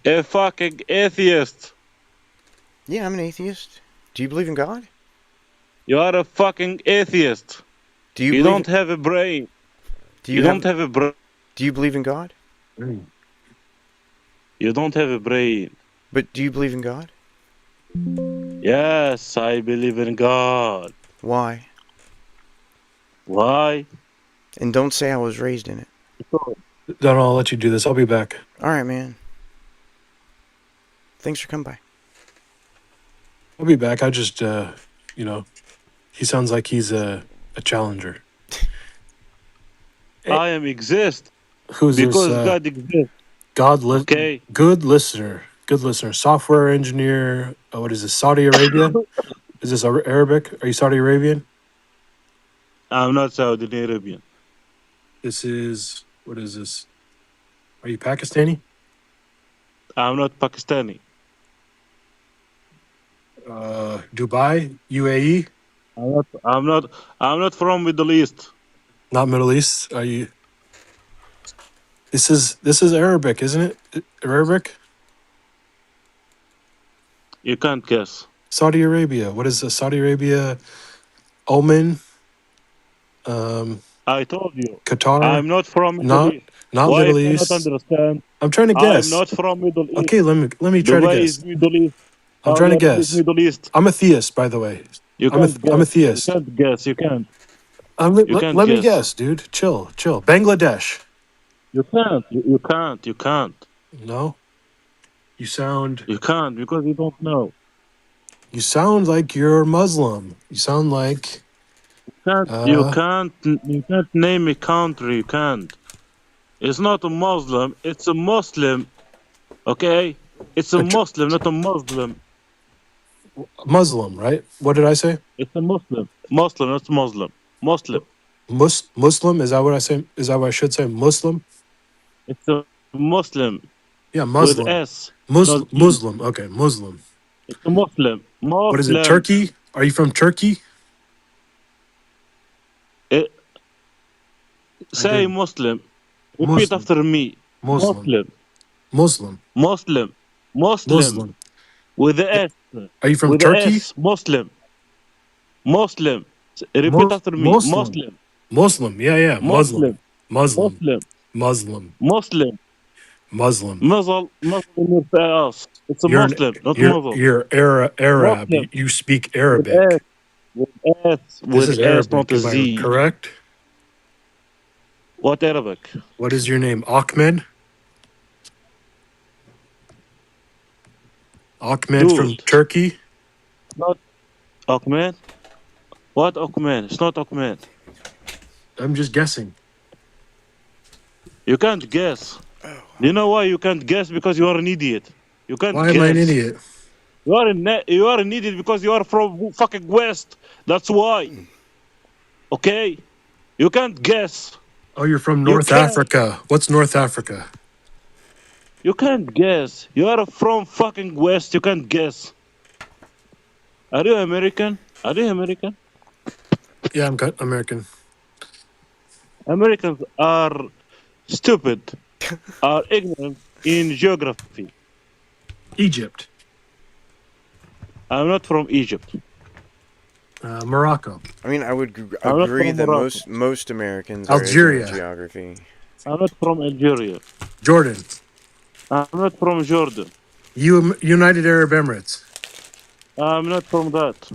a fucking atheist. Yeah, I'm an atheist. Do you believe in God? You are a fucking atheist. Do you You believe? don't have a brain. Do You don't have a brain. Do you believe in God? You don't have a brain. But do you believe in God? Yes, I believe in God. Why? Why? And don't say I was raised in it. Then I'll let you do this. I'll be back. All right, man. Thanks for coming by. I'll be back. I just, he sounds like he's a challenger. I am exist Who's because this? God exists. Okay. Good listener. Good listener. Software engineer. What is this? Saudi Arabia? Is this Arabic? Are you Saudi Arabian? I'm not Saudi Arabian. This is, what is this? Are you Pakistani? I'm not Pakistani. Dubai? UAE? I'm not from Middle East. Not Middle East? Are you? This is Arabic, isn't it? Arabic? You can't guess. Saudi Arabia. What is Saudi Arabia? Oman? I told you. Qatar? I'm not from Middle East. Not Why Middle you cannot East. understand? I'm trying to guess. I'm not from Middle East. Okay, let me try to Dubai guess. is Middle East. I'm trying to Saudi Arabia is guess. Middle East. I'm a theist, by the way. I'm a theist. You can't guess. You can't. Let me guess, dude. Chill. Bangladesh. You can't. You can't. You can't. No. You sound because you don't know. You sound like you're Muslim. You sound like You can't name a country. You can't. It's not a Muslim. It's a Muslim. Okay? It's a Muslim, not a Muslim. Muslim, right? What did I say? It's a Muslim. Muslim, not Muslim. Muslim. Muslim? Is that what I say? Is that what I should say? Muslim? It's a Muslim. Yeah, Muslim. With S. Muslim. Okay, Muslim. It's a Muslim. What is it? Turkey? Are you from Turkey? Say Muslim. Repeat after me. Muslim. With the S. Are you from Turkey? Muslim. Repeat after me. Muslim. Yeah. Muslim. Muslim. It's a Muslim, not Muslim. You're Arab. You speak Arabic. With S, Arabic, not a Z. Correct? What Arabic? What is your name? Ahmed? Ahmed from Turkey? Not Ahmed. What Ahmed? It's not Ahmed. I'm just guessing. You can't guess. You know why you can't guess? Because you are an idiot. You can't Why guess. am I an idiot? You are an idiot because you are from fucking West. That's why. Okay? You can't guess. Oh, you're from North Africa. What's North Africa? You can't guess. You are from fucking West. You can't guess. Are you American? Yeah, I'm American. Americans are stupid, are ignorant in geography. Egypt. I'm not from Egypt. Morocco. I mean, I would agree that most Americans Algeria. are in geography. I'm not from Algeria. Jordan. I'm not from Jordan. United Arab Emirates. I'm not from that.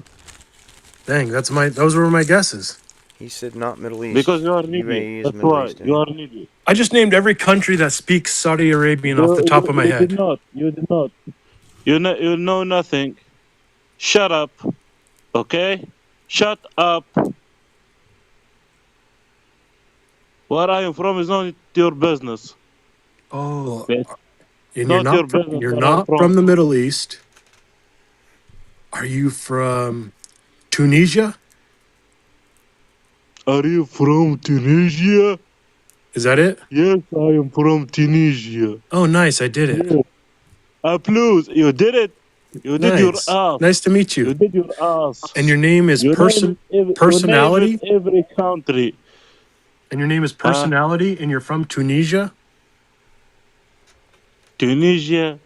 Dang, those were my guesses. He said not Middle East. Because you are an idiot. That's why. You are an idiot. I just named every country that speaks Saudi Arabian off the top of my head. You did not. You know nothing. Shut up. Okay? Shut up. Where I am from is not your business. Oh. Yes. And you're not from the Middle East. Are you from Tunisia? Are you from Tunisia? Is that it? Yes, I am from Tunisia. Oh, nice. I did it. Yes. Applause. You did it. You did your ass. Nice to meet you. You did your ass. And your name is Personality? Every country. And your name is Personality and you're from Tunisia? Tunisia.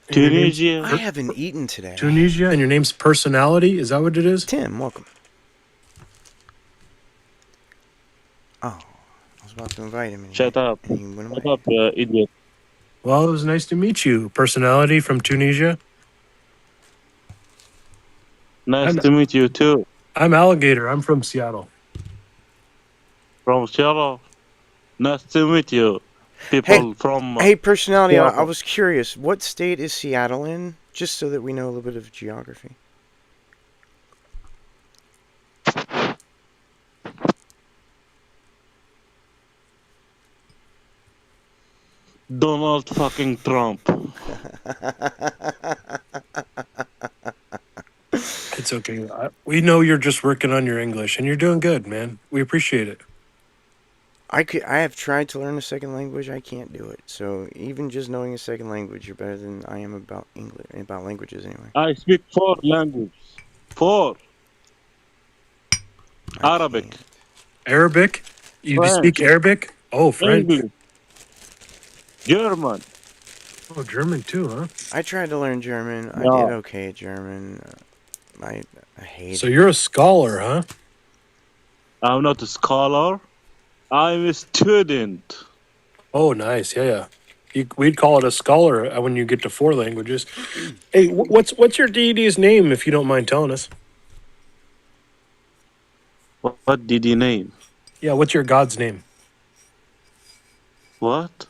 And your name's Tunisia. I haven't eaten today. Tunisia, and your name's Personality. Is that what it is? Tim, welcome. Oh, I was about to invite him. Shut up. And he went Shut away. up, idiot. Well, it was nice to meet you, Personality from Tunisia. Nice to meet you too. I'm Alligator. I'm from Seattle. From Seattle. Nice to meet you. People from... Hey, Personality, I Seattle. was curious. What state is Seattle in? Just so that we know a little bit of geography. Donald fucking Trump. It's okay. We know you're just working on your English, and you're doing good, man. We appreciate it. I have tried to learn a second language. I can't do it. So even just knowing a second language, you're better than I am about English, about languages anyway. I speak 4 languages. 4. I Arabic. can't. Arabic? You French. speak Arabic? Oh, French. English. German. Oh, German too, huh? I tried to learn German. I No. did okay at German. I hate So it. you're a scholar, huh? I'm not a scholar. I'm a student. Oh, nice. Yeah. We'd call it a scholar when you get to 4 languages. Hey, what's your deity's name, if you don't mind telling us? What did he name? Yeah, what's your god's name? What?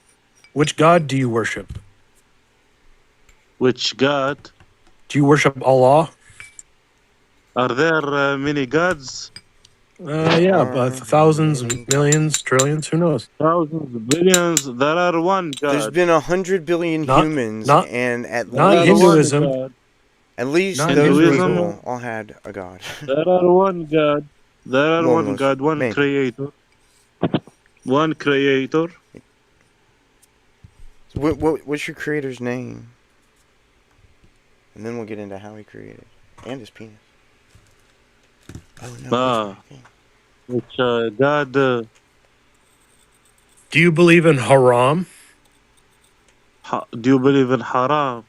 Which god do you worship? Which god? Do you worship Allah? Are there many gods? Yeah, thousands and millions, trillions, who knows? Thousands, billions. There are one god. There's been 100 billion humans, and at not There are least, one Hinduism. god. at least Not those Hinduism. people all had a god. There are one god. There are one Almost. God, one Maybe. creator. One creator. What's your creator's name? And then we'll get into how he created and his penis. Oh no! Ah. Which God? Do you believe in haram? Do you believe in haram?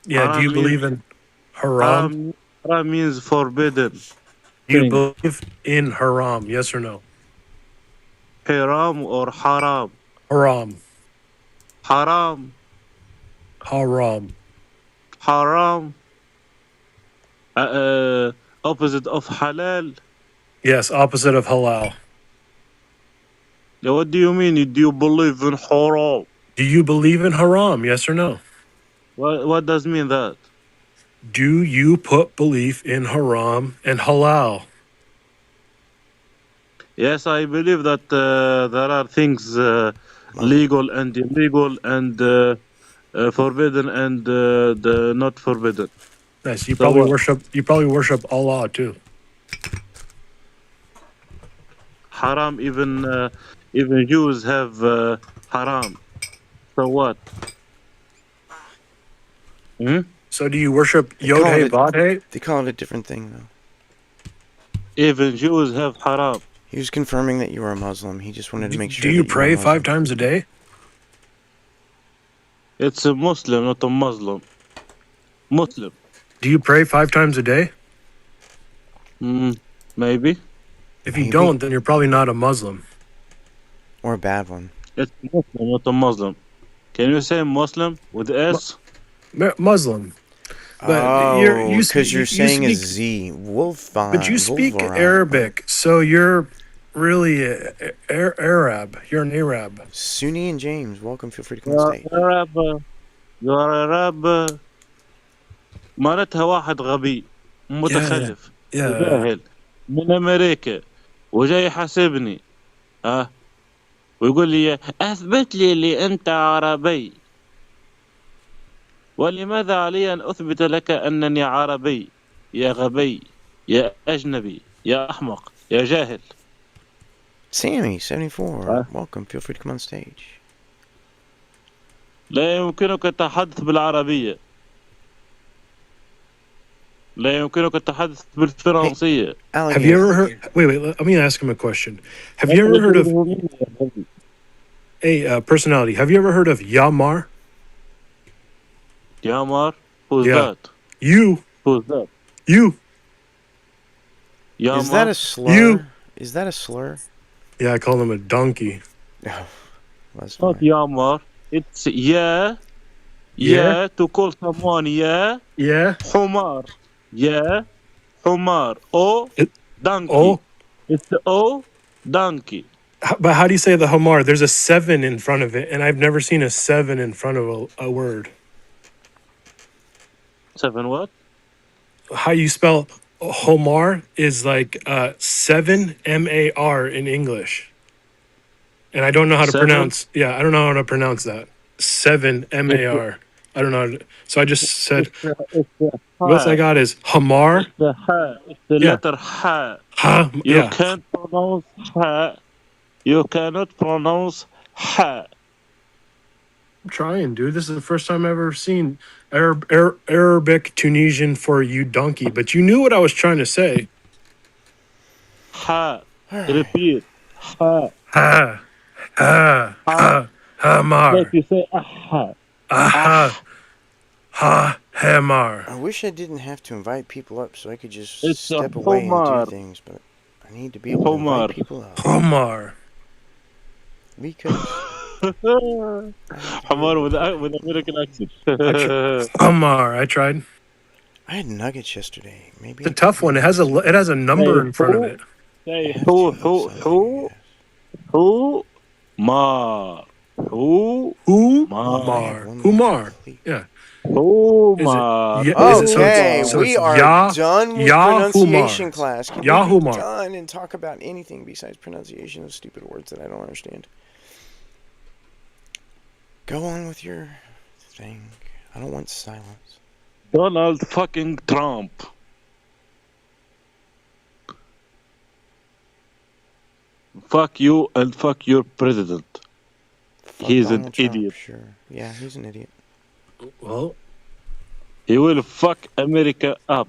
Yeah, Haram do you means- believe in haram? Haram means forbidden. Do you thing. believe in haram? Yes or no? Haram or haram? Haram. Haram. Haram. Haram. Opposite of halal. Yes, opposite of halal. Yeah, what do you mean? Do you believe in haram? Do you believe in haram? Yes or no? What does mean that? Do you put belief in haram and halal? Yes, I believe that there are things legal and illegal and forbidden and the not forbidden. Nice. You So probably what? worship Allah too. Haram, even Jews have haram. So what? So do you worship They call Yod-Hey it- Vod-Hey? They call it a different thing though. Even Jews have haram. He was confirming that you were a Muslim. He just wanted to make sure. Do you that pray were a 5 Muslim. times a day? It's a Muslim, not a Muslim. Muslim. Do you pray 5 times a day? Maybe. If you Maybe. don't, then you're probably not a Muslim. Or a bad one. It's Muslim, not a Muslim. Can you say Muslim with S? Muslim. But Oh, you because you're saying a speak- Z. Wolfine. But you speak Wolverine. Arabic, so you're really Arab. You're an Arab. Sunni and James, welcome. Feel free to come You on are stage. Arab. You are Arab. مالتها واحد غبي متخلف Yeah. جاهل من أمريكا وجاي يحاسبني ويقول لي أثبت لي أنت عربي ولماذا علي أن أثبت لك أنني عربي يا غبي يا أجنبي يا أحمق يا جاهل. Sammy, 74, welcome. Feel free to come on stage. لا يمكنك التحدث بالعربية. لا يمكنك التحدث بالفرنسية. Have you ever heard? Wait. Let me ask him a question. Have you ever heard of? Hey, personality. Have you ever heard of Yamar? Yamar? Who's Yeah. that? You. Who's that? You. Is that Yamar? a You. slur? Is that a slur? Yeah, I call him a donkey. No, that's Not fine. Yamar. It's yeah. Yeah. Yeah. To call someone yeah. Yeah. Humar. Yeah. Humar. O. It, Donkey. oh, It's O. Donkey. but how do you say the Hamar? There's a 7 in front of it, and I've never seen a 7 in front of a word. 7 what? How you spell Homar is like 7 MAR in English. And I don't know how to 7? pronounce. Yeah, I don't know how to pronounce that. 7 MAR. I don't know. So I just said, It's the what I ha. got is Hamar. It's the ha. It's the Yeah. letter ha. Ha. You Yeah. can't pronounce ha. You cannot pronounce ha. I'm trying, dude. This is the first time I've ever seen Arabic Tunisian for you donkey, but you knew what I was trying to say. Ha. All right. Repeat. Ha. Ha. Ha. Ha. Ha. Hamar. Like you say ah. Aha. Ah. Ha. Hamar. I wish I didn't have to invite people up so I could just It's a step away and do Humar. things, but I need to be able to Humar. invite people up. Hamar. Because Humar with American accent. Hamar. I tried. I had nuggets yesterday. Maybe It's a tough one. It has a number in front of it. Say I have who, to eat who, something, who, yes. who, mar, who, Humar. One Humar. complete. Yeah. who, Is it? mar, Yeah. Is it? So Okay, it's we are Yah. done with Yahumar. pronunciation class. Can we be Yahumar. done and talk about anything besides pronunciation of stupid words that I don't understand? Go on with your thing. I don't want silence. Donald fucking Trump. Fuck you and fuck your president. Fuck He's an Donald Trump, idiot. Sure. Yeah, he's an idiot. Well, He will fuck America up.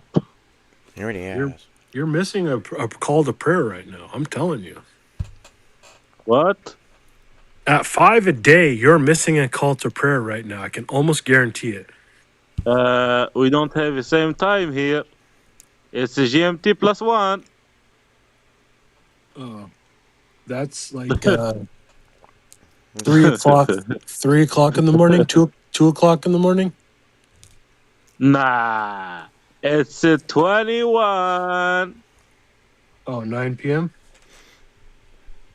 He already You're- has. you're missing a call to prayer right now. I'm telling you. What? At 5 a day, you're missing a call to prayer right now. I can almost guarantee it. We don't have the same time here. It's a GMT +1. That's like 3 o'clock. 3 o'clock in the morning. 2 o'clock in the morning. Nah, it's a 21. Oh, 9 p.m.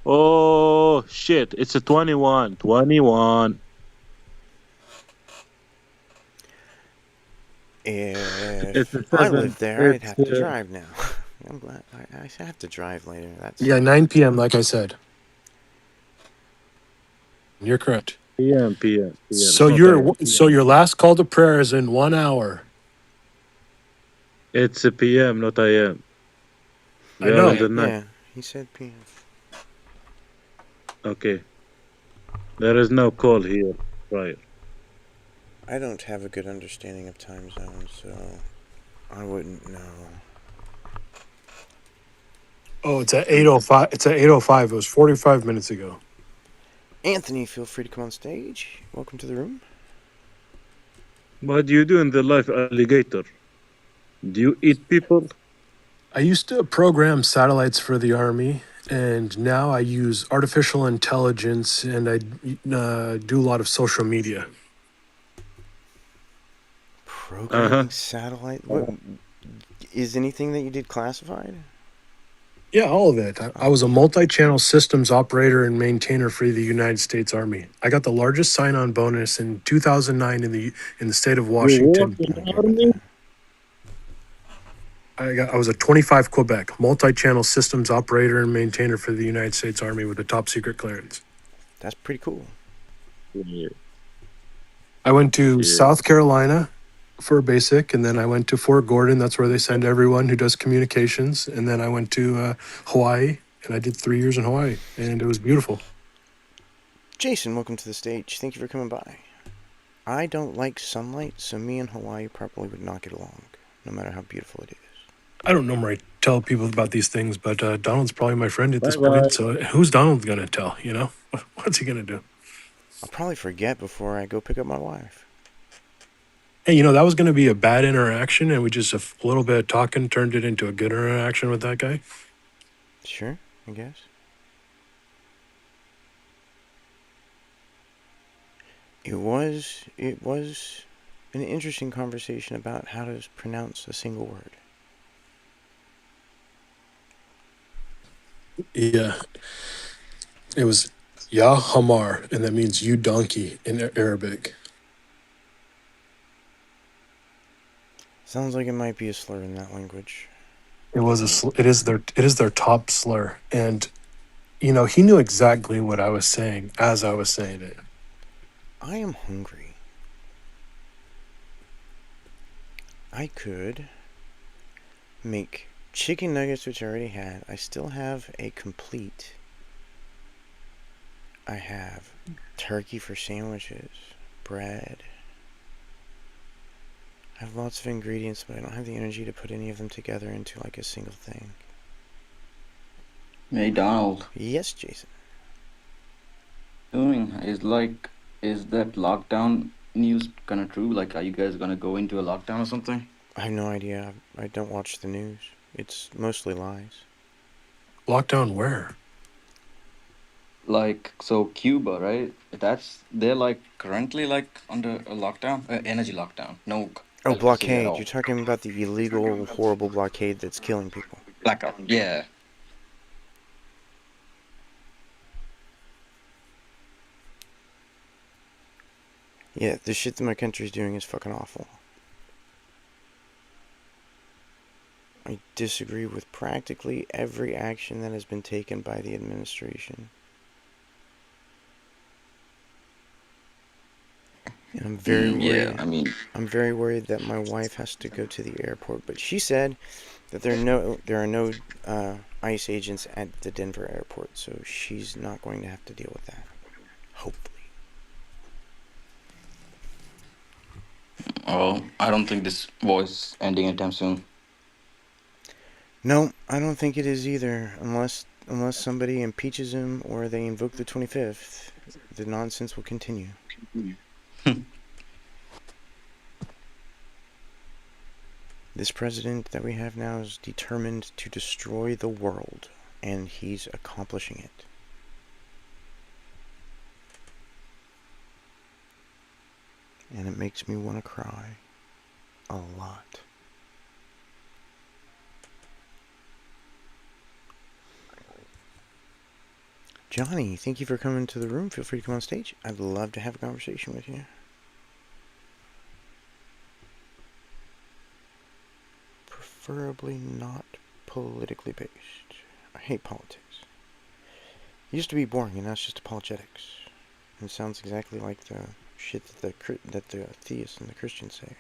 Oh shit, it's a 21. 21. If a I 7. lived there, I'd It's, have to drive now. I'm glad I have to drive later. That's Yeah, 9 p.m. Like I said. You're correct. PM. So Not your AM. so your last call to prayer is in 1 hour. It's a PM, not AM. I know. In the night. yeah. He said PM. Okay. There is no call here. Right. I don't have a good understanding of time zones, so I wouldn't know. Oh, it's at 8:05. It's at 8:05. It was 45 minutes ago. Anthony, feel free to come on stage. Welcome to the room. What do you do in the life, alligator? Do you eat people? I used to program satellites for the Army, and now I use artificial intelligence, and I do a lot of social media. Programming satellite. What is anything that you did classified? Yeah, all of it. I was a multi-channel systems operator and maintainer for the United States Army. I got the largest sign-on bonus in 2009 in the state of You Washington. work in the army? I was a 25 Quebec multi-channel systems operator and maintainer for the United States Army with a top secret clearance. That's pretty cool. Yeah. I went to Yeah. South Carolina for basic, and then I went to Fort Gordon. That's where they send everyone who does communications. And then I went to Hawaii, and I did 3 years in Hawaii, and it was beautiful. Jason, welcome to the stage. Thank you for coming by. I don't like sunlight, so me and Hawaii probably would not get along, no matter how beautiful it is. I don't normally tell people about these things, but Donald's probably my friend at this Bye-bye. point. So who's Donald going to tell, you know? What's he going to do? I'll probably forget before I go pick up my wife. Hey, you know, that was going to be a bad interaction, and we just a little bit of talking turned it into a good interaction with that guy. Sure, I guess. It was an interesting conversation about how to pronounce a single word. Yeah, it was Ya Hamar, and that means you donkey in Arabic. Sounds like it might be a slur in that language. It is their top slur, and you know he knew exactly what I was saying as I was saying it. I am hungry. I could make chicken nuggets, which I already had. I still have a complete. I have turkey for sandwiches, bread. I have lots of ingredients, but I don't have the energy to put any of them together into like a single thing. Hey Donald, Yes, Jason. doing is that lockdown news kind of true? Like, are you guys gonna go into a lockdown or something? I have no idea. I don't watch the news. It's mostly lies. Lockdown where? Like, so Cuba, right? They're like currently like under a lockdown, energy lockdown. No Oh, electricity at blockade. all. You're talking about the illegal, horrible blockade that's killing people. Blackout. Yeah. Yeah, the shit that my country's doing is fucking awful. I disagree with practically every action that has been taken by the administration. And I'm very Yeah. worried. I mean, I'm very worried that my wife has to go to the airport. But she said that there are no ICE agents at the Denver airport, so she's not going to have to deal with that. Hopefully. oh, I don't think this war is ending anytime soon. No, I don't think it is either, unless somebody impeaches him or they invoke the 25th. The nonsense will continue. This president that we have now is determined to destroy the world, and he's accomplishing it. And it makes me want to cry a lot. Johnny, thank you for coming to the room. Feel free to come on stage. I'd love to have a conversation with you. Preferably not politically based. I hate politics. It used to be boring, and now it's just apologetics. And it sounds exactly like the shit that the theists and the Christians say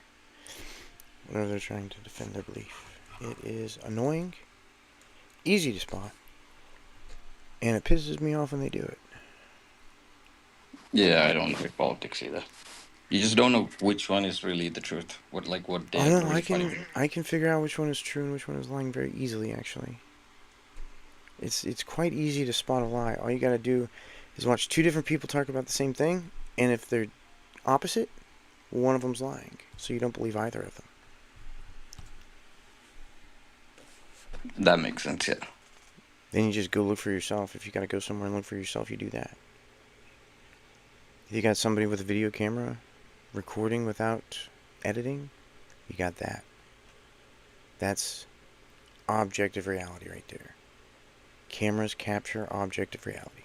whenever they're trying to defend their belief. It is annoying, easy to spot, and it pisses me off when they do it. Yeah, I don't like politics either. You just don't know which one is really the truth. What Oh they're no, really fighting. I can figure out which one is true and which one is lying very easily. Actually, it's quite easy to spot a lie. All you gotta do is watch two different people talk about the same thing, and if they're opposite, one of them's lying. So you don't believe either of them. That makes sense, yeah. Then you just go look for yourself. If you gotta go somewhere and look for yourself, you do that. If you got somebody with a video camera recording without editing, you got that. That's objective reality right there. Cameras capture objective reality.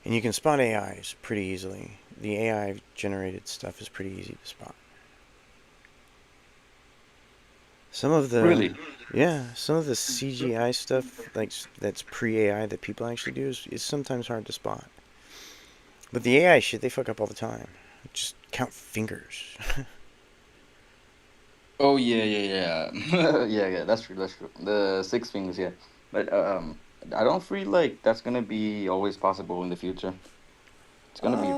And you can spot AIs pretty easily. The AI generated stuff is pretty easy to spot. Some of the some of the CGI stuff like that's pre-AI that people actually do is sometimes hard to spot. But the AI shit, they fuck up all the time. Just count fingers. Oh yeah. yeah. That's true. That's true. The six fingers, yeah. But I don't feel like that's gonna be always possible in the future. It's gonna be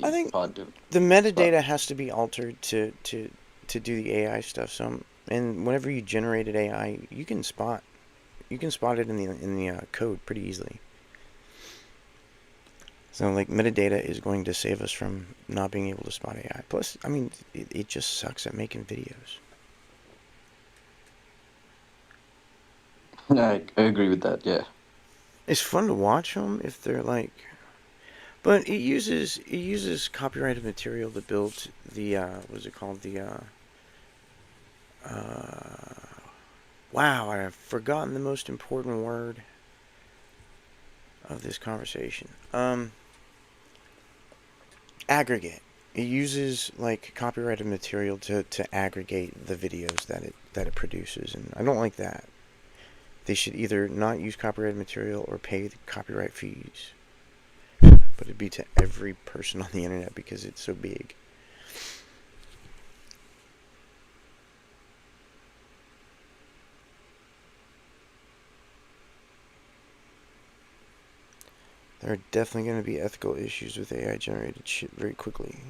I really think hard to the spot. metadata has to be altered to do the AI stuff. So, and whenever you generated AI, you can spot it in the code pretty easily. So, like, metadata is going to save us from not being able to spot AI. Plus, I mean, it just sucks at making videos. I agree with that. Yeah. It's fun to watch them if they're like, but it uses copyrighted material to build the what's it called, the wow, I've forgotten the most important word of this conversation. Aggregate. It uses like copyrighted material to aggregate the videos that it produces, and I don't like that. They should either not use copyrighted material or pay the copyright fees. But it'd be to every person on the internet because it's so big. There are definitely going to be ethical issues with AI generated shit very quickly.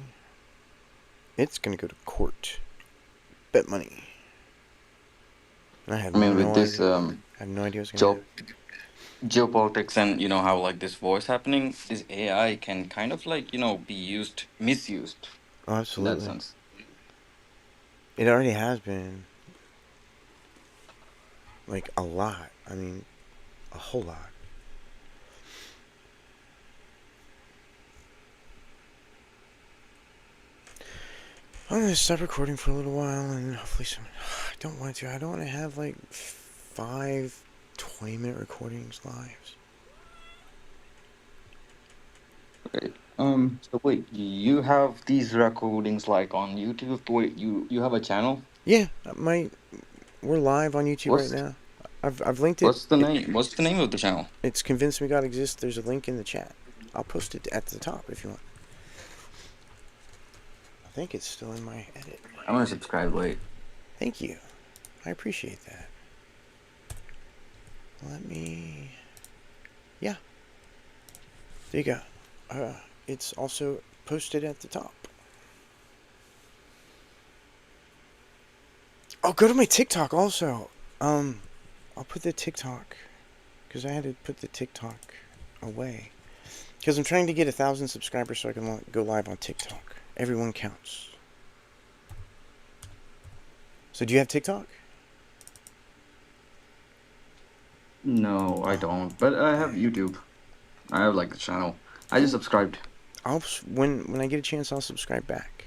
It's going to go to court. Bet money. I have I mean, with no this idea. I have no idea what's going to happen. geopolitics and how like this war is happening, this AI can kind of like be misused Oh, in that absolutely. sense. It already has been. Like, a lot. I mean, a whole lot. I'm going to stop recording for a little while and hopefully I don't want to. I don't want to have like 5 20-minute recordings live. Okay. So wait, you have these recordings like on YouTube? Wait, you have a channel? Yeah, we're live on YouTube right What's now. I've linked it. what's the name? What's the name of the channel? It's Convinced Me God Exists. There's a link in the chat. I'll post it at the top if you want. I think it's still in my edit. I'm gonna subscribe. Wait. Thank you. I appreciate that. Let me... Yeah. There you go. It's also posted at the top. Oh, go to my TikTok also. I'll put the TikTok, because I had to put the TikTok away. Because I'm trying to get 1,000 subscribers so I can go live on TikTok. Everyone counts. So do you have TikTok? No, I don't. But I have YouTube. I have like the channel. I just subscribed. When I get a chance, I'll subscribe back.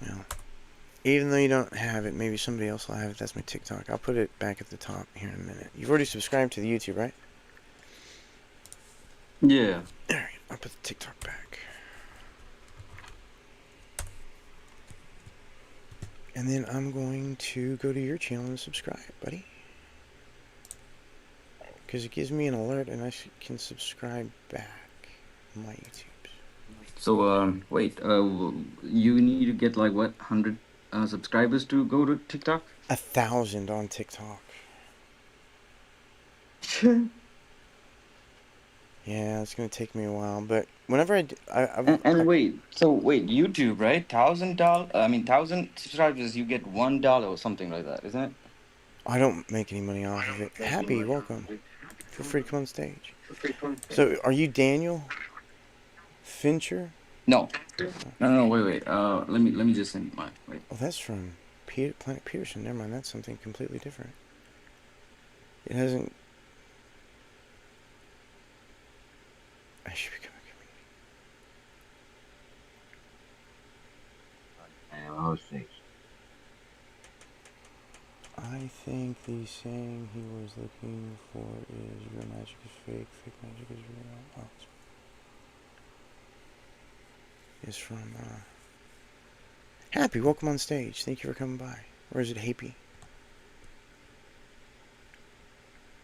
Well, even though you don't have it, maybe somebody else will have it. That's my TikTok. I'll put it back at the top here in a minute. You've already subscribed to the YouTube, right? Yeah. Alright, I'll put the TikTok back. And then I'm going to go to your channel and subscribe, buddy. Because it gives me an alert and I can subscribe back on my YouTube. So wait. You need to get like what 100 subscribers to go to TikTok? 1,000 on TikTok. Yeah, it's gonna take me a while, but whenever And wait, so wait, YouTube, right? $1,000. I mean, 1,000 subscribers, you get $1 or something like that, isn't it? I don't make any money off of it. Happy, welcome. Feel free to come on stage. So, are you Daniel Fincher? No, no, wait. Let me just think. Wait. Oh, that's from Planet Peterson. Never mind, that's something completely different. It hasn't. I should become a comedian. I think the saying he was looking for is real magic is fake, fake magic is real. Oh, it's from Happy. Welcome on stage. Thank you for coming by. Or is it Happy?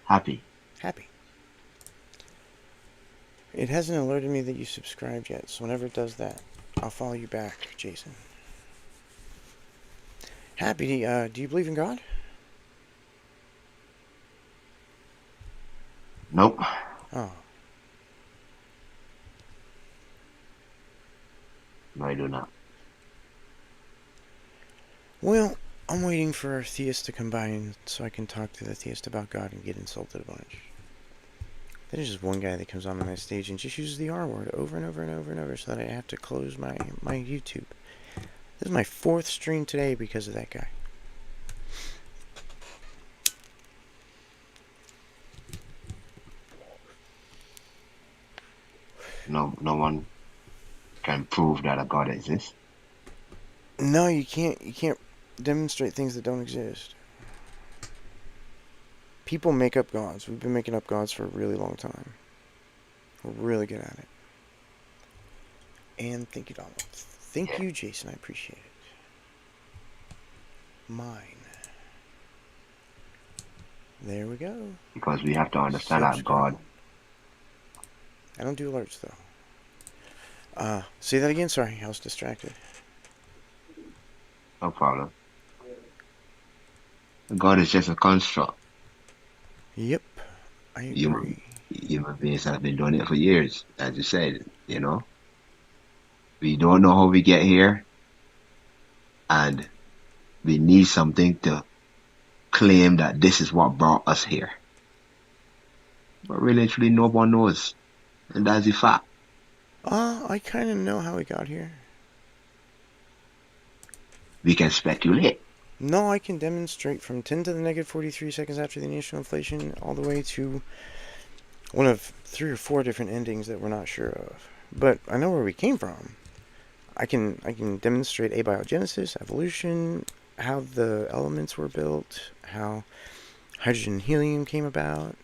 Happy. Happy. It hasn't alerted me that you subscribed yet, so whenever it does that, I'll follow you back, Jason. Happy, do you believe in God? Nope. Oh. No, I do not. Well, I'm waiting for our theist to come by so I can talk to the theist about God and get insulted a bunch. There's just one guy that comes on my stage and just uses the R word over and over and over and over so that I have to close my YouTube. This is my 4th stream today because of that guy. No one can prove that a God exists. No, you can't demonstrate things that don't exist. People make up gods. We've been making up gods for a really long time. We're really good at it. And thank you, Donald. Thank you, Jason. I appreciate it. Mine. There we go. Because we have to understand that God. I don't do alerts, though. Say that again? Sorry, I was distracted. No problem. God is just a construct. Yep, I agree. Human beings have been doing it for years, as you said, you know. We don't know how we get here, and we need something to claim that this is what brought us here. But really, actually, no one knows, and that's the fact. I kind of know how we got here. We can speculate. No, I can demonstrate from 10 to the negative 43 seconds after the initial inflation all the way to one of 3 or 4 different endings that we're not sure of. But I know where we came from. I can demonstrate abiogenesis, evolution, how the elements were built, how hydrogen and helium came about.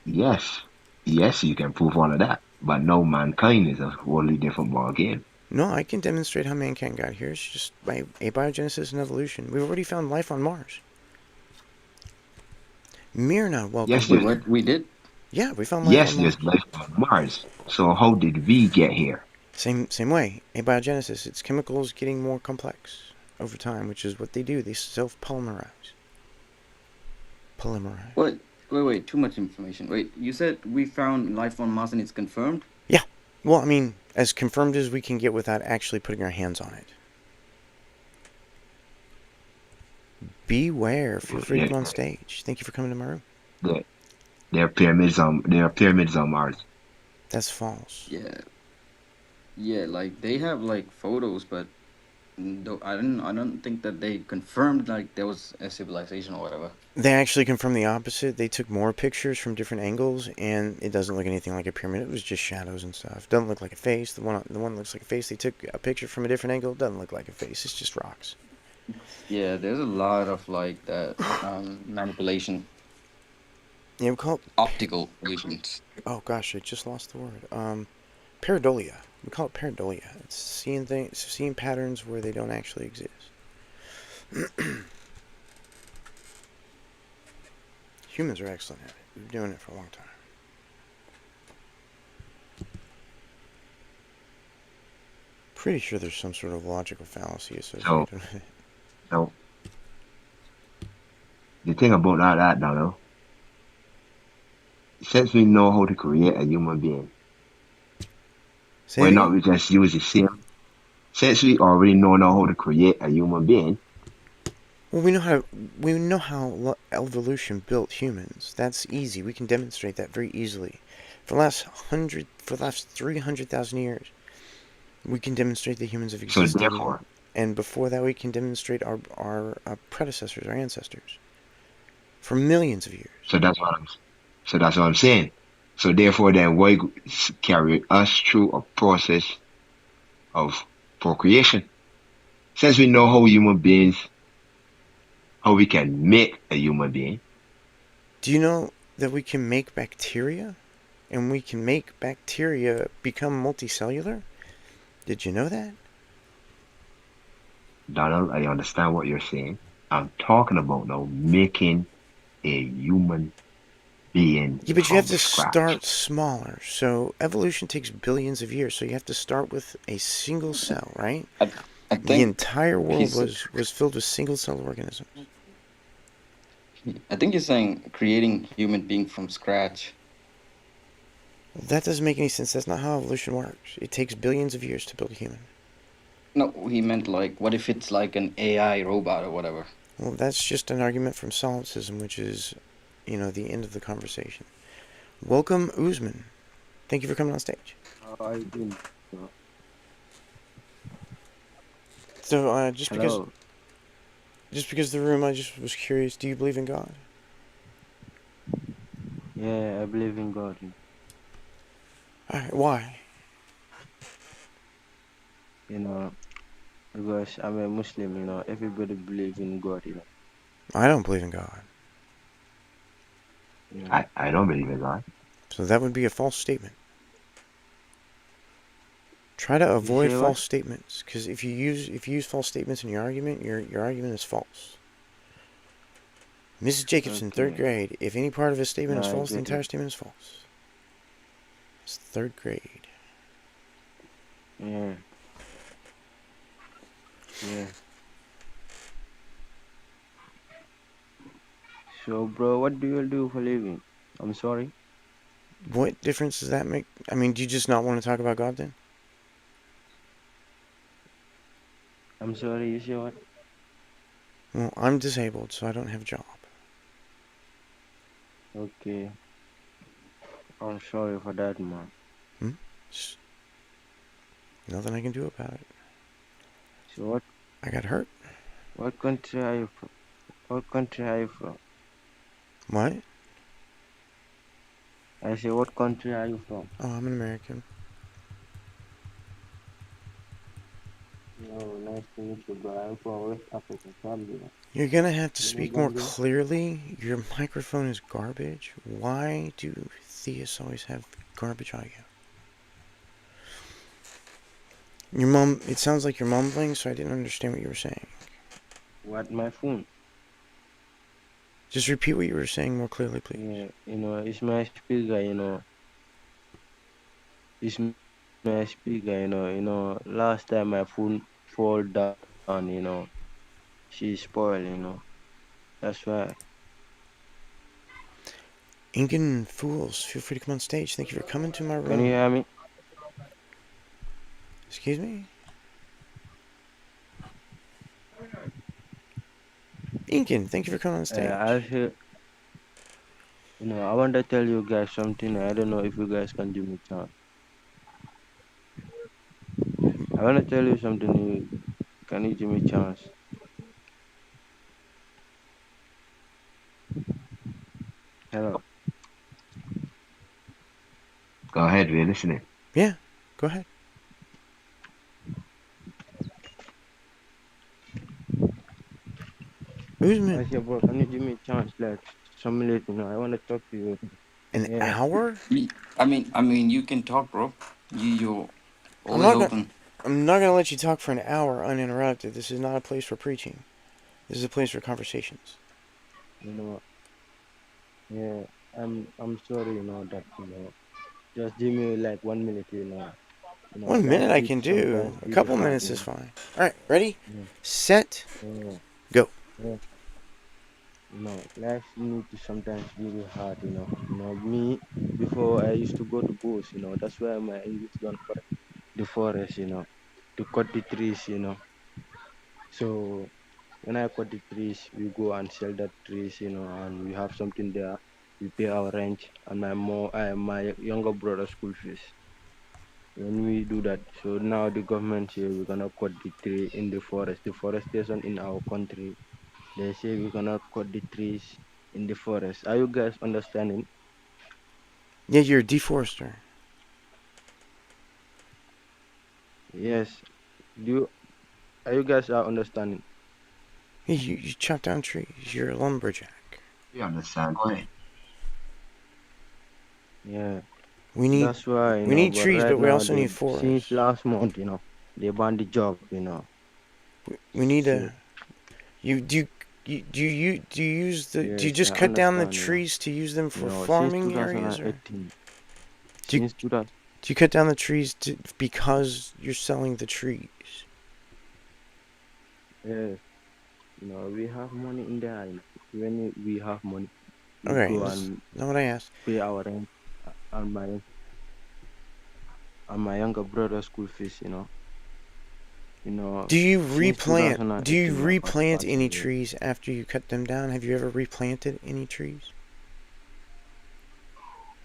Yes, you can prove all of that. But no, mankind is a wholly different ball game. No, I can demonstrate how mankind got here. It's just by abiogenesis and evolution. We've already found life on Mars. Myrna, welcome. Yes, what we did? Yeah, we found life on Mars. Yes, there's life on Mars. So how did we get here? Same way. Abiogenesis. It's chemicals getting more complex over time, which is what they do. They self-polymerize. What? Wait. Too much information. Wait, you said we found life on Mars and it's confirmed? Yeah. Well, I mean, as confirmed as we can get without actually putting our hands on it. Beware. Feel free to come on stage. Thank you for coming to my room. There are pyramids on Mars. That's false. Yeah, like they have like photos, but I don't think that they confirmed like there was a civilization or whatever. They actually confirmed the opposite. They took more pictures from different angles, and it doesn't look anything like a pyramid. It was just shadows and stuff. It doesn't look like a face. The one looks like a face. They took a picture from a different angle. It doesn't look like a face. It's just rocks. Yeah, there's a lot of like that manipulation. Yeah, we call it optical illusions. Oh gosh, I just lost the word. Pareidolia. We call it pareidolia. It's seeing patterns where they don't actually exist. Humans are excellent at it. We've been doing it for a long time. Pretty sure there's some sort of logical fallacy associated with it. So, the thing about that, Donald, since we know how to create a human being, why not we just use the same? Since we already know now how to create a human being. Well, we know how evolution built humans. That's easy. We can demonstrate that very easily. For the last 300,000 years, we can demonstrate that humans have existed. So therefore, and before that, we can demonstrate our predecessors, our ancestors, for millions of years. So that's what I'm saying. So therefore, then why carry us through a process of procreation? Since we know how we can make a human being. Do you know that we can make bacteria? And we can make bacteria become multicellular? Did you know that? Donald, I understand what you're saying. I'm talking about now making a human being. Yeah, but you have to start smaller. So evolution takes billions of years. So you have to start with a single cell, right? I think the entire world was filled with single cell organisms. I think you're saying creating human being from scratch. That doesn't make any sense. That's not how evolution works. It takes billions of years to build a human. No, he meant like, what if it's like an AI robot or whatever? Well, that's just an argument from solipsism, which is, the end of the conversation. Welcome, Usman. Thank you for coming on stage. How are you doing? So, Hello. just because of the room, I just was curious. Do you believe in God? Yeah, I believe in God. All right, why? You know, because I'm a Muslim. Everybody believe in God. I don't believe in God. Yeah. I don't believe in God. So that would be a false statement. Try to You avoid say what? false statements, because if you use false statements in your argument, your argument is false. Mrs. Jacobson, third Okay. grade. If any part of a statement is Yeah, I false, the get entire it. statement is false. It's third grade. Yeah. Yeah. So, bro, what do you do for living? I'm sorry. What difference does that make? I mean, do you just not want to talk about God then? I'm sorry. You say what? Well, I'm disabled, so I don't have a job. Okay. I'm sorry for that, man. Just nothing I can do about it. So, what? I got hurt. What country are you from? What country are you from? What? I say, what country are you from? Oh, I'm an American. No, nice to meet you, bro. I'm from West Africa, Zambia. You're gonna have to You know speak more Zambia? clearly. Your microphone is garbage. Why do theists always have garbage audio? Your mom. It sounds like you're mumbling, so I didn't understand what you were saying. What, my phone? Just repeat what you were saying more clearly, please. Yeah, it's my speaker, it's my speaker, last time my phone fall down, she spoiled. That's why. Incan fools, feel free to come on stage. Thank you for coming to my Can you room. hear me? Excuse me? Incan, thank you for coming on stage. I feel, I want to tell you guys something. I don't know if you guys can give me chance. I want to tell you something. Can you give me chance? Hello. Go ahead, we're listening. Yeah, go ahead. I Usman, said, bro, can you give me chance? Like, some minute, I want to talk to you. an Yeah. hour? I mean, you can talk, bro. You're I'm always not gonna. open. I'm not gonna let you talk for an hour uninterrupted. This is not a place for preaching. This is a place for conversations. Yeah, I'm sorry, that, just give me like 1 minute, 1 minute like I it's can sometimes do. A really couple hard, minutes is fine. All right, ready, yeah, set, yeah, go. yeah. Life need to sometimes really hard, me, before I used to go to bush, that's why my English don't correct the forest, to cut the trees, so when I cut the trees, we go and sell that trees, and we have something there. We pay our rent and my younger brother's school fees. When we do that, so now the government say we're gonna cut the tree in the forest. The forestation in our country, they say we're gonna cut the trees in the forest. Are you guys understanding? Yeah, you're a deforester. Yes. Do you, are you guys are understanding? You chop down trees. You're a lumberjack. We understand. Go ahead. Yeah. We need That's why, but trees, right but we now also they need since forests. last month, they banned the job, We need So a. You do you use the? Do you yes, I just cut down the understand, trees to use them for since farming areas, or 2018. do you, Since 2000, do you cut down the trees because you're selling the trees? yes, we have money in there. When we have money, we Okay, go that's and not what I asked. pay our rent and my younger brother's school fees. Do you Since replant? Do you 2018, my father replant passed any away. trees after you cut them down? Have you ever replanted any trees?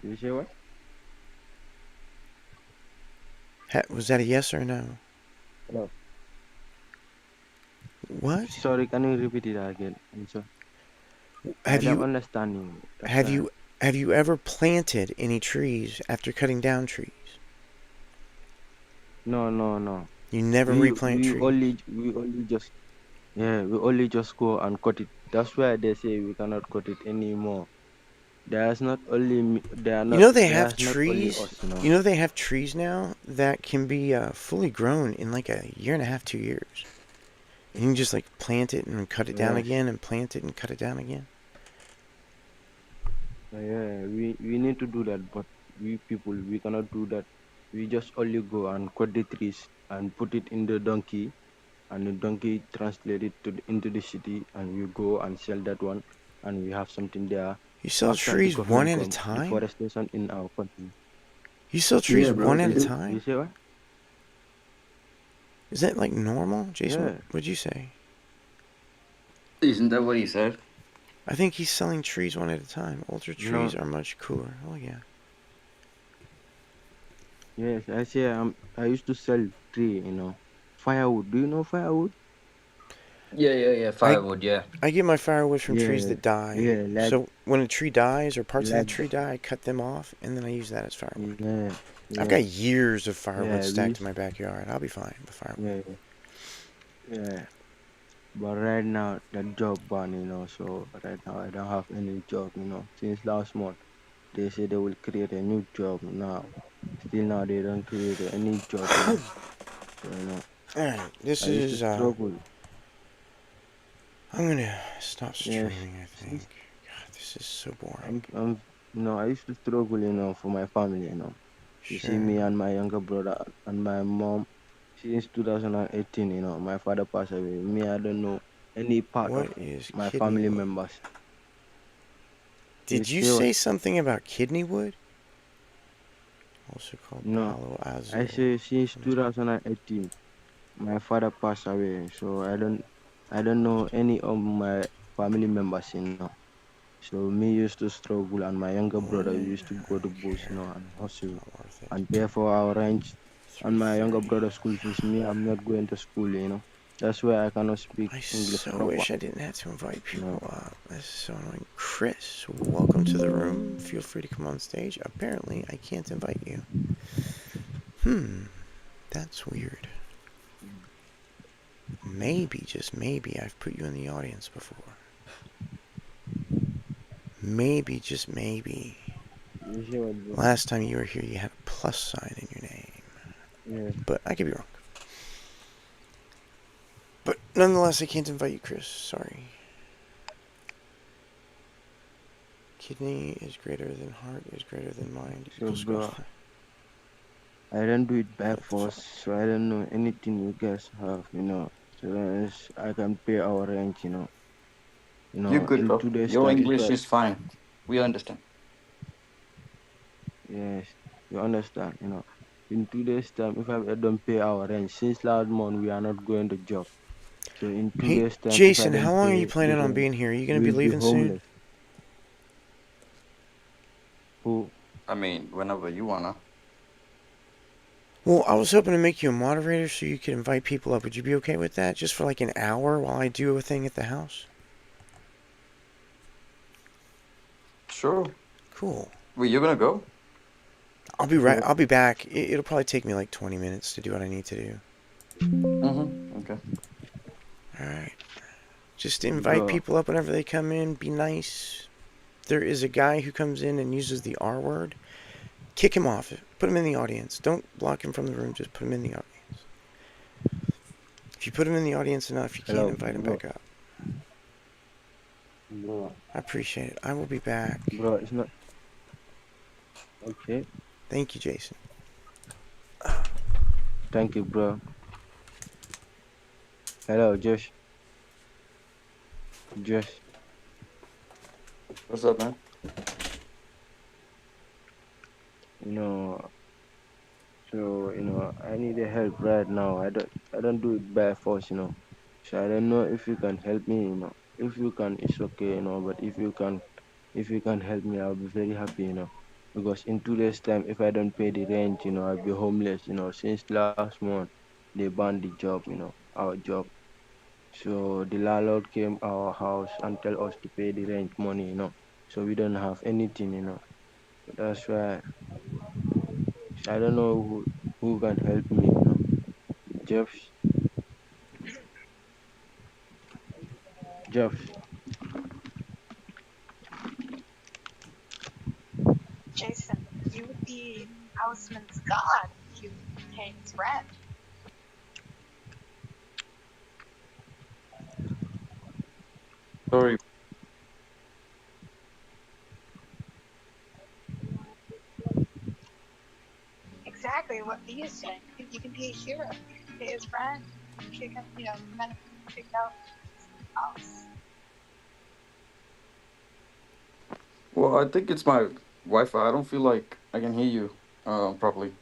You say what? Was that a yes or a no? Hello. What? Sorry, can you repeat it again? I'm sorry. I Have don't you understand you. That's have why. you have you ever planted any trees after cutting down trees? No, no, no. You never We replant we trees. only we only just yeah we only just go and cut it. That's why they say we cannot cut it anymore. There's not only me, they are You not know they have there's not only trees. us, you know. You know they have trees now that can be fully grown in like a year and a half, 2 years. And you can just like plant it and cut it down Yes. again and plant it and cut it down again. Yeah, we need to do that, but we people we cannot do that. We just only go and cut the trees and put it in the donkey, and the donkey translate it into the city, and we go and sell that one, and we have something there. You sell After the trees one government at a come, time? deforestation in our country. You sell trees Yeah, bro, one at they a do. You time? say what? Is that like normal? Jason, Yeah, what'd you say? Isn't that what he said? I think he's selling trees one at a time. Older you trees know. are much cooler. Oh yeah. Yes, I say I used to sell tree, firewood. Do you know firewood? Yeah. I Firewood, yeah. I get my firewood from trees Yeah, that die. yeah, So when a tree dies or parts of that like tree die, I cut them off and then I use that as firewood. yeah, I've yeah, got years of firewood yeah. We stacked in my backyard. I'll be fine with firewood. yeah, yeah. But right now that job ban, so right now I don't have any job, Since last month they say they will create a new job now. Still now they don't create any job, So Alright, this I used to is struggle. I'm gonna stop Yes. streaming, I think. Since God, this is so boring. I'm I used to struggle, for my family, You see Sure. me and my younger brother and my mom since 2018, my father passed away. Me, I don't know any part of What is my kidney family wood? members. You Did you see what? say something about kidney wood? Also called No, palo I azo. say since 2018, my father passed away. So I don't know any of my family members, So me used to struggle, and my younger brother Wood? used to go to bush, Okay. and hustle Not worth it. and pay for our rent and my younger 3:30. brother's school fees. Me, I'm not going to school. That's why I cannot speak I English so proper. wish I didn't have to invite You know. people up. This is so annoying. Chris, welcome to the room. Feel free to come on stage. Apparently, I can't invite you. That's weird. Maybe, just maybe, I've put you in the audience before. Maybe, just maybe. You see what, bro? Last time you were here, you had a plus sign in your name. Yeah. But I could be wrong. But nonetheless, I can't invite you, Chris. Sorry. Kidney is greater than heart is greater than mind So, equals bro, God. I don't do it by What the force, fuck? so I don't know anything you guys have, So I can pay our rent, You're good, In bro. 2 days Your time, if English I is fine. We understand. yes, you understand, In 2 days time, if I don't pay our rent, since last month we are not going to job. So in two Hey, days time, if I Jason, how don't long are you pay the planning on rent, being here? Are you going to be we'll be leaving soon? homeless. Who? I mean, whenever you wanna. Well, I was hoping to make you a moderator so you could invite people up. Would you be okay with that? Just for like an hour while I do a thing at the house? Sure. Cool. Wait, you're gonna go? I'll be right. Bro, I'll be back. It'll probably take me like 20 minutes to do what I need to do. Okay. All right. Just invite bro, people up whenever they come in. Be nice. There is a guy who comes in and uses the R word. Kick him off. Put him in the audience. Don't block him from the room. Just put him in the audience. If you put him in the audience enough, you can't hello, invite him back up. bro, I appreciate it. I will be back. bro, it's not okay. Thank you, Jason. Thank you, bro. Hello, Josh. Josh, What's up, man? you know, I need a help right now. I don't do it by force, So I don't know if you can help me, If you can, it's okay, But if you can help me, I'll be very happy, because in 2 days time, if I don't pay the rent, I'll be homeless. Since last month they banned the job, our job. So the landlord came our house and tell us to pay the rent money. So we don't have anything. So that's why. So I don't know who can help me. Jeff, Jeff. Jason, you would be Houseman's god if you pay his rent. Sorry. Exactly what he is saying. You can be a hero. You can pay his rent. You can, kind of kick out his house. Well, I think it's my Wi-Fi. I don't feel like I can hear you properly.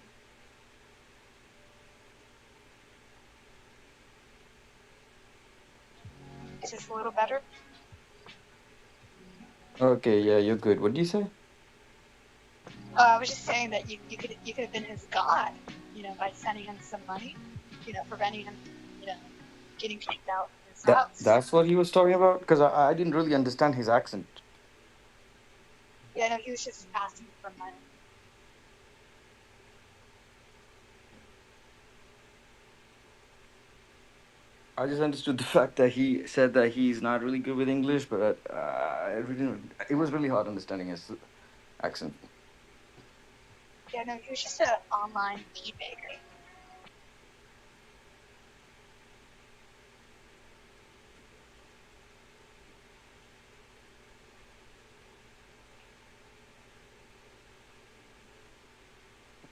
It's just a little better. Okay, yeah, you're good. What do you say? I was just saying that you could have been his god, by sending him some money, preventing him, you know, getting kicked out of his house. That's what he was talking about? Because I didn't really understand his accent. Yeah, no, he was just asking for money. I just understood the fact that he said that he's not really good with English, but it was really hard understanding his accent. Yeah, no, he was just an online bead maker.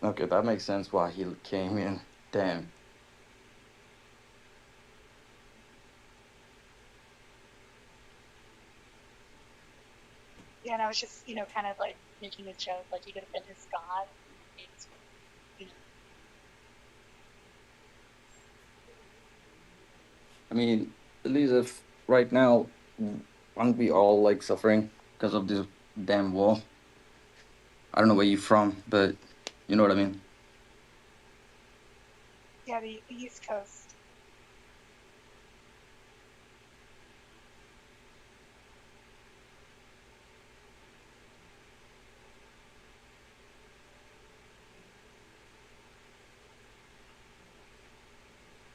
Okay, that makes sense why he came in. Damn. Yeah, and I was just, kind of like making a joke, like you could have been his god. You know, I mean, at least if right now, aren't we all like suffering because of this damn war? I don't know where you're from, but you know what I mean. yeah, the East Coast.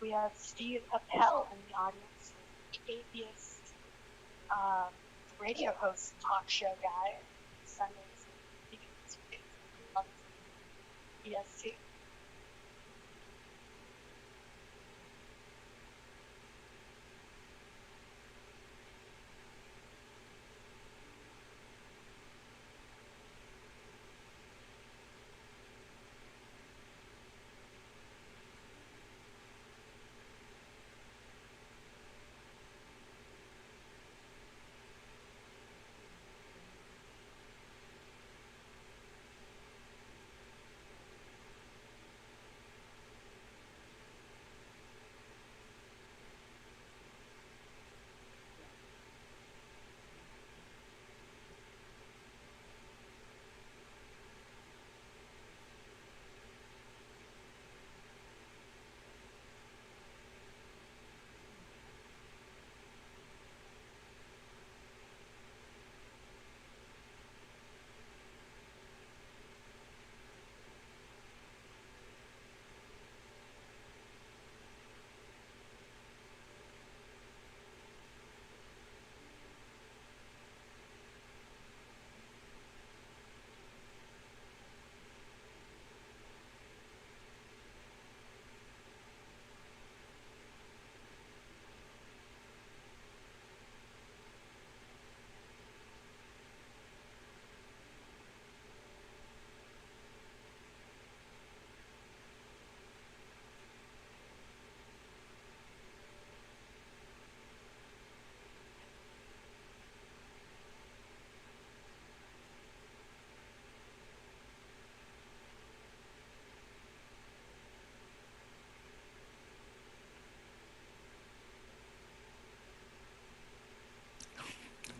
We have Steve Appel in the audience, the atheist um, radio host, talk show guy, Sundays. EST.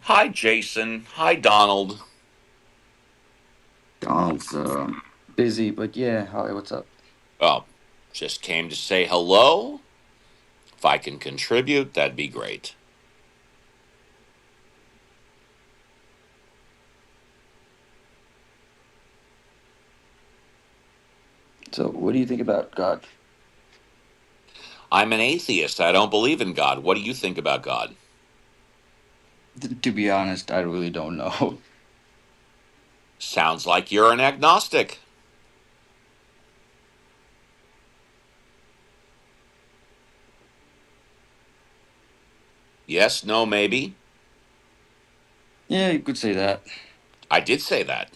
Hi, Jason. Hi, Donald. Donald. Donald's busy, but yeah, hi, what's up? Oh, just came to say hello. If I can contribute, that'd be great. So, what do you think about God? I'm an atheist. I don't believe in God. What do you think about God? To be honest, I really don't know. Sounds like you're an agnostic. Yes, no, maybe. Yeah, you could say that. I did say that.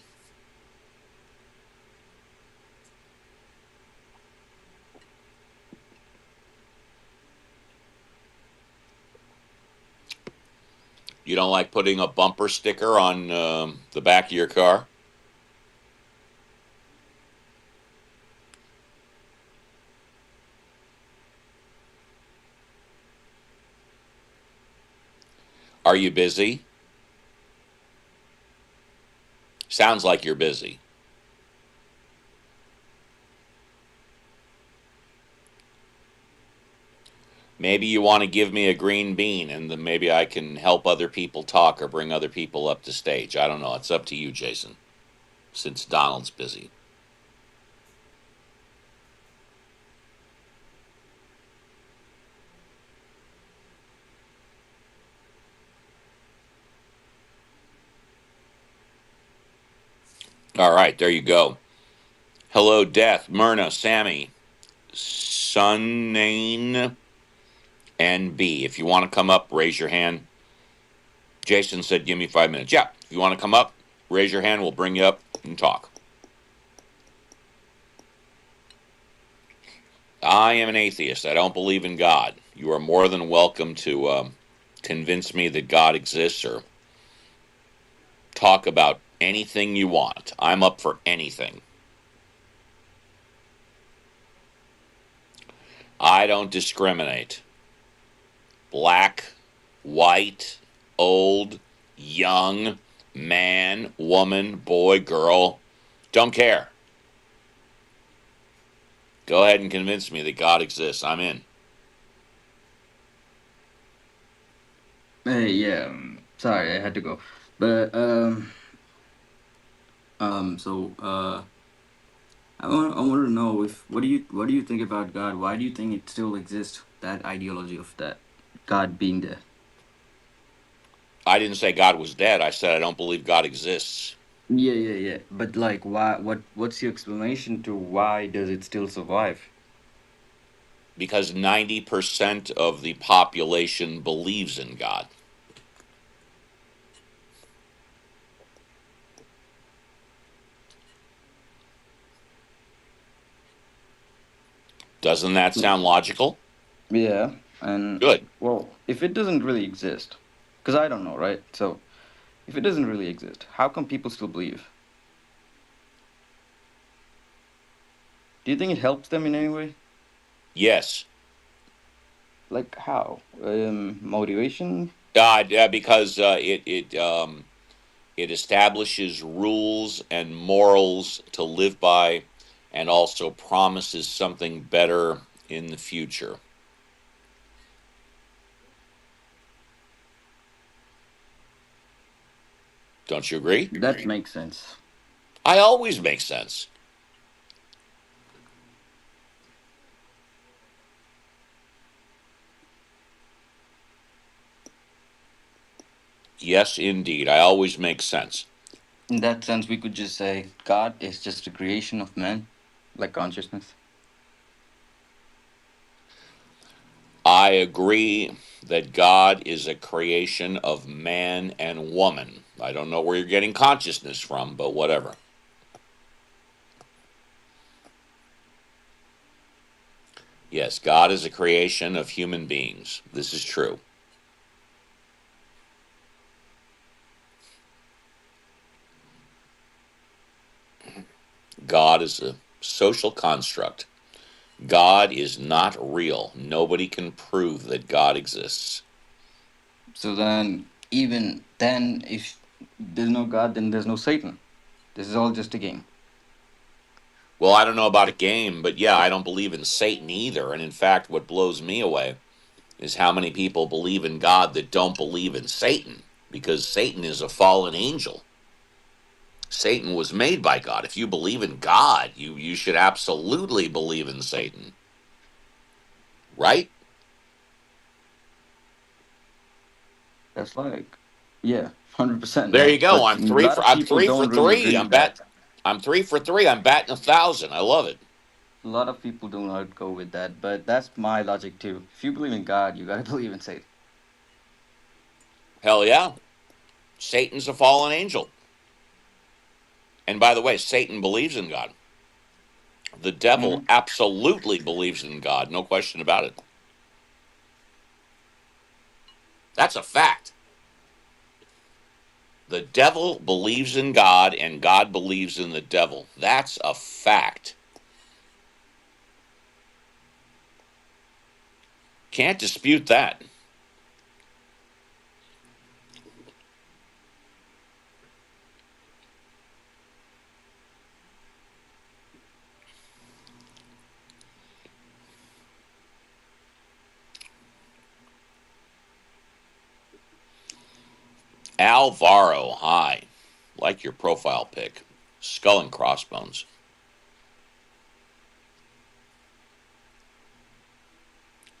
You don't like putting a bumper sticker on the back of your car? Are you busy? Sounds like you're busy. Maybe you want to give me a green bean and then maybe I can help other people talk or bring other people up to stage. I don't know. It's up to you, Jason, since Donald's busy. All right, there you go. Hello, Death, Myrna, Sammy, Sunnane, and B. If you want to come up, raise your hand. Jason said, give me 5 minutes. Yeah, if you want to come up, raise your hand. We'll bring you up and talk. I am an atheist. I don't believe in God. You are more than welcome to convince me that God exists or talk about anything you want. I'm up for anything. I don't discriminate. Black, white, old, young, man, woman, boy, girl. Don't care. Go ahead and convince me that God exists. I'm in. Hey, yeah. Sorry, I had to go. But so I want to know if what do you think about God? Why do you think it still exists? That ideology of that God being there. I didn't say God was dead. I said I don't believe God exists. Yeah. But like, why? What's your explanation to why does it still survive? Because 90% of the population believes in God. Doesn't that sound logical? Yeah, and Good. well, if it doesn't really exist, because I don't know, right? So if it doesn't really exist, how come people still believe? Do you think it helps them in any way? Yes. Like how? Motivation? Because it establishes rules and morals to live by, and also promises something better in the future. Don't you agree? That makes sense. I always make sense. Yes, indeed. I always make sense. In that sense, we could just say God is just a creation of man, like consciousness. I agree that God is a creation of man and woman. I don't know where you're getting consciousness from, but whatever. Yes, God is a creation of human beings. This is true. God is a social construct. God is not real. Nobody can prove that God exists. So then, even then, if there's no God, then there's no Satan. This is all just a game. Well, I don't know about a game, but yeah, I don't believe in Satan either. And in fact, what blows me away is how many people believe in God that don't believe in Satan, because Satan is a fallen angel. Satan was made by God. If you believe in God, you should absolutely believe in Satan. Right? That's like, yeah, 100%, There man. you go. But a lot of I'm people three for don't really three. agree with that. I'm 3 for 3. I'm batting 1,000. I love it. A lot of people do not go with that, but that's my logic too. If you believe in God, you gotta believe in Satan. Hell yeah. Satan's a fallen angel. And by the way, Satan believes in God. The devil Hmm. absolutely believes in God. No question about it. That's a fact. The devil believes in God and God believes in the devil. That's a fact. Can't dispute that. Alvaro, hi. Like your profile pic. Skull and crossbones.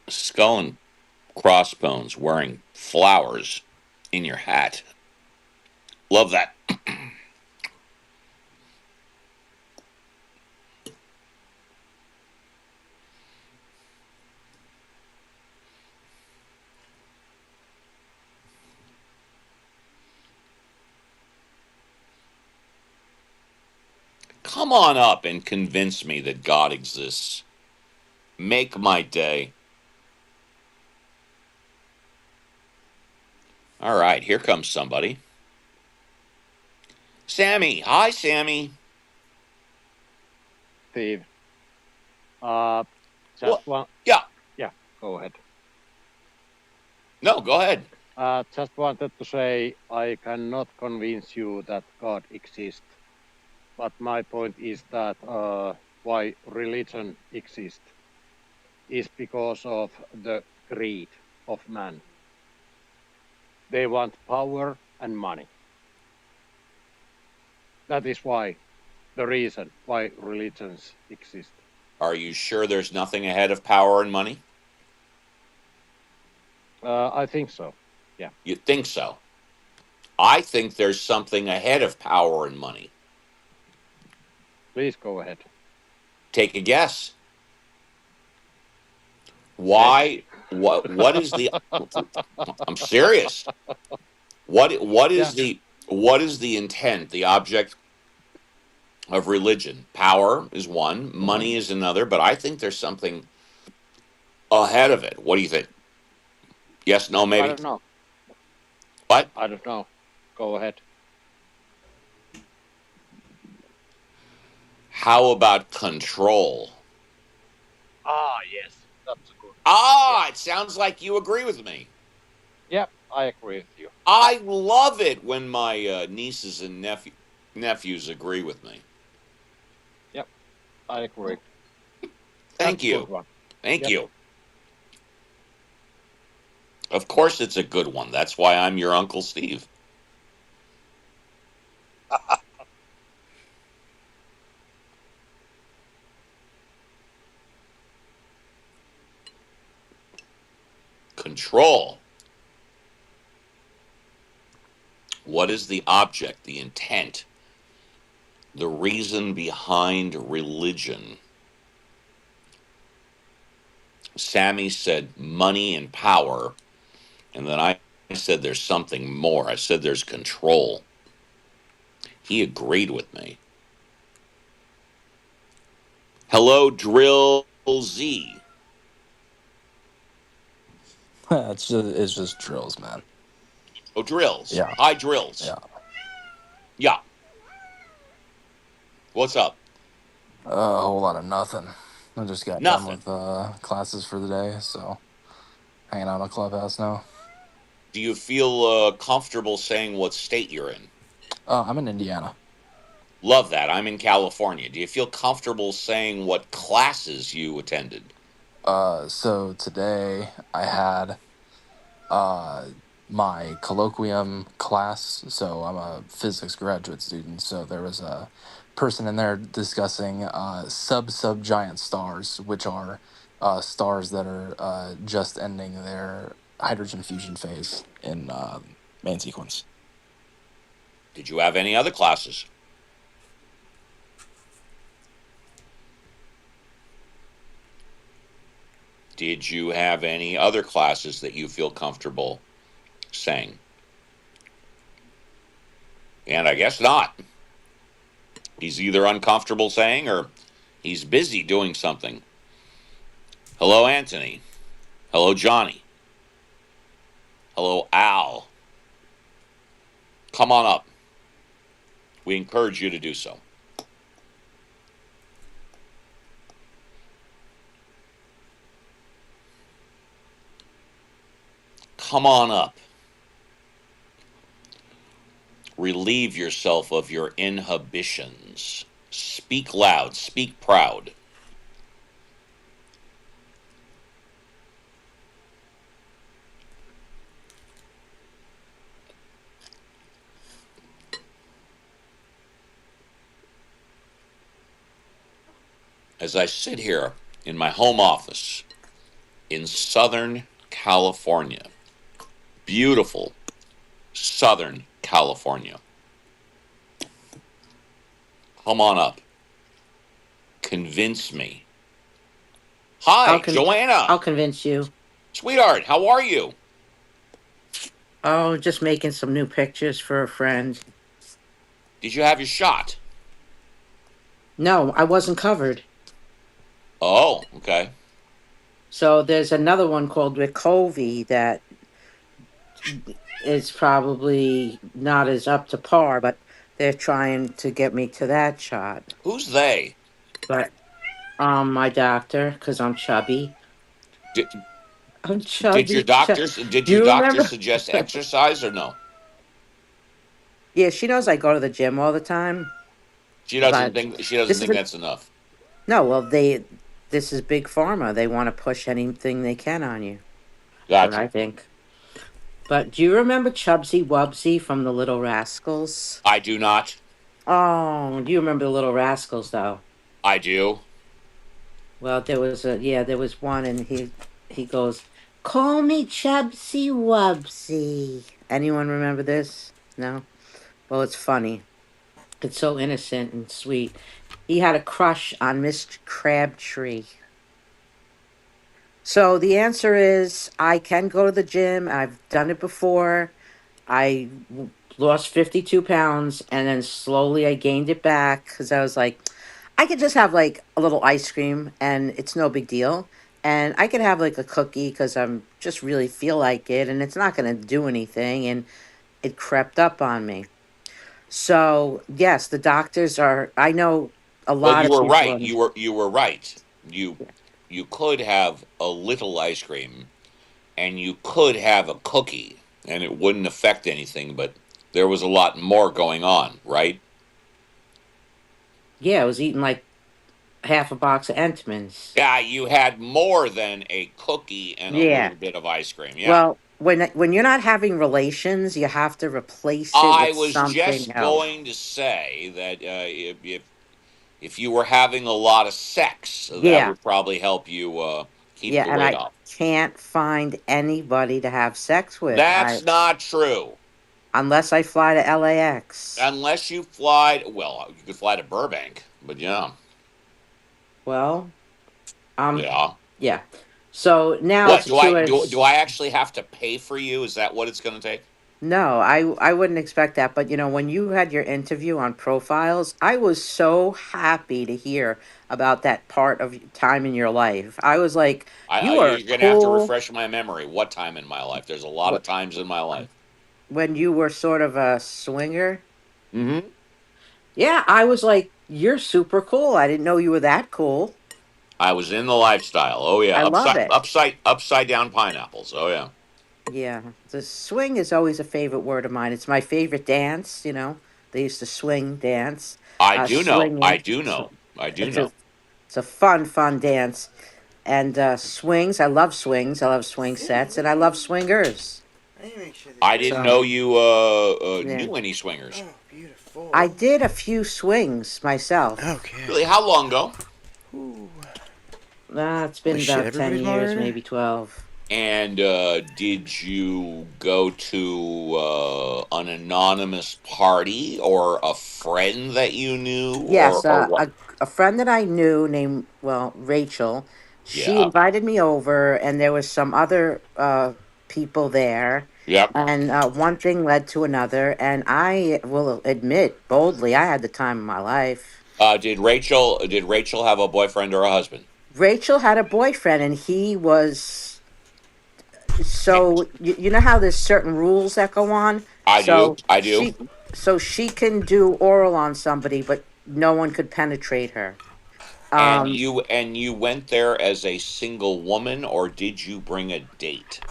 Skull and crossbones wearing flowers in your hat. Love that. Come on up and convince me that God exists. Make my day. All right, here comes somebody. Sammy. Hi, Sammy. Steve. What? Just one. Yeah. Yeah, go ahead. No, go ahead. Just wanted to say I cannot convince you that God exists, but my point is that why religion exists is because of the greed of man. They want power and money. That is why, the reason why religions exist. Are you sure there's nothing ahead of power and money? I think so. Yeah. You think so? I think there's something ahead of power and money. Please go ahead. Take a guess. Why? What is the? I'm serious. What Yeah. what is the intent? The object of religion? Power is one, money is another, but I think there's something ahead of it. What do you think? Yes, no, I maybe. don't know. What? I don't know. Go ahead. How about control? Yes. That's a good. It sounds like you agree with me. Yep, I agree with you. I love it when my nieces and nephews agree with me. Yep, I agree. Thank That's a you. good one. Thank Yep. you. Of course, it's a good one. That's why I'm your Uncle Steve. Control. What is the object, the intent, the reason behind religion? Sammy said money and power, and then I said there's something more. I said there's control. He agreed with me. Hello, Drill Z. It's just drills, man. Oh, Drills. Yeah, Hi, Drills. yeah. Yeah. What's up? A whole lot of nothing. I just got done Nothing. with classes for the day, so hanging out in a clubhouse now. Do you feel comfortable saying what state you're in? I'm in Indiana. Love that. I'm in California. Do you feel comfortable saying what classes you attended? So today I had uh my colloquium class. So I'm a physics graduate student. So there was a person in there discussing sub-giant stars, which are stars that are just ending their hydrogen fusion phase in main sequence. Did you have any other classes? Did you have any other classes that you feel comfortable saying? And I guess not. He's either uncomfortable saying or he's busy doing something. Hello, Anthony. Hello, Johnny. Hello, Al. Come on up. We encourage you to do so. Come on up. Relieve yourself of your inhibitions. Speak loud, speak proud. As I sit here in my home office in Southern California, beautiful Southern California. Come on up. Convince me. Hi, Joanna. I'll convince you. Sweetheart, how are you? Oh, just making some new pictures for a friend. Did you have your shot? No, I wasn't covered. Oh, okay. So there's another one called Rickovi that is probably not as up to par, but they're trying to get me to that shot. Who's they? But my doctor, because I'm chubby. Did, I'm did your chubby. doctors did Do your you doctor remember? suggest exercise or no? Yeah, she knows I go to the gym all the time. She doesn't But this think is that's enough. no. Well, this is big pharma. They want to push anything they can on you. That's what Gotcha. I think. But do you remember Chubsy Wubsy from the Little Rascals? I do not. Oh, do you remember the Little Rascals though? I do. Well, there was one, and he goes, "Call me Chubsy Wubsy." Anyone remember this? No. Well, it's funny. It's so innocent and sweet. He had a crush on Mr. Crabtree. So the answer is I can go to the gym. I've done it before. Lost 52 pounds and then slowly I gained it back because I was like, I could just have like a little ice cream and it's no big deal. And I could have like a cookie because I'm just really feel like it and it's not going to do anything. And it crept up on me. So, yes, the doctors are, I know a Well, lot you of were people. right. You were right. You could have a little ice cream and you could have a cookie and it wouldn't affect anything, but there was a lot more going on, right? Yeah, I was eating like half a box of Entenmann's. Yeah, you had more than a cookie and a Yeah. little bit of ice cream. Yeah. Well, when you're not having relations, you have to replace it I with was something just else. going to say that if you were having a lot of sex, that Yeah. would probably help you keep Yeah, the and weight I off. can't find anybody to have sex with. That's not true. Unless I fly to LAX. Unless you fly, well, you could fly to Burbank, but yeah, Well, yeah. yeah. So now What it's a do I two-edged. do? I actually have to pay for you? Is that what it's going to take? No, I wouldn't expect that. But when you had your interview on profiles, I was so happy to hear about that part of time in your life. I was like, you are You're going to have to cool. refresh my memory. What time in my life? There's a lot of What times in my life. when you were sort of a swinger? Mm-hmm. Yeah, I was like, you're super cool. I didn't know you were that cool. I was in the lifestyle. Oh yeah, I love it. upside down pineapples. Oh yeah. Yeah, the swing is always a favorite word of mine. It's my favorite dance. They used to swing dance. I do know. I Swinging. do know. I do It's a know. it's a fun dance. And swings. I love swings. I love swing sets, and I love swingers. I need to make sure I this didn't So know you yeah, knew any swingers. Oh, beautiful. I did a few swings myself. Okay. Really? How long ago? Ooh. It's Holy been shit, about 10 everybody's years, moderator? maybe 12. And did you go to an anonymous party or a friend that you knew Yes, or what? a friend that I knew named, well, Rachel, she Yeah. invited me over, and there was some other people there. Yep. And one thing led to another, and I will admit boldly, I had the time of my life. Did Rachel have a boyfriend or a husband? Rachel had a boyfriend, and he was so you know how there's certain rules that go on. I do. So I do. she can do oral on somebody, but no one could penetrate her. And Um, you went there as a single woman, or did you bring a date?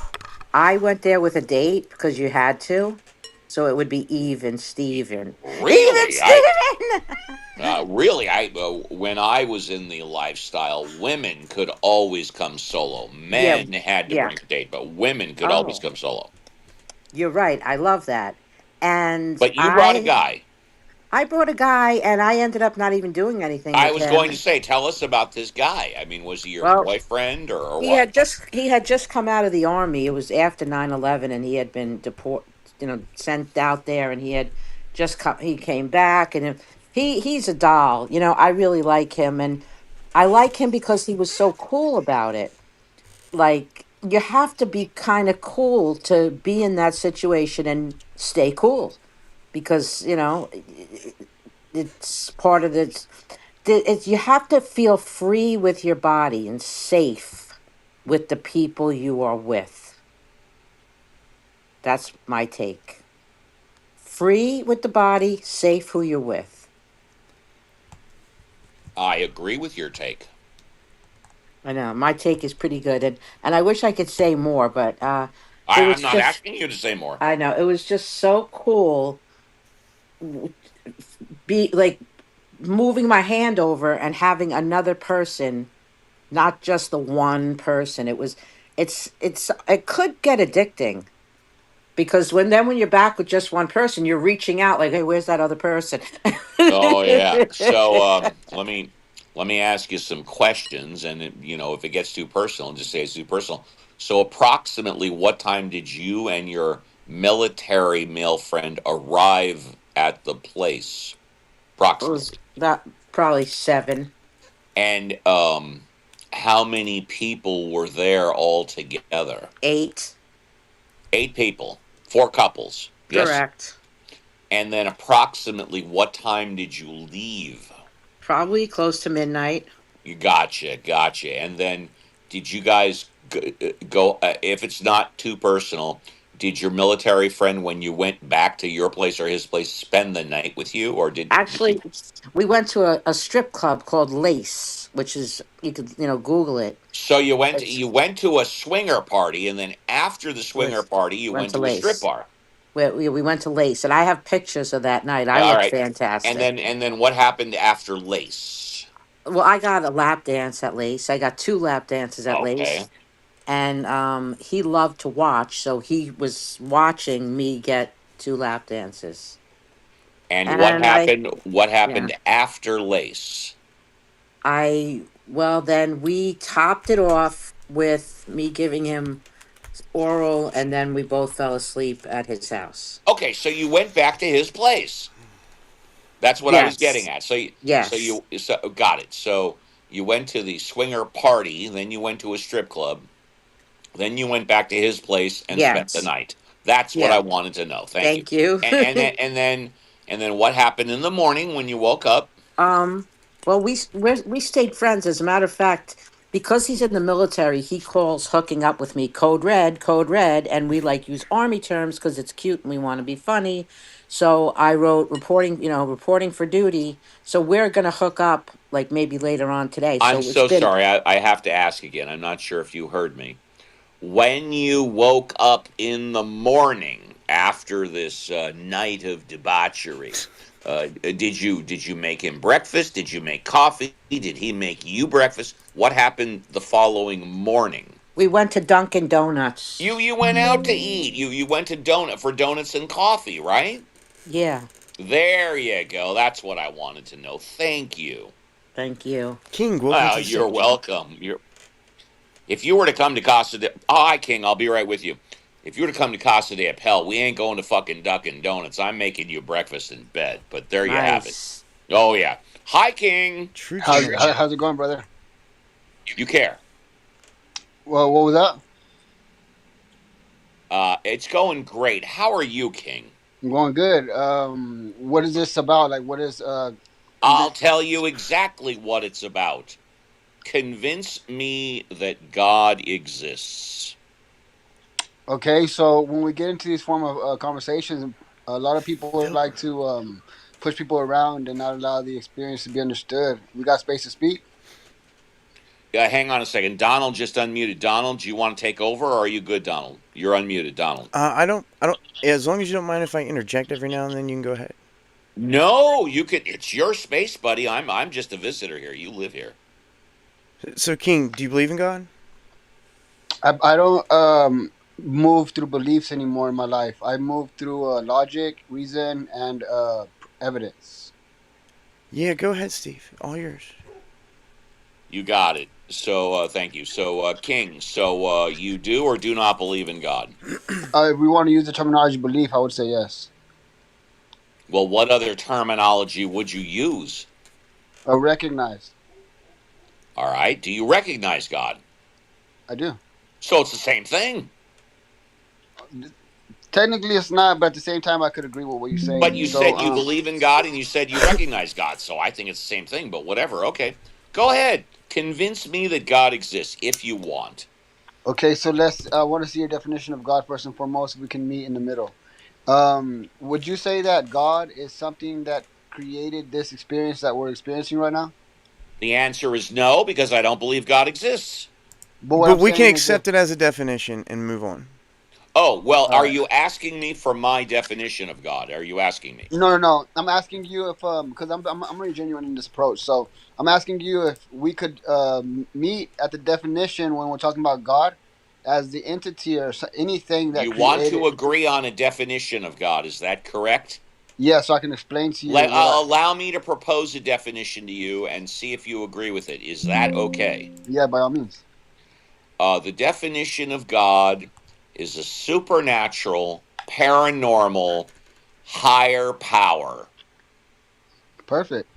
I went there with a date because you had to, so it would be even Steven. Even Really? Steven. Really, when I was in the lifestyle, women could always come solo. Yeah, Men had to yeah. bring a date, but women could always Oh, come solo. you're right. I love that. And But you brought a guy. I brought a guy, and I ended up not even doing anything I with was going to him. say, tell us about this guy. I mean, was he your Well, boyfriend or what? he had just come out of the army. It was after 9/11, and he had been sent out there, and he had just come. He came back, and he's a doll. I really like him, and I like him because he was so cool about it. Like, you have to be kind of cool to be in that situation and stay cool, because it's part of you have to feel free with your body and safe with the people you are with. That's my take. Free with the body, safe who you're with. I agree with your take. I know my take is pretty good, and I wish I could say more, but it I'm was not just asking you to say more. I know it was just so cool. Be like moving my hand over and having another person, not just the one person. It could get addicting. Because when you're back with just one person, you're reaching out like, hey, where's that other person? Oh yeah. So let me ask you some questions, and if it gets too personal, just say it's too personal. So approximately, what time did you and your military male friend arrive at the place? It was Approximately, that probably 7, and how many people were there all together? 8. 8 people, 4 couples. Yes. Correct. And then approximately, what time did you leave? Probably close to midnight. You gotcha. And then, did you guys go? If it's not too personal, did your military friend, when you went back to your place or his place, spend the night with you, or did he? Actually, we went to a strip club called Lace, which is, you could, Google it. So you went It's you went to a swinger party, and then after the swinger Lace. party, you Went went to to a strip Lace. bar. We went to Lace, and I have pictures of that night. I All looked right, and fantastic. then what happened after Lace? Well, I got a lap dance at Lace. I got 2 lap dances at Okay, Lace. And he loved to watch, so he was watching me get 2 lap dances. and what And happened? What yeah, happened after Lace? well, then we topped it off with me giving him oral, and then we both fell asleep at his house. Okay, so you went back to his place. That's what I was getting Yes, at. yes, Got it. So you went to the swinger party, then you went to a strip club, then you went back to his place and spent the yes, night. That's what yeah. I wanted to know. Thank you. Thank you. And then what happened in the morning when you woke up? Um, well, we stayed friends. As a matter of fact, because he's in the military, he calls hooking up with me code red, and we like use army terms because it's cute and we want to be funny. So I wrote reporting for duty. So we're gonna hook up like maybe later on today. I'm So it's so been sorry. I have to ask again. I'm not sure if you heard me. When you woke up in the morning after this night of debauchery, Did you make him breakfast? Did you make coffee? Did he make you breakfast? What happened the following morning? We went to Dunkin' Donuts. You went out to eat. You went to donuts and coffee, right? Yeah. There you go. That's what I wanted to know. Thank you. Thank you. King, welcome to the You're stage. welcome. If you were to come to Casa de... Oh, hi, King. I'll be right with you. If you were to come to Casa de Appel, we ain't going to fucking Dunkin' Donuts. I'm making you breakfast in bed. But there you have it. Nice. Oh, yeah. Hi, King. True How's general. it going, brother? You care. Well, what was that? It's going great. How are you, King? I'm going good. What is this about? Like, what is I'll tell you exactly what it's about. Convince me that God exists. Okay, so when we get into these form of conversations, a lot of people would like to push people around and not allow the experience to be understood. We got space to speak. Hang on a second. Donald just unmuted. Donald, do you want to take over, or are you good, Donald? You're unmuted, Donald. I don't. As long as you don't mind if I interject every now and then, you can go ahead. No, you can. It's your space, buddy. I'm just a visitor here. You live here. So, King, do you believe in God? I don't move through beliefs anymore in my life. I move through logic, reason, and evidence. Yeah, go ahead, Steve. All yours. You got it. So, thank you. So, King, so you do or do not believe in God? If we want to use the terminology belief, I would say yes. Well, what other terminology would you use? Recognize. All right. Do you recognize God? I do. So it's the same thing. Technically, it's not, but at the same time, I could agree with what you're saying. But you said you believe in God, and you said you recognize God. So I think it's the same thing. But whatever. Okay, go ahead. Convince me that God exists if you want. Okay, so I want to see your definition of God first and foremost. If we can meet in the middle. Would you say that God is something that created this experience that we're experiencing right now? The answer is no, because I don't believe God exists. But we can accept it as a definition and move on. Oh, well, are you asking me for my definition of God? Are you asking me? No. I'm asking you if because I'm really genuine in this approach. So I'm asking you if we could meet at the definition when we're talking about God as the entity or anything that You created. want to agree on a definition of God? Is that correct? Yeah, so I can explain to you. Allow me to propose a definition to you and see if you agree with it. Is that okay? Yeah, by all means. The definition of God is a supernatural, paranormal, higher power. Perfect.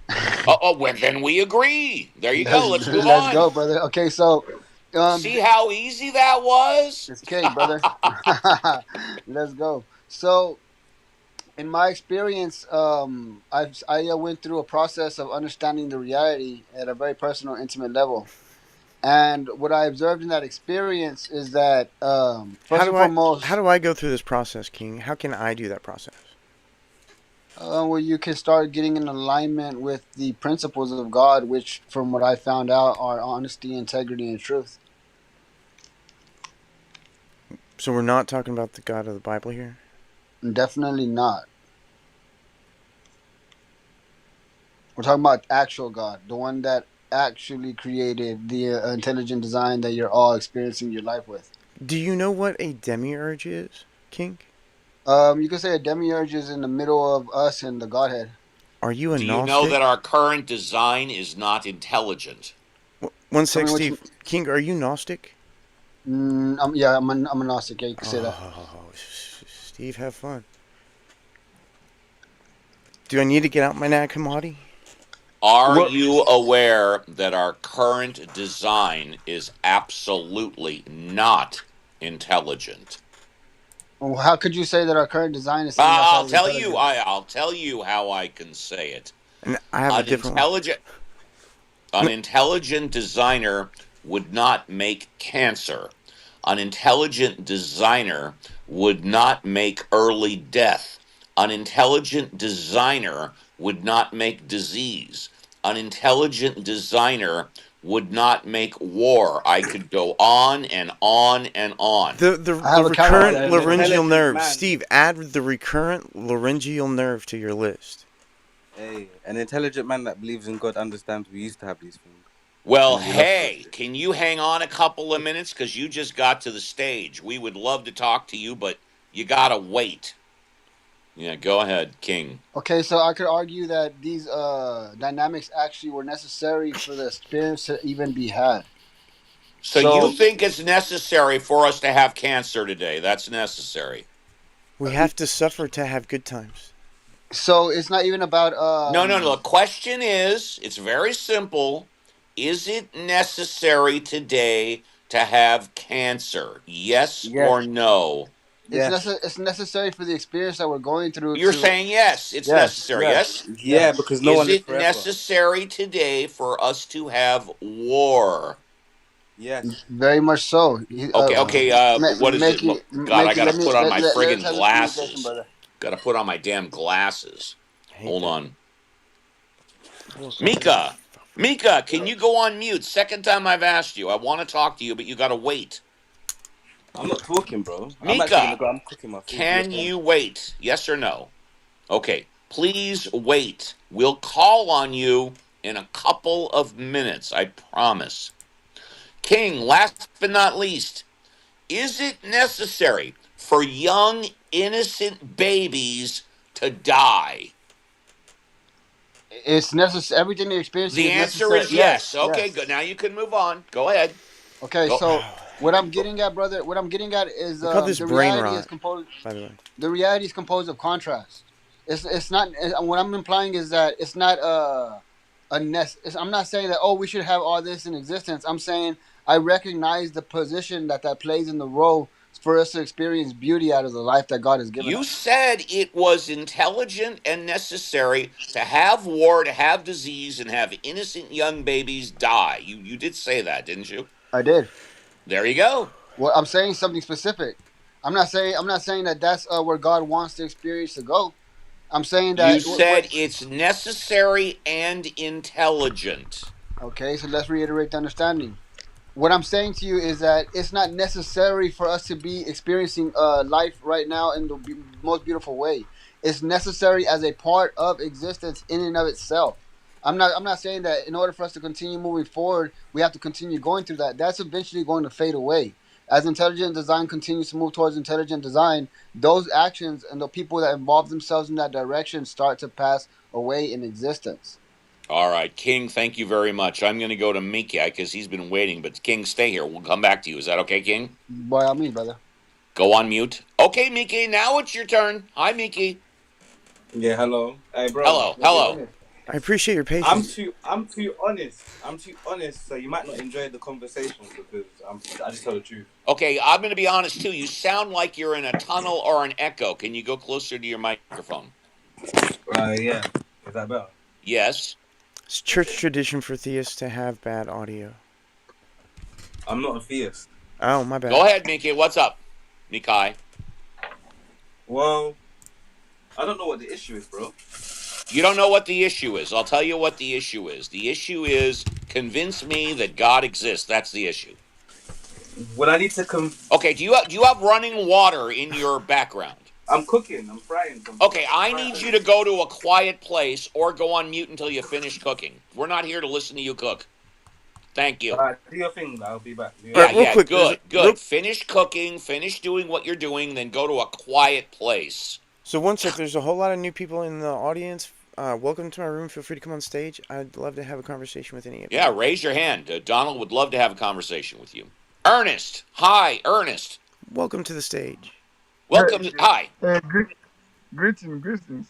Well, then we agree. There you go. Let's move on. Let's go, brother. Okay, so see how easy that was? It's cake, brother. Let's go. So, in my experience, I went through a process of understanding the reality at a very personal, intimate level. And what I observed in that experience is that first and foremost, how do I go through this process, King? How can I do that process? Well, you can start getting in alignment with the principles of God, which, from what I found out, are honesty, integrity, and truth. So we're not talking about the God of the Bible here? Definitely not. We're talking about actual God, the one that actually created the intelligent design that you're all experiencing your life with. Do you know what a demiurge is, King? You could say a demiurge is in the middle of us and the Godhead. Are you a Do Gnostic? you know that our current design is not intelligent? One sec, Steve. King, are you Gnostic? I'm a Gnostic. Yeah, you can say that. Steve, have fun. Do I need to get out my Nag Hammadi? Are you aware that our current design is absolutely not intelligent? Well, how could you say that our current design is? I'll tell you. I'll tell you how I can say it. And I have a different one. An intelligent designer would not make cancer. An intelligent designer would not make early death. An intelligent designer would not make disease. An intelligent designer would not make war. I could go on and on and on. The recurrent laryngeal nerve. Steve, add the recurrent laryngeal nerve to your list. Hey, an intelligent man that believes in God understands we used to have these things, and Well, then we lost it. hey, can you hang on a couple of minutes? Because you just got to the stage. We would love to talk to you, but you got to wait. Yeah, go ahead, King. Okay, so I could argue that these dynamics actually were necessary for the experience to even be had. So you So think it's necessary for us to have cancer today? That's necessary. We have to suffer to have good times. so it's not even about No, no, no. The question is, it's very simple. Is it necessary today to have cancer? Yes Yeah. or no? Yes. it's necessary for the experience that we're going through You're to saying yes, it's yes, necessary. yes, Yes? Yeah, yes. because no Is one lives it forever. necessary today for us to have war? Yes. Very much so. Okay, okay. What is it? God, I Make it. got to put on my Let us friggin' have this communication, glasses. brother. Got to put on my damn glasses. I hate Hold that. on. Woke up and Mika, Mika, can you go on mute? Second time I've asked you. I want to talk to you, but you got to wait. I'm not talking, bro. I'm actually gonna Mika, go. I'm cooking my food. Do your can thing. you wait? Yes or no? Okay, please wait. We'll call on you in a couple of minutes, I promise. King, last but not least, is it necessary for young, innocent babies to die? It's necessary. Everything they're experiencing The is answer necessary. is yes. Yes, Okay, yes. good. Now you can move on. Go ahead. Okay, Go. so what I'm getting at, brother, what I'm getting at is We call this the brain reality is rot, composed. by the way. The reality is composed of contrast. It's not. What I'm implying is that it's not I'm not saying that we should have all this in existence. I'm saying I recognize the position that plays in the role for us to experience beauty out of the life that God has given You us. said it was intelligent and necessary to have war, to have disease, and have innocent young babies die. You did say that, didn't you? I did. There you go. Well, I'm saying something specific. I'm not saying that that's where God wants the experience to go. I'm saying You that said it's necessary and intelligent. okay, so let's reiterate the understanding. What I'm saying to you is that it's not necessary for us to be experiencing life right now in the most beautiful way. It's necessary as a part of existence in and of itself. I'm not saying that in order for us to continue moving forward, we have to continue going through that. That's eventually going to fade away. As intelligent design continues to move towards intelligent design, those actions and the people that involve themselves in that direction start to pass away in existence. All right, King, thank you very much. I'm going to go to Miki because he's been waiting, but King, stay here. We'll come back to you. Is that okay, King? By all means, brother. Go on mute. Okay, Miki, now it's your turn. Hi, Miki. Yeah. Hello. Hey, bro. Hello, Can I be hello. honest? I appreciate your patience. I'm too honest. I'm too honest. So you might not enjoy the conversation because I just tell the truth. Okay, I'm going to be honest too. You sound like you're in a tunnel or an echo. Can you go closer to your microphone? Yeah. Is that better? Yes. It's church tradition for theists to have bad audio. I'm not a theist. Oh, my Go bad. ahead, Miki. What's up, Mikai? Well, I don't know what the issue is, bro. You don't know what the issue is. I'll tell you what the issue is. The issue is convince me that God exists. That's the issue. Well, I need to Okay, do you have running water in your background? I'm cooking. I'm frying something. Okay, I need you to go to a quiet place or go on mute until you finish cooking. We're not here to listen to you cook. Thank you. Do your thing. I'll be back. Do your All Yeah, right, real thing. yeah, quick. good, Real, good. Finish cooking, finish doing what you're doing, then go to a quiet place. so one sec, there's a whole lot of new people in the audience. Welcome to my room. Feel free to come on stage. I'd love to have a conversation with any of you. Yeah, raise your hand. Donald would love to have a conversation with you. Ernest. Hi, Ernest. Welcome to the stage. Welcome. Hi. Greetings.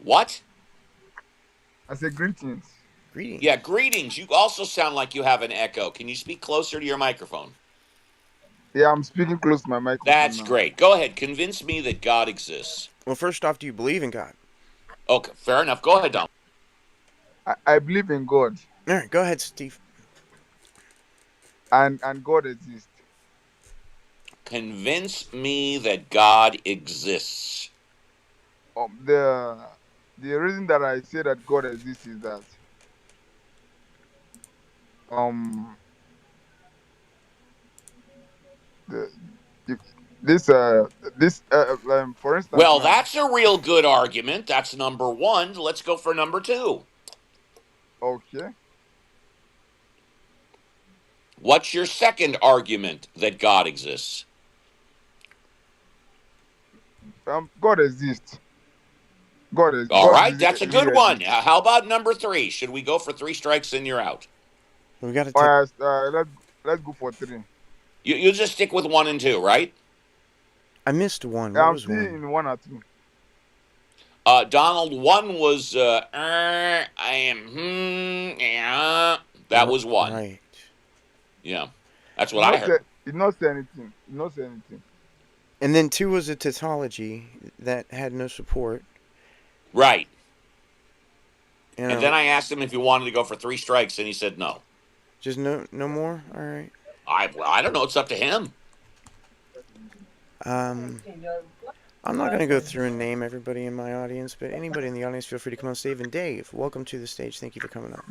What? I say greetings. Greetings. Yeah, greetings. You also sound like you have an echo. Can you speak closer to your microphone? Yeah, I'm speaking close to my microphone That's now. great. Go ahead. Convince me that God exists. Well, first off, do you believe in God? Okay, fair enough. Go ahead, Donald. I believe in God, All right, go ahead, Steve. and God exists. Convince me that God exists. The reason that I say that God exists is that um the, the this this, for instance, Well, now. that's a real good argument. That's number one. Let's go for number two. Okay. What's your second argument that God exists? God exists. All right, that's a Really good one. exists. How about number three? Should we go for three strikes and you're out? We got to All take. right, let's go for three. You just stick with one and two, right? I missed one. What I'm was still one? in one or two. Donald, one was I am yeah. That was one. Right. Yeah, that's Did what I not say heard. did not say anything. Did not say anything. And then two was a tautology that had no support. Right. You And know, then I asked him if he wanted to go for three strikes, and he said no. just no more. All right. I don't know. It's up to him. I'm not gonna go through and name everybody in my audience, but anybody in the audience, feel free to come on stage. And Dave, welcome to the stage. Thank you for coming up.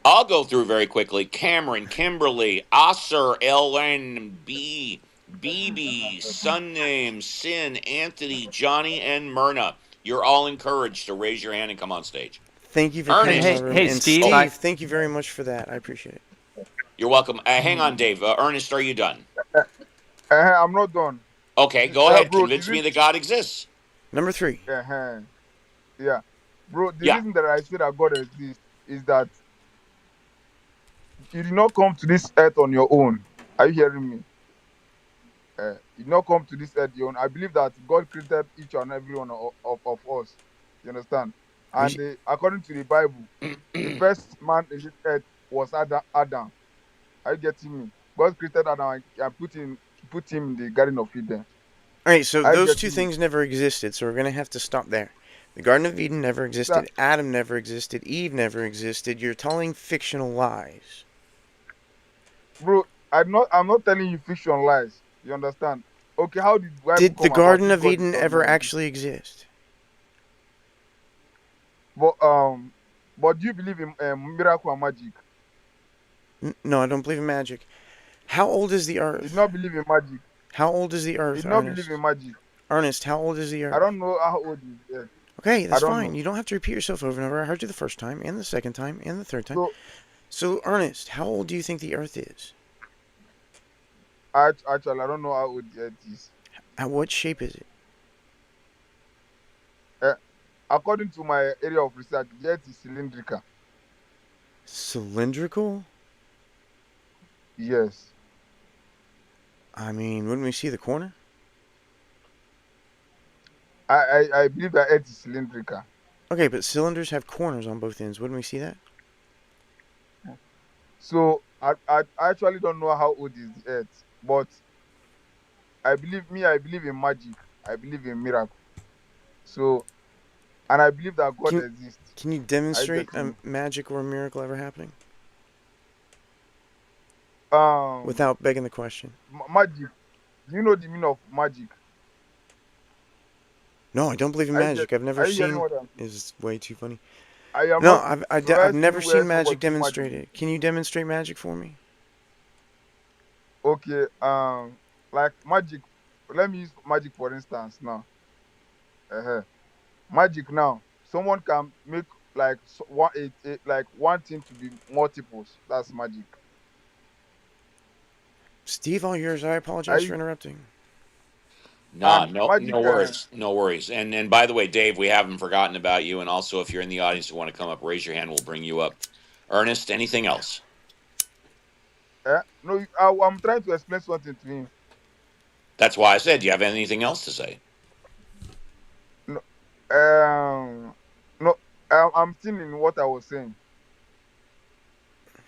I'll go through very quickly. Cameron, Kimberly, Aser, LNB, BB, Sunname, Sin, Anthony, Johnny, and Myrna. You're all encouraged to raise your hand and come on stage. Thank you for coming Ernest. in my room. Hey, And Steve. Steve, thank you very much for that. I appreciate it. You're welcome. Hang on, Dave. Ernest, are you done? I'm not done. Okay, go ahead. Bro, Convince me that God exists. Number three. Yeah, bro. The Yeah. reason that I say that God exists is that you did not come to this earth on your own. Are you hearing me? You did not come to this earth your own. I believe that God created each and every one of us. You understand? And according to the Bible, the first man in this earth was Adam. Are you getting me? God created Adam and put him in the Garden of Eden. All right, so Are you those two getting me? things never existed, so we're going to have to stop there. The Garden of Eden never existed, Adam never existed, Eve never existed. You're telling fictional lies. Bro, I'm not telling you fiction lies. You understand? Okay, how did Bible Did the come about Garden if of God Eden does ever not exist? actually exist? But do you believe in miracle and magic? No, I don't believe in magic. How old is the Earth? Did not believe in magic. How old is the Earth, Did not Ernest? believe in magic. Ernest, how old is the Earth? I don't know how old is the Earth. Okay, that's I don't fine. know. You don't have to repeat yourself over and over. I heard you the first time, and the second time, and the third time. So Ernest, how old do you think the Earth is? Actually, I don't know how old the Earth is. What shape is it? According to my area of research, the Earth is cylindrical. Cylindrical? Yes. I mean, wouldn't we see the corner? I believe that Earth is cylindrical. Okay, but cylinders have corners on both ends. Wouldn't we see that? So I actually don't know how old is the Earth, but I believe in magic. I believe in miracle. So, and I believe that God exists. Can you demonstrate a magic or a miracle ever happening? Without begging the question. Magic. Do you know the meaning of magic? No, I don't believe in magic. I've never seen. Is way too funny. No, I've never seen magic demonstrated. Can you demonstrate magic for me? Okay. Like magic. Let me use magic for instance now. Magic now. Someone can make like one thing to be multiples. That's magic. Steve, all yours. I apologize for interrupting. No worries. No worries. And by the way, Dave, we haven't forgotten about you. And also, if you're in the audience and want to come up, raise your hand. We'll bring you up. Ernest, anything else? No, I'm trying to explain something to him. That's why I said, do you have anything else to say? No, no, I'm still in what I was saying.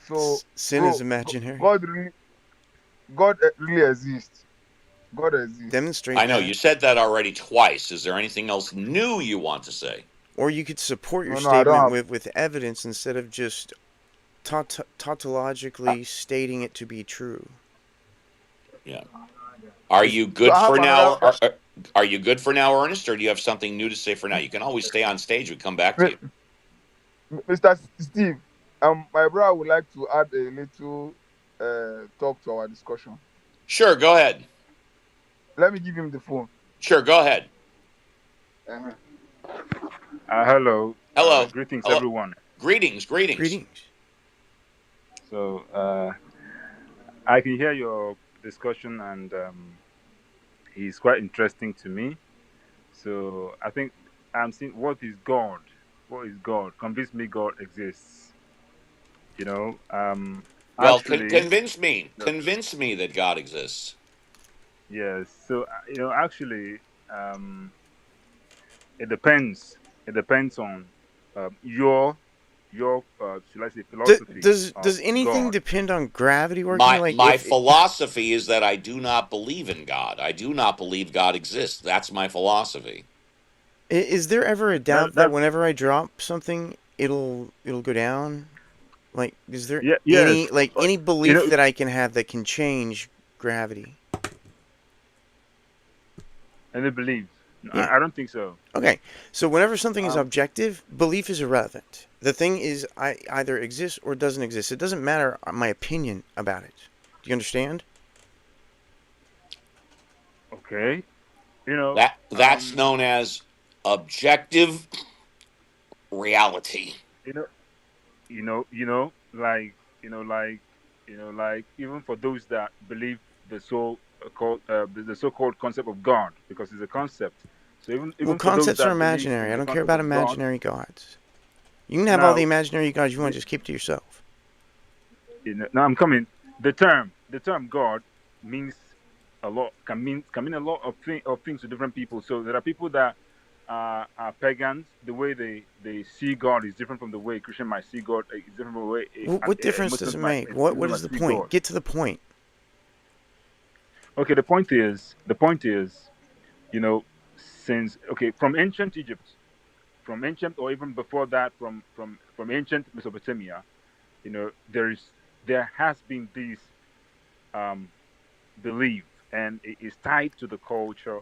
So sin is imaginary. God really exists. God exists. Demonstrate. I know you said that already twice. Is there anything else new you want to say? Or you could support your statement with evidence instead of just tautologically stating it to be true. Yeah. Are you good for now? Are you good for now, Ernest, or do you have something new to say for now? You can always stay on stage. We come back to you. Mr. Steve, my brother would like to add a little talk to our discussion. Sure, go ahead. Let me give him the phone. Sure, go ahead. Hello. Hello. Greetings, Hello. everyone. Greetings. Greetings. So, I can hear your discussion, and it's quite interesting to me. So, I think I'm seeing what is God? What is God? Convince me God exists. You know, Well, actually, convince me. no, Convince me that God exists. yes. So, actually, um, it depends. It depends on your should I say philosophy of Does anything God. depend on gravity working? My Like my if philosophy is that I do not believe in God. I do not believe God exists. That's my philosophy. is there ever a doubt that That's whenever I drop something, it'll go down? Like, is there yeah, any yes. any You belief know, that I can have that can change gravity? and they believe. No, Yeah. I don't think so. Okay. So whenever something is Um, objective, belief is irrelevant. The thing is, I either exists or doesn't exist. It doesn't matter my opinion about it. Do you understand? okay. You know, That's known as objective reality. you know, like like even for those that believe the so called the so-called concept of God, because it's a concept. So Well, even for those concepts are that believe imaginary. in I the don't care concept about of God, imaginary gods. You can have all the now imaginary gods you want, just keep to yourself. now I'm coming. The term God means a lot. Can mean a lot of things to different people. So there are people that are pagans. The way they see God is different from the way a Christian might see God. It's different from the way What a difference does Muslim it might, make? a What Muslim is might the see point? God. Get to the point. Okay, the point is, since from ancient Egypt, from ancient or even before that, from ancient Mesopotamia, there has been this um belief, and it is tied to the culture,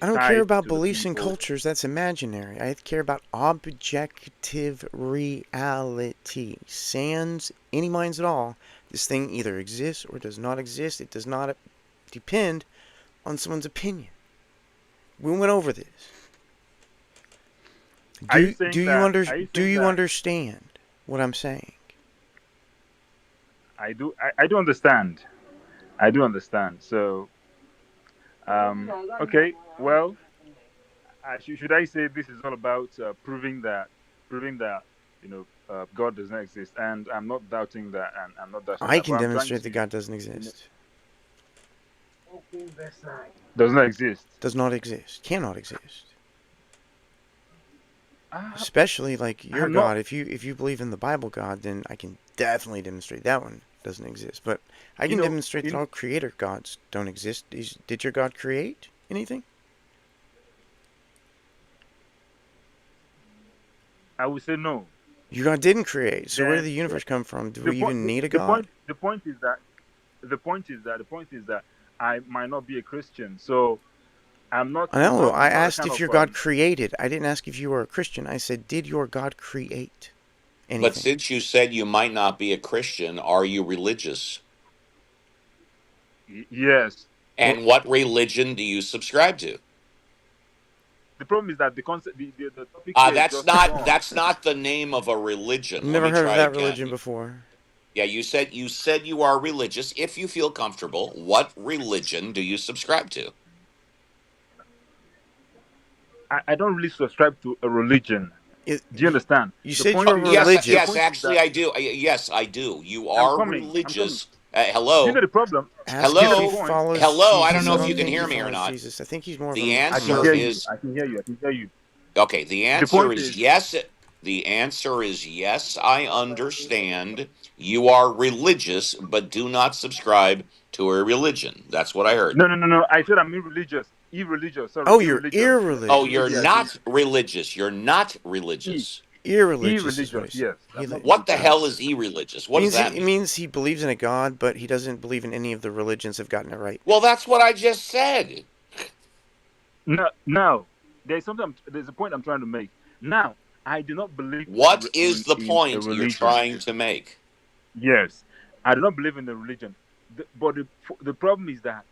I it's don't care tied about to the beliefs and people. cultures. That's imaginary. I care about objective reality. Sans any minds at all, this thing either exists or does not exist. It does not depend on someone's opinion. We went over this. Are you Do saying you that? Are you do saying you that? understand what I'm saying? I do. I do understand. I do understand. So, okay. Well, should I say this is all about proving that God does not exist, and I'm not doubting that, and I'm not doubting I that, but can I'm trying demonstrate to that God doesn't you know, exist. does not exist. Does not exist. Cannot exist. Uh, Especially like your I'm not. God. If you believe in the Bible God, then I can definitely demonstrate that one doesn't exist. But I You can know. demonstrate that all creator gods don't exist. Did your God create anything? I would say no. Your God didn't create. So where did Then the universe come from? Do the we point. even need a The point. God? The point is that. The point is that I might not be a Christian, so I'm not. I It's know. not. I It's not a asked kind if of your God created. I didn't ask if you were a Christian. I said, did your God create But anything? since you said you might not be a Christian, are you religious? Yes. Well, And what religion do you subscribe to? The problem is that the concept, the topic here is That's just not God. that's not the name of a I've religion. Let never me heard of try that religion again. before. Yeah, you said you are religious. If you feel comfortable, what religion do you subscribe to? I don't really subscribe to a religion. It, Do you understand? you The said you point were is, Yes, the religious. yes, point is actually that I do. Yes, I do. You I'm are coming. I'm coming. religious. Do you know Hello? the problem? Ask Do you know if the he Hello? point? follows Hello? I don't Jesus. know I if don't you Hello. can think he hear me or follows not. Jesus. I think he's more of The I a can answer hear Muslim. you. is I can hear you. I can hear you. okay, the The answer point is is, yes. The answer is yes, I understand. You are religious, but do not subscribe to a religion. That's what I heard. no, no, no, no. I said I'm irreligious. Irreligious. Sorry, Oh, you're irreligious. Oh, Maybe you're I irreligious. didn't. not religious. You're not E. religious. Irreligious is what he Irreligious. said. Yes. I'm not What the religious. hell is e-religious? What does that It mean? means he believes in a God, but he doesn't believe in any of the religions have gotten it right. Well, that's what I just said. No, no. There's a point I'm trying to make. Now, I do not believe What is the in a point you're religion. trying to make? Yes, I do not believe in a religion. But the problem is that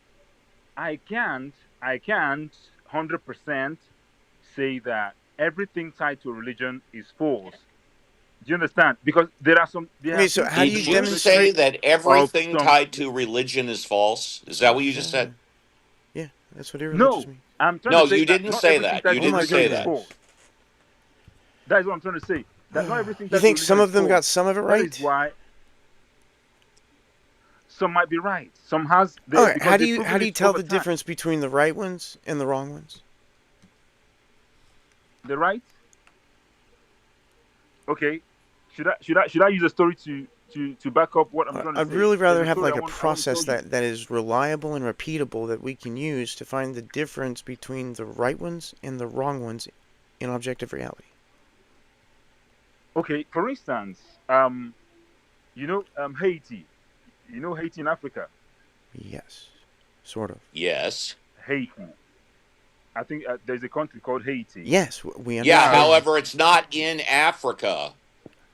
I can't 100% say that everything tied to religion is false. Do you understand? Because there Okay, have so been how do Did you you demonstrations say demonstrate? that of everything some. tied to religion is false? Is That's what that I what you just said? said. Yeah, that's what irreligious No, means. I'm trying to No, say you that didn't not say everything that. You tied to Oh my didn't religion say is that. goodness. false. That is what I'm trying to say. That not everything You tied to think religion some is of them false. got some of it That is right? why some might be right. Some has Okay, because they've how proven do you it tell over the time. difference between the right ones and the wrong ones? The right? Okay. Should I use a story to back up what I'm trying to I'd say? really There's rather a have story like a I want to tell process you. that is reliable and repeatable that we can use to find the difference between the right ones and the wrong ones in objective reality. Okay, for instance, Haiti. You know Haiti in Africa. Yes, sort of. Yes. Haiti. I think there's a country called Haiti. Yes, we Yeah, Now, understand. however, it's not in Africa.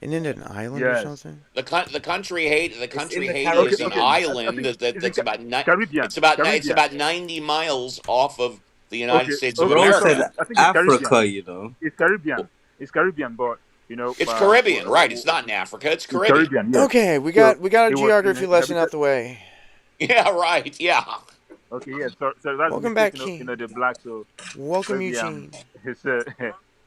Isn't it an island or yes. something? The country Haiti, It's in the is Okay, an okay. Caribbean. I island think it's in that's about Caribbean. it's Caribbean. about 90 miles off of the United Okay, States of okay, Bro okay. Sorry, said America. I think it's Caribbean. Africa, you know. It's Caribbean. It's Caribbean, but It's Caribbean, right? It's not in Africa. It's it's Caribbean. Caribbean. Yes. Okay, So we got a it was geography lesson out inhabited. the way. Yeah, right. Yeah. Okay, yes. So that's the Welcome mistake. back, King. The black. So Welcome, maybe Eugene. his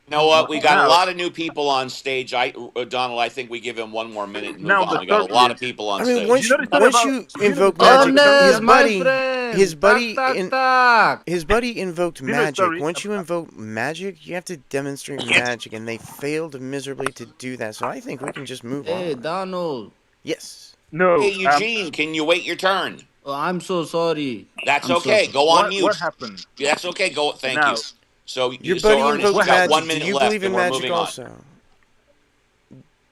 You know what? We got a now lot of new people on stage. Donald, I think we give him one more minute and move now on. the We got a story lot is. of people on I mean, Do you stage. know the story about? Do you know the invoke story about magic, the Honest, Caribbean? my friend. Tak tak tak. his buddy invoked Do you know the magic. story? Once you invoke magic, you have to demonstrate magic, and they failed miserably to do that. So I think we can just move Hey, on. Donald. Yes. Hey, No. Eugene, can you wait your turn? Oh, I'm so sorry. That's I'm so okay. sorry. Go on What mute. happened That's okay. Go. Thank you. now? Your So buddy Ernest, invoked you What got happened? 1 magic. Do minute you left, believe and in we're magic moving on. also?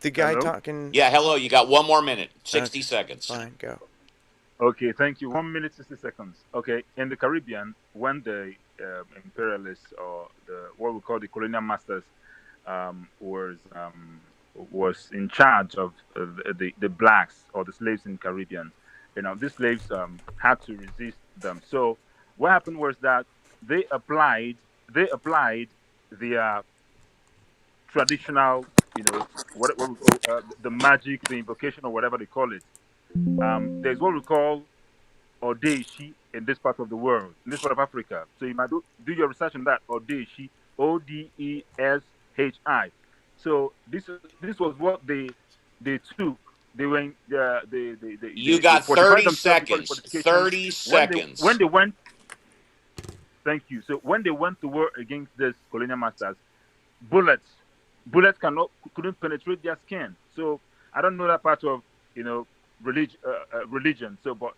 The guy Hello. talking. Yeah. Hello. You got 1 more minute. Okay, 60 seconds. fine, go. Okay, thank you. 1 minute 60 seconds. Okay, in the Caribbean, when the imperialists or the what we call the colonial masters um, was um, was in charge of the blacks or the slaves in Caribbean, these slaves had to resist them. So what happened was that they applied they applied their traditional, what we call the magic, the invocation, or whatever they call it. There's what we call Odeshi in this part of the world, in this part of Africa. So you might do your research on that. Odeshi, Odeshi. So this was what they took. They went You they got fortified 30 themselves. We call it seconds. fortification. 30 When seconds. they went, thank you. So when they went to war against these colonial masters, bullets bullets couldn't penetrate their skin. So I don't know that part of religion. So but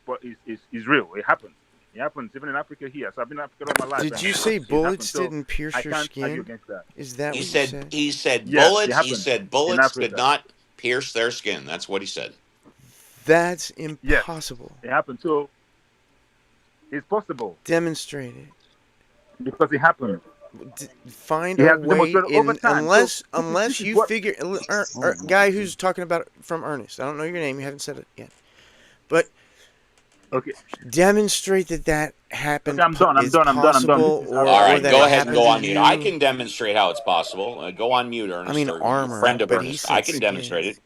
it's real. It happens. It happens even in Africa here. So I've been in Africa all my life, Did and you say it happens. bullets So didn't pierce I your can't argue skin? against that. Is that He what you said said? Yes, it he happens said in bullets did Africa. not pierce their skin. That's what he said. That's Yes, impossible. it happens. So it's possible Demonstrate it. because it happens. Find It a has been way demonstrated over in time. So unless this is you what. figure Oh my guy god. who's talking about from Ernest. I don't know your name. You haven't said it yet, but Okay, demonstrate that okay, happened I'm done. I'm is done. I'm done. I'm done. This possible is All or right, that archaeology. it go I'm ahead and done. go happened to on mute. I you. can demonstrate how it's possible. Go on mute, I Ernest, mean or you armor, friend of but he Ernest. I said can skin. demonstrate it.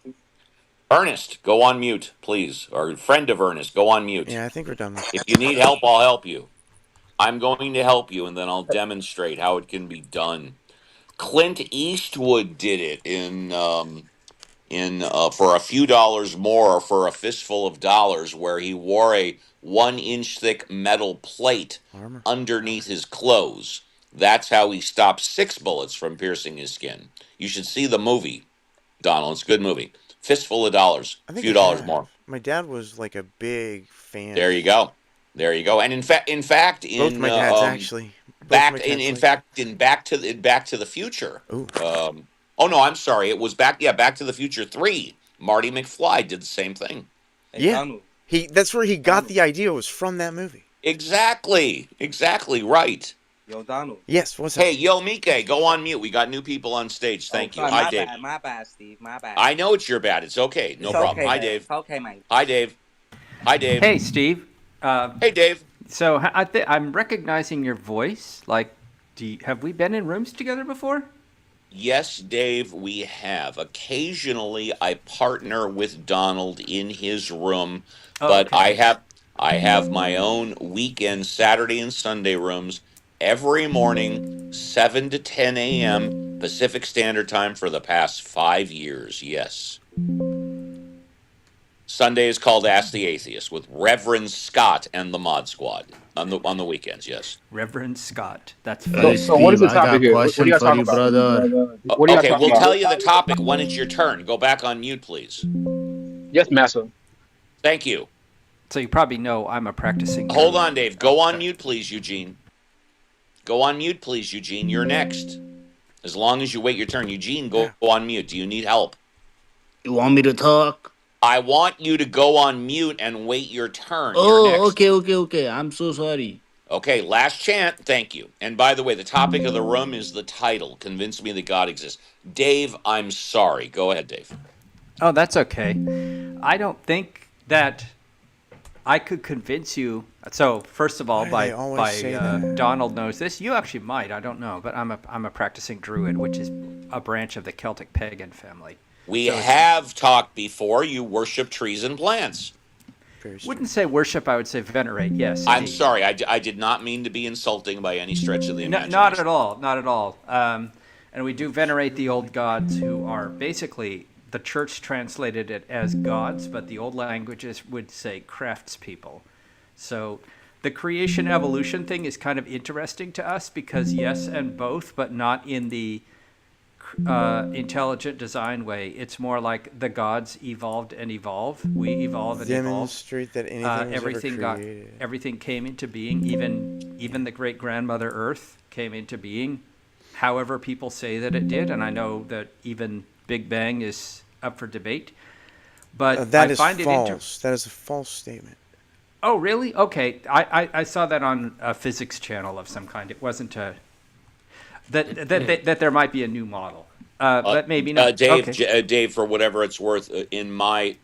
Ernest, go on mute, please. Or friend of Ernest, go on mute. Yeah, I think we're done with If you need help, I'll help you. I'm going to help you, and then I'll demonstrate how it can be done. Clint Eastwood did it in for a few dollars more, or for a fistful of dollars, where he wore a 1 inch thick metal plate armor. underneath his clothes. That's how he stopped 6 bullets from piercing his skin. You should see the movie, Donald. It's a good movie. Fistful of dollars, I a think few I dollars more. have. My dad was like a big fan. There you go. There you go. And in fact, Both my dads actually. Both my dads in like it. fact in Back to the Future. Ooh. Oh no, I'm sorry. It was Back to the Future 3. Marty McFly did the same thing. Hey Yeah. Donald. That's where he got Donald. the idea, was from that movie. Exactly right. Yo, Donald. Yes, what's up? Hey, yo, Mike, go on mute. We got new people on stage. Oh, Thank you. sorry, Hi, my Dave. bad, my bad, Steve, my bad. I know it's your bad. It's okay. No It's problem. okay, Hi, man. Dave. It's okay, mate. Hi, Dave. Hi, Dave. Hey, Steve. Hey, Dave. So I'm recognizing your voice. Like, have we been in rooms together before? Yes, Dave, we have. Occasionally I partner with Donald in his room, Oh, but okay. I have my own weekend Saturday and Sunday rooms every morning, 7 to 10 a.m. Pacific Standard Time for the past 5 years. Yes. Sunday is called Ask the Atheist with Reverend Scott and the Mod Squad on the weekends, yes. Reverend Scott. That's So, Hey, funny. so what is Steve, the I topic got here? What are question y'all for talking you, about? brother. What are y'all Okay, talking we'll about? tell you the topic when it's your turn. Go back on mute, please. Yes, Massa. Thank you. So you probably know I'm a practicing Hold druid. on, Dave. Oh, Go on sorry. mute, please, Eugene. Go on mute, please, Eugene. You're next. As long as you wait your turn. Eugene, Yeah. go on mute. Do you need help? You want me to talk? I want you to go on mute and wait your turn. You're Oh, next. okay. I'm so sorry. Okay, last chant. Thank you. And by the way, the topic of the room is the title Convince Me That God Exists. Dave, I'm sorry. Go ahead, Dave. Oh, that's okay. I don't think that I could convince you. So first of all, Why do they by always say that? Donald knows this. You actually might. I don't know, but I'm a practicing druid, which is a branch of the Celtic pagan family. We So it's have talked before. You worship trees and plants. Very wouldn't strange. say worship. I would say venerate. Yes, I'm indeed. sorry. I did not mean to be insulting by any stretch of the No, not at imagination. all. Not at all. And we do venerate the old gods, who are basically the church translated it as gods, but the old languages would say craftspeople. So the creation evolution thing is kind of interesting to us because yes, and both, but not in the intelligent design way. It's more like the gods evolved and evolve. We evolve and evolve. Demonstrate that anything was ever created. Everything came into being. Even the great grandmother Earth came into being. However, people say that it did, and I know that even Big Bang is up for debate. But I That is find false. That is a false statement. Oh, really? Okay, I saw that on a physics channel of some kind. It wasn't a that there might be a new model, but maybe not. Dave, Okay. Dave, for whatever it's worth, in my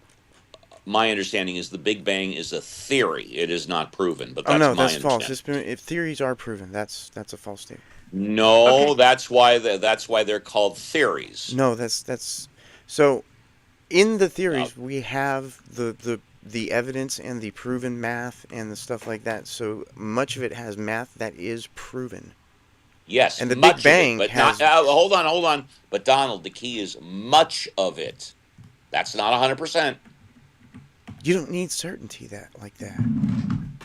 understanding is the Big Bang is a theory. It is not proven, but Oh that's no, my that's false. understanding. If theories are proven, that's a false statement. No, Okay. that's why they're called theories. No, that's so. In the Uh, theories, we have the evidence and the proven math and the stuff like that. So much of it has math that is proven. yes, And the Big much of it, Bang but not. has. Hold on. But Donald, the key is much of it. That's not 100%. You don't need certainty like that.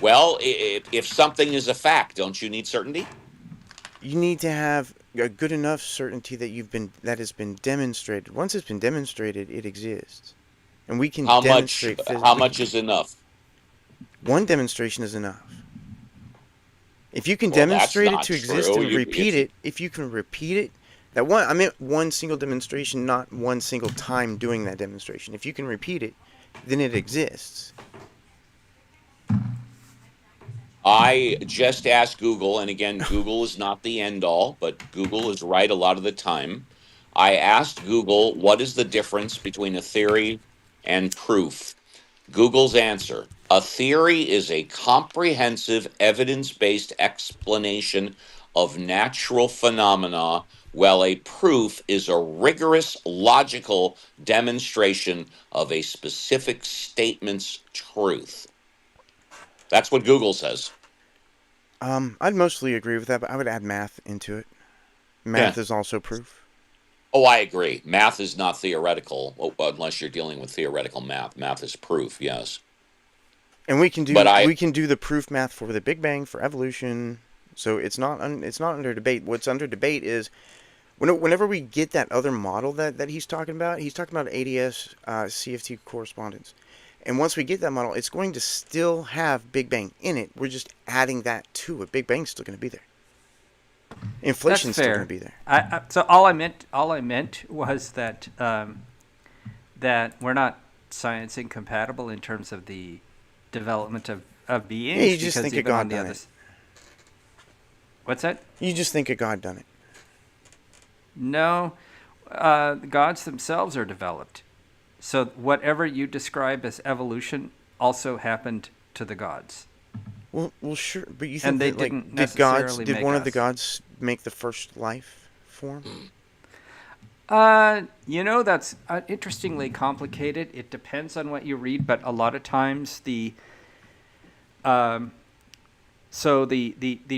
Well, if something is a fact, don't you need certainty? You need to have a good enough certainty that has been demonstrated. Once it's been demonstrated, it exists, and we can demonstrate. How much is enough? One demonstration is enough. If you can Well, that's demonstrate it not to exist true. and repeat If you it, if you can repeat it, that one I meant one single demonstration, not one single time doing that demonstration. If you can repeat it, then it exists. I just asked Google, and again, Google is not the end all, but Google is right a lot of the time. I asked Google, what is the difference between a theory and proof? Google's answer: a theory is a comprehensive, evidence based explanation of natural phenomena, while a proof is a rigorous, logical demonstration of a specific statement's truth. That's what Google says. I'd mostly agree with that, but I would add math into it. Yeah. Math is also proof. Oh, I agree. Math is not theoretical, unless you're dealing with theoretical math. Math is proof, yes. And we can But do the proof math for the Big Bang, for evolution. So it's not under debate. What's under debate is whenever we get that other model that he's talking about ADS CFT correspondence. And once we get that model, it's going to still have Big Bang in it. We're just adding that to it. Big Bang's still going to be there. Inflation's still going to be there. So all I meant was that that we're not science incompatible in terms of the development of beings. Yeah, you just think a God done it. What's that? You just think a God done it. No, the gods themselves are developed. So whatever you describe as evolution also happened to the gods. Well, sure, but you think And they that, like, didn't necessarily did make one of the us. gods make the first life form? That's interestingly complicated. It depends on what you read, but a lot of times the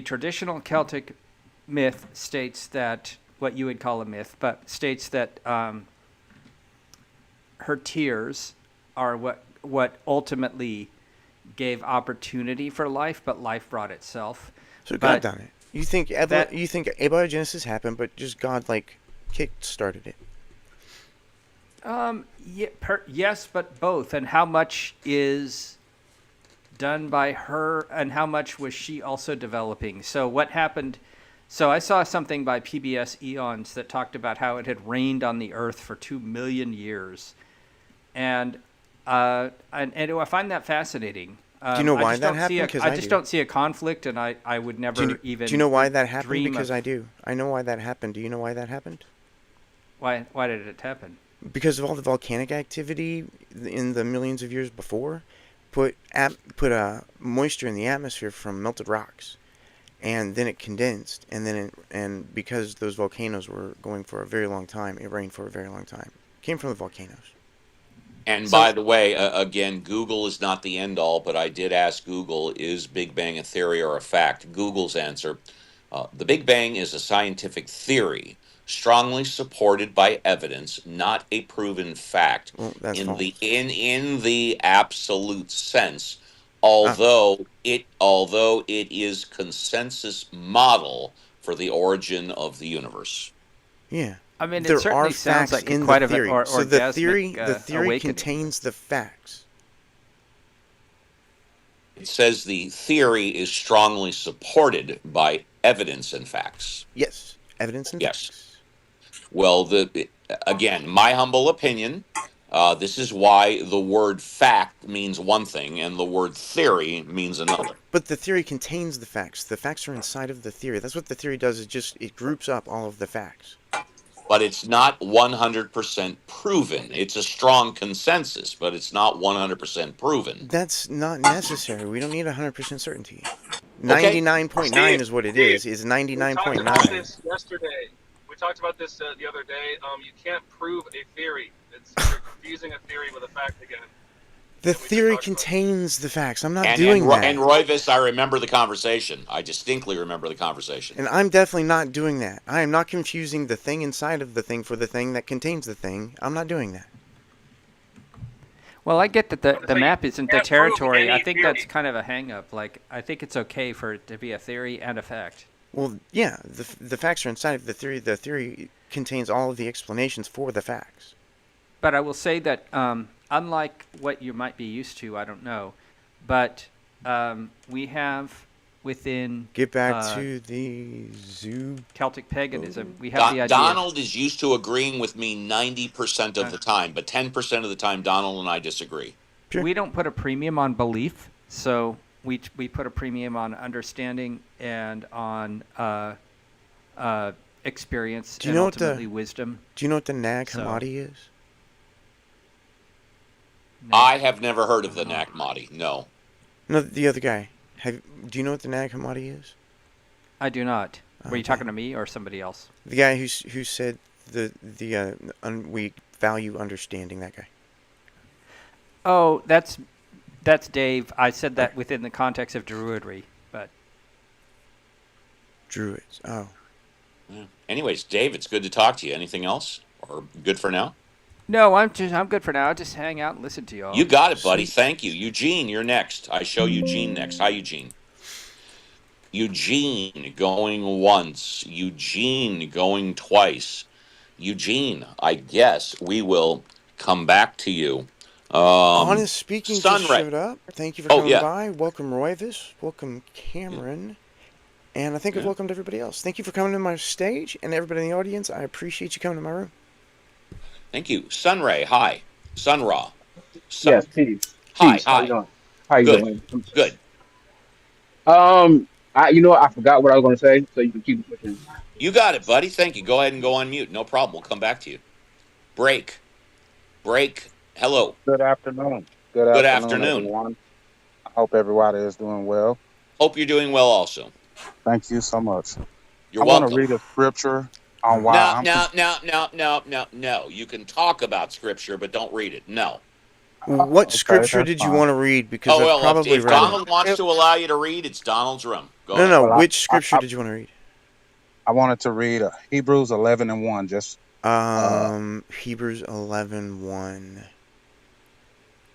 traditional Celtic myth states that what you would call a myth, but states that her tears are what ultimately gave opportunity for life, but life brought itself. So God But done it. You think you think abiogenesis happened, but just God, like, kick-started it. yes, but both. And how much is done by her, and how much was she also developing? So what happened? So I saw something by PBS Eons that talked about how it had rained on the Earth for 2 million years, and I find that fascinating. Do you know why that happened? Because I just don't see a conflict, and I would never even. Do you know why that happened? Dream Because of, I do. I know why that happened. Do you know why that happened? Why did it happen? Because of all the volcanic activity in the millions of years before, put moisture in the atmosphere from melted rocks, and then it condensed, and because those volcanoes were going for a very long time, it rained for a very long time. It came from the volcanoes. And by the way, again, Google is not the end all, but I did ask Google, is Big Bang a theory or a fact? Google's answer, the Big Bang is a scientific theory, strongly supported by evidence, not a proven fact Well, that's in false. in the absolute sense, although it is consensus model for the origin of the universe. Yeah. I mean, it There certainly are sounds facts like in quite the of an theory. So the theory awakening. contains the facts. It says the theory is strongly supported by evidence and facts. Yes, evidence and Yes. facts. Well, again, my humble opinion. This is why the word fact means one thing and the word theory means another. But the theory contains the facts. The facts are inside of the theory. That's what the theory does. It groups up all of the facts. But it's not 100% proven. It's a strong consensus, but it's not 100% proven. That's not necessary. We don't need 100% certainty. Okay. 99.9 is what it is. Is We talked about 99.9. this yesterday. We talked about this the other day. You can't prove a theory. You're confusing a theory with a fact again. The theory contains the facts. I'm not And doing that. And Royvis, I remember the conversation. I distinctly remember the conversation. And I'm definitely not doing that. I am not confusing the thing inside of the thing for the thing that contains the thing. I'm not doing that. Well, I get that the map isn't the territory. I think that's kind of a hang-up. Like, I think it's okay for it to be a theory and a fact. Well, yeah, the facts are inside of the theory. The theory contains all of the explanations for the facts. But I will say that, unlike what you might be used to, I don't know, but we have within... Get back to the zoo. Celtic paganism, we have the idea... Donald is used to agreeing with me 90% of the time, but 10% of the time, Donald and I disagree. Sure. We don't put a premium on belief, so we put a premium on understanding and on experience and ultimately wisdom. Do you know what the Nag Hammadi is? I have never heard of the Nag Hammadi. No. No, the other guy. Do you know what the Nag Hammadi is? I do not. Were you talking to me or somebody else? The guy who said we value understanding. That guy. Oh, that's Dave. I said that within the context of Druidry, but Druids. Oh. Yeah. Anyways, Dave, it's good to talk to you. Anything else, or good for now? No, I'm good for now. I'll just hang out and listen to y'all. You got it, buddy. Thank you. Eugene, you're next. I show Eugene next. Hi, Eugene. Eugene going once. Eugene going twice. Eugene, I guess we will come back to you. Honest Speaking just Sunray showed up. Thank you for coming by. Welcome, Royvis. Welcome, Cameron. And I think I've welcomed everybody else. Thank you for coming to my stage, and everybody in the audience. I appreciate you coming to my room. Thank you. Sunray, hi. Sunra. Yes, peace. Hi, Peace. How you doing? How you doing? Good. I forgot what I was going to say, so you can keep pushing. You got it, buddy. Thank you. Go ahead and go on mute. No problem. We'll come back to you. Break. Hello. Good afternoon. Good afternoon. Everyone. I hope everybody is doing well. Hope you're doing well also. Thank you so much. You're I want to welcome. read a scripture on why No, I'm. no, no, no, no, no, no. You can talk about scripture, but don't read it. No. What Okay, scripture that's did you fine. want to read? Because Oh I've well, probably if read it. Donald wants to allow you to read, it's Donald's room. Go No, ahead. no. Well, Which scripture did you want to read? I wanted to read Hebrews 11:1. Just Hebrews 11:1.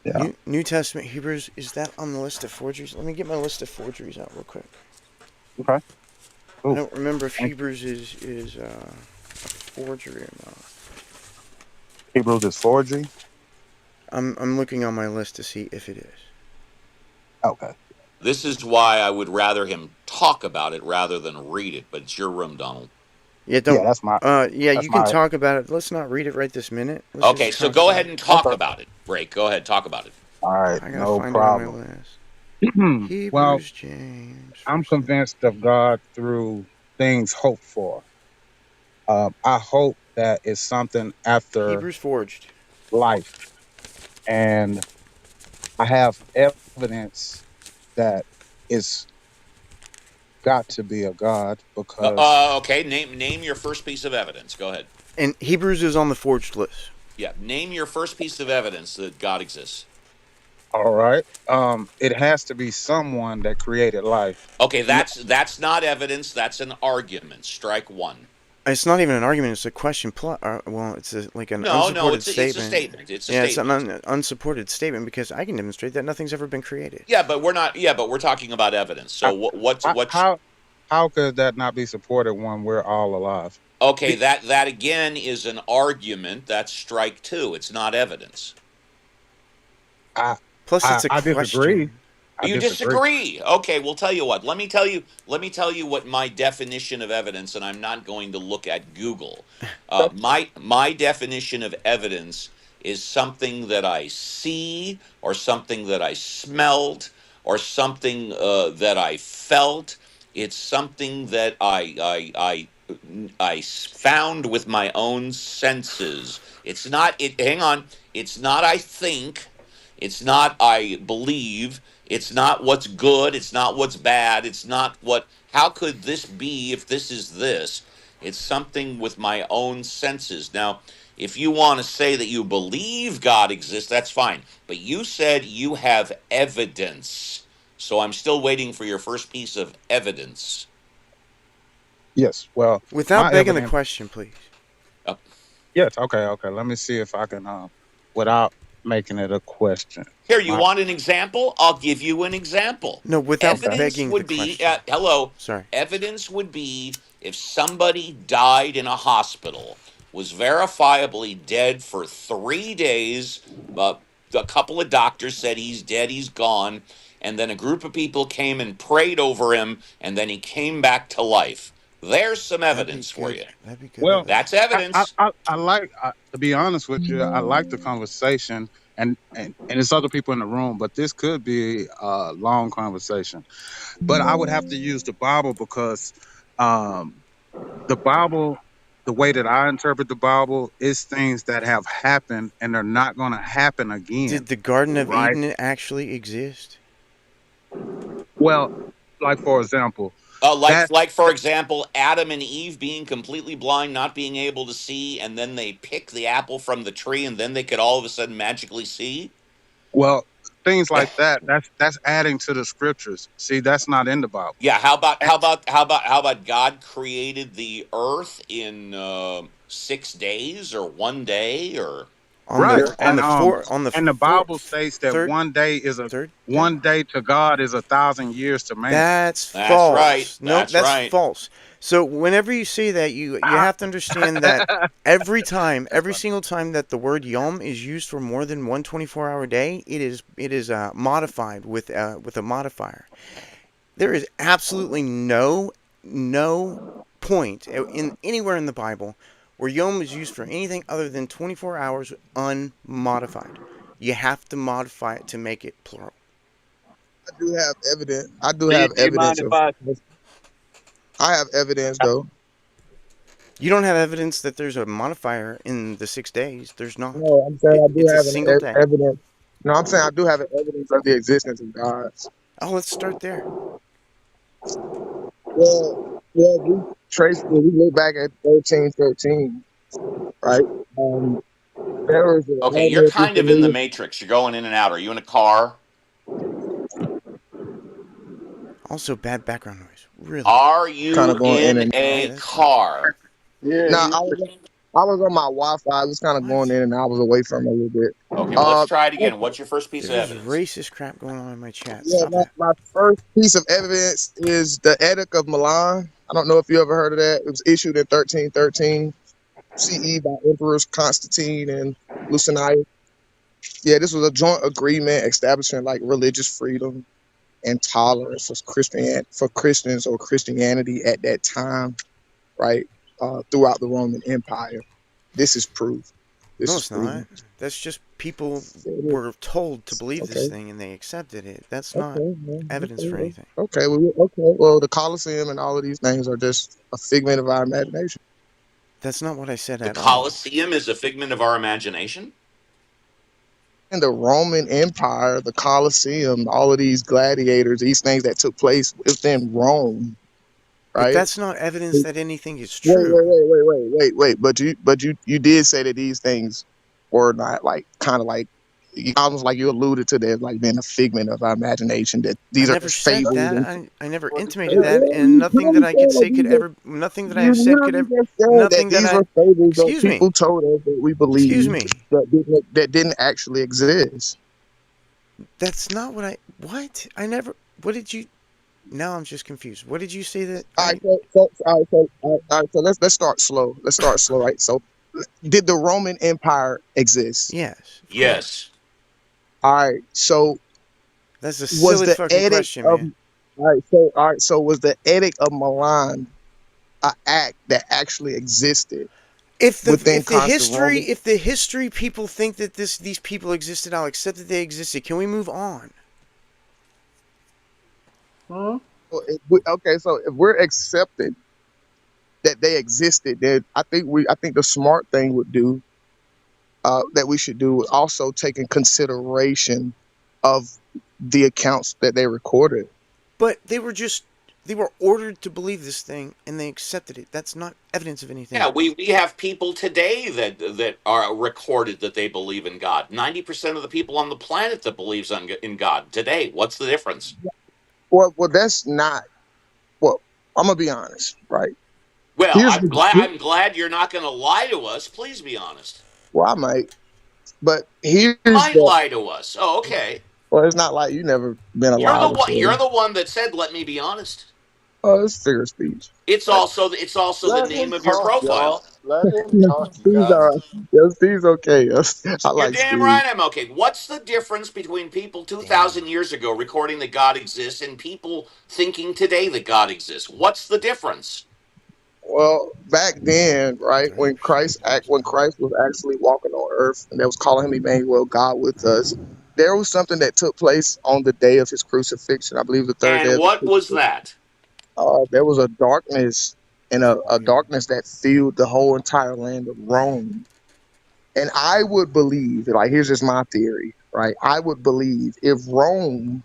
yeah. New Testament Hebrews, is that on the list of forgeries? Let me get my list of forgeries out real quick. Okay. I Cool. don't remember if Thank Hebrews is a forgery or not. Hebrews is forgery. I'm looking on my list to see if it is. Okay. This is why I would rather him talk about it rather than read it. But it's your room, Donald. Yeah, Yeah, don't. that's my. Yeah, That's you can my. talk about it. Let's not read it right this minute. Let's Okay, just so talk go about ahead it. and talk Okay. about it. Break. Go ahead, talk about it. All right. I gotta No find it on my problem. list. Well, Hebrews, James. I'm convinced of God through things hoped for. I hope that it's something after Hebrews forged. life, and I have evidence that it's got to be a God because Okay, name your first piece of evidence. Go ahead. And Hebrews is on the forged list. Yeah, name your first piece of evidence that God exists. all right, it has to be someone that created life. Okay, No, that's not evidence. That's an argument. Strike one. it's not even an argument. It's a question. Well, it's like an No, no, unsupported it's a statement. statement. It's a Yeah, it's an statement. unsupported statement because I can demonstrate that nothing's ever been created. Yeah, but we're not. Yeah, but we're talking about evidence. So How what's how could that not be supported when we're all alive? okay? Be, That again is an argument. That's strike two. It's not evidence. I Plus, it's a I disagree. question. I You disagree. disagree. Okay, well tell you what. Let me tell you what my definition of evidence, and I'm not going to look at Google. My definition of evidence is something that I see, or something that I smelled, or something that I felt. It's something that I found with my own senses. It's not it. Hang on. It's not I think. It's not I believe. It's not what's good. It's not what's bad. It's not what, how could this be if this is this? It's something with my own senses. Now, if you want to say that you believe God exists, that's fine. But you said you have evidence. So I'm still waiting for your first piece of evidence. Yes. Well, Without my begging the evidence. question, please. Uh, Yes. Okay. Okay. Let me see if I can without making it a question. Here, you My want an example? I'll give you an example. No, without okay. Evidence begging the would be, question. hello, Sorry. evidence would be if somebody died in a hospital, was verifiably dead for 3 days, a couple of doctors said he's dead, he's gone, and then a group of people came and prayed over him, and then he came back to life. There's some That'd be evidence for good. you. That'd be good Well, evidence. That's evidence. I like to be honest with you. I like the conversation, and it's other people in the room, but this could be a long conversation. But I would have to use the Bible because um, the Bible, the way that I interpret the Bible, is things that have happened and they're not going to happen Did again, the Garden of right? Eden actually exist? Well, like for example, Like, that like for example, Adam and Eve being completely blind, not being able to see, and then they pick the apple from the tree, and then they could all of a sudden magically see. well, things like that. That's adding to the scriptures. See, that's not in the Bible. Yeah. How about God created the earth in 6 days or one day or On Right. the on And the four on the and the four Bible states that third one third day. day to God is 1,000 years to man. That's That's right. false. Nope, That's that's right. false. So whenever you say that, you Ah, have to understand that That's every funny. single time that the word yom is used for more than one 24-hour day, it is modified with a modifier. There is absolutely no point in anywhere in the Bible where yom is used for anything other than 24 hours unmodified. You have to modify it to make it plural. I do have evidence. I do Do have you mind evidence if of. I? I have evidence though. You don't have evidence that there's a modifier in the 6 days. There's not. No, I'm saying I do It's a have an single day. evidence. No, I'm saying I do have an evidence of the existence of God. Oh, let's start there. We trace. We look back at 1313, right? There was an Okay, you're army of kind people of in the who matrix. You're going in and out. Are you in a car? Also, bad background noise. Really bad. Are kind of you going in in and out. Yeah, a that's fine. car? No, I was on my Wi-Fi. I was kind of going What? in and I was away from it a little bit. Okay, well, let's Uh, try it again. What's your first piece of There's evidence? racist crap going on in my chat. yeah, Stop that. my first piece of evidence is the Edict of Milan. I don't know if you ever heard of that. It was issued in 1313 CE by Emperors Constantine and Lusanias. Yeah, this was a joint agreement establishing like religious freedom and tolerance for Christians or Christianity at that time, right? Throughout the Roman Empire. This is proof. This No, is it's not. proven. That's just people Yeah, it is. were told to believe this Okay. thing and they accepted it. That's not Okay. Well, evidence for anything. okay. Well, the Colosseum and all of these names are just a figment of our imagination. That's not what I said The at all. Colosseum is a figment of our imagination? In the Roman Empire, the Colosseum, all of these gladiators, these things that took place within Rome, But right? that's not evidence that anything is Wait, true. wait. But you did say that these things were not like kind of like almost like you alluded to that like being a figment of our imagination. That I these are never said fables that. and I never intimated that, well, and you nothing that literally I said could like say could ever, nothing that I you have said could literally ever, just said that nothing that these I, were fables that excuse me, people told us that we excuse believed me. that didn't actually exist. That's not what? I never, what did you, now I'm just confused. What did you say that All right, I, so let's start slow. Let's start slow, right? So, did the Roman Empire exist? yes, of course. Yes. All right, so That's a was silly the fucking edict question, of man. so was the edict of Milan an act that actually existed within constant Roman? If the history people think that these people existed, I'll accept that they existed. Can we move on? Well, okay, so if we're accepting that they existed, then I think the smart thing would do that we should do is also take in consideration of the accounts that they recorded. But they were ordered to believe this thing and they accepted it. That's not evidence of Yeah, anything. we have people today that are recorded that they believe in God. 90% of the people on the planet that believes in God today. What's the difference? Well, that's not. Well, I'm gonna be honest, right? Well, Here's I'm the glad I'm glad you're not going to lie to us. Please be honest. well, I might, but You here's might the lie to us. Oh, okay. well, it's not like you never been You're the alive one. before. You're the one that said, "Let me be honest." Oh, it's figure of speech. It's also the Let him name of your talk, profile. y'all. Let him talk, you Steve's all guys. right. Yes, Steve's okay. Yes, I You're like damn Steve. right I'm okay. What's the difference between people Damn. 2,000 years ago recording that God exists and people thinking today that God exists? What's the difference? Well, back then, right Do I have when headphones Christ was actually walking on earth, and they was calling him Emmanuel, God with us. on? There was something that took place on the day of his crucifixion. I believe the third day And of his what was crucifixion. that? There was a darkness and Is it a weird? darkness that filled the whole entire land of Rome. And I would believe, like, here's just my theory, right? I would believe if Rome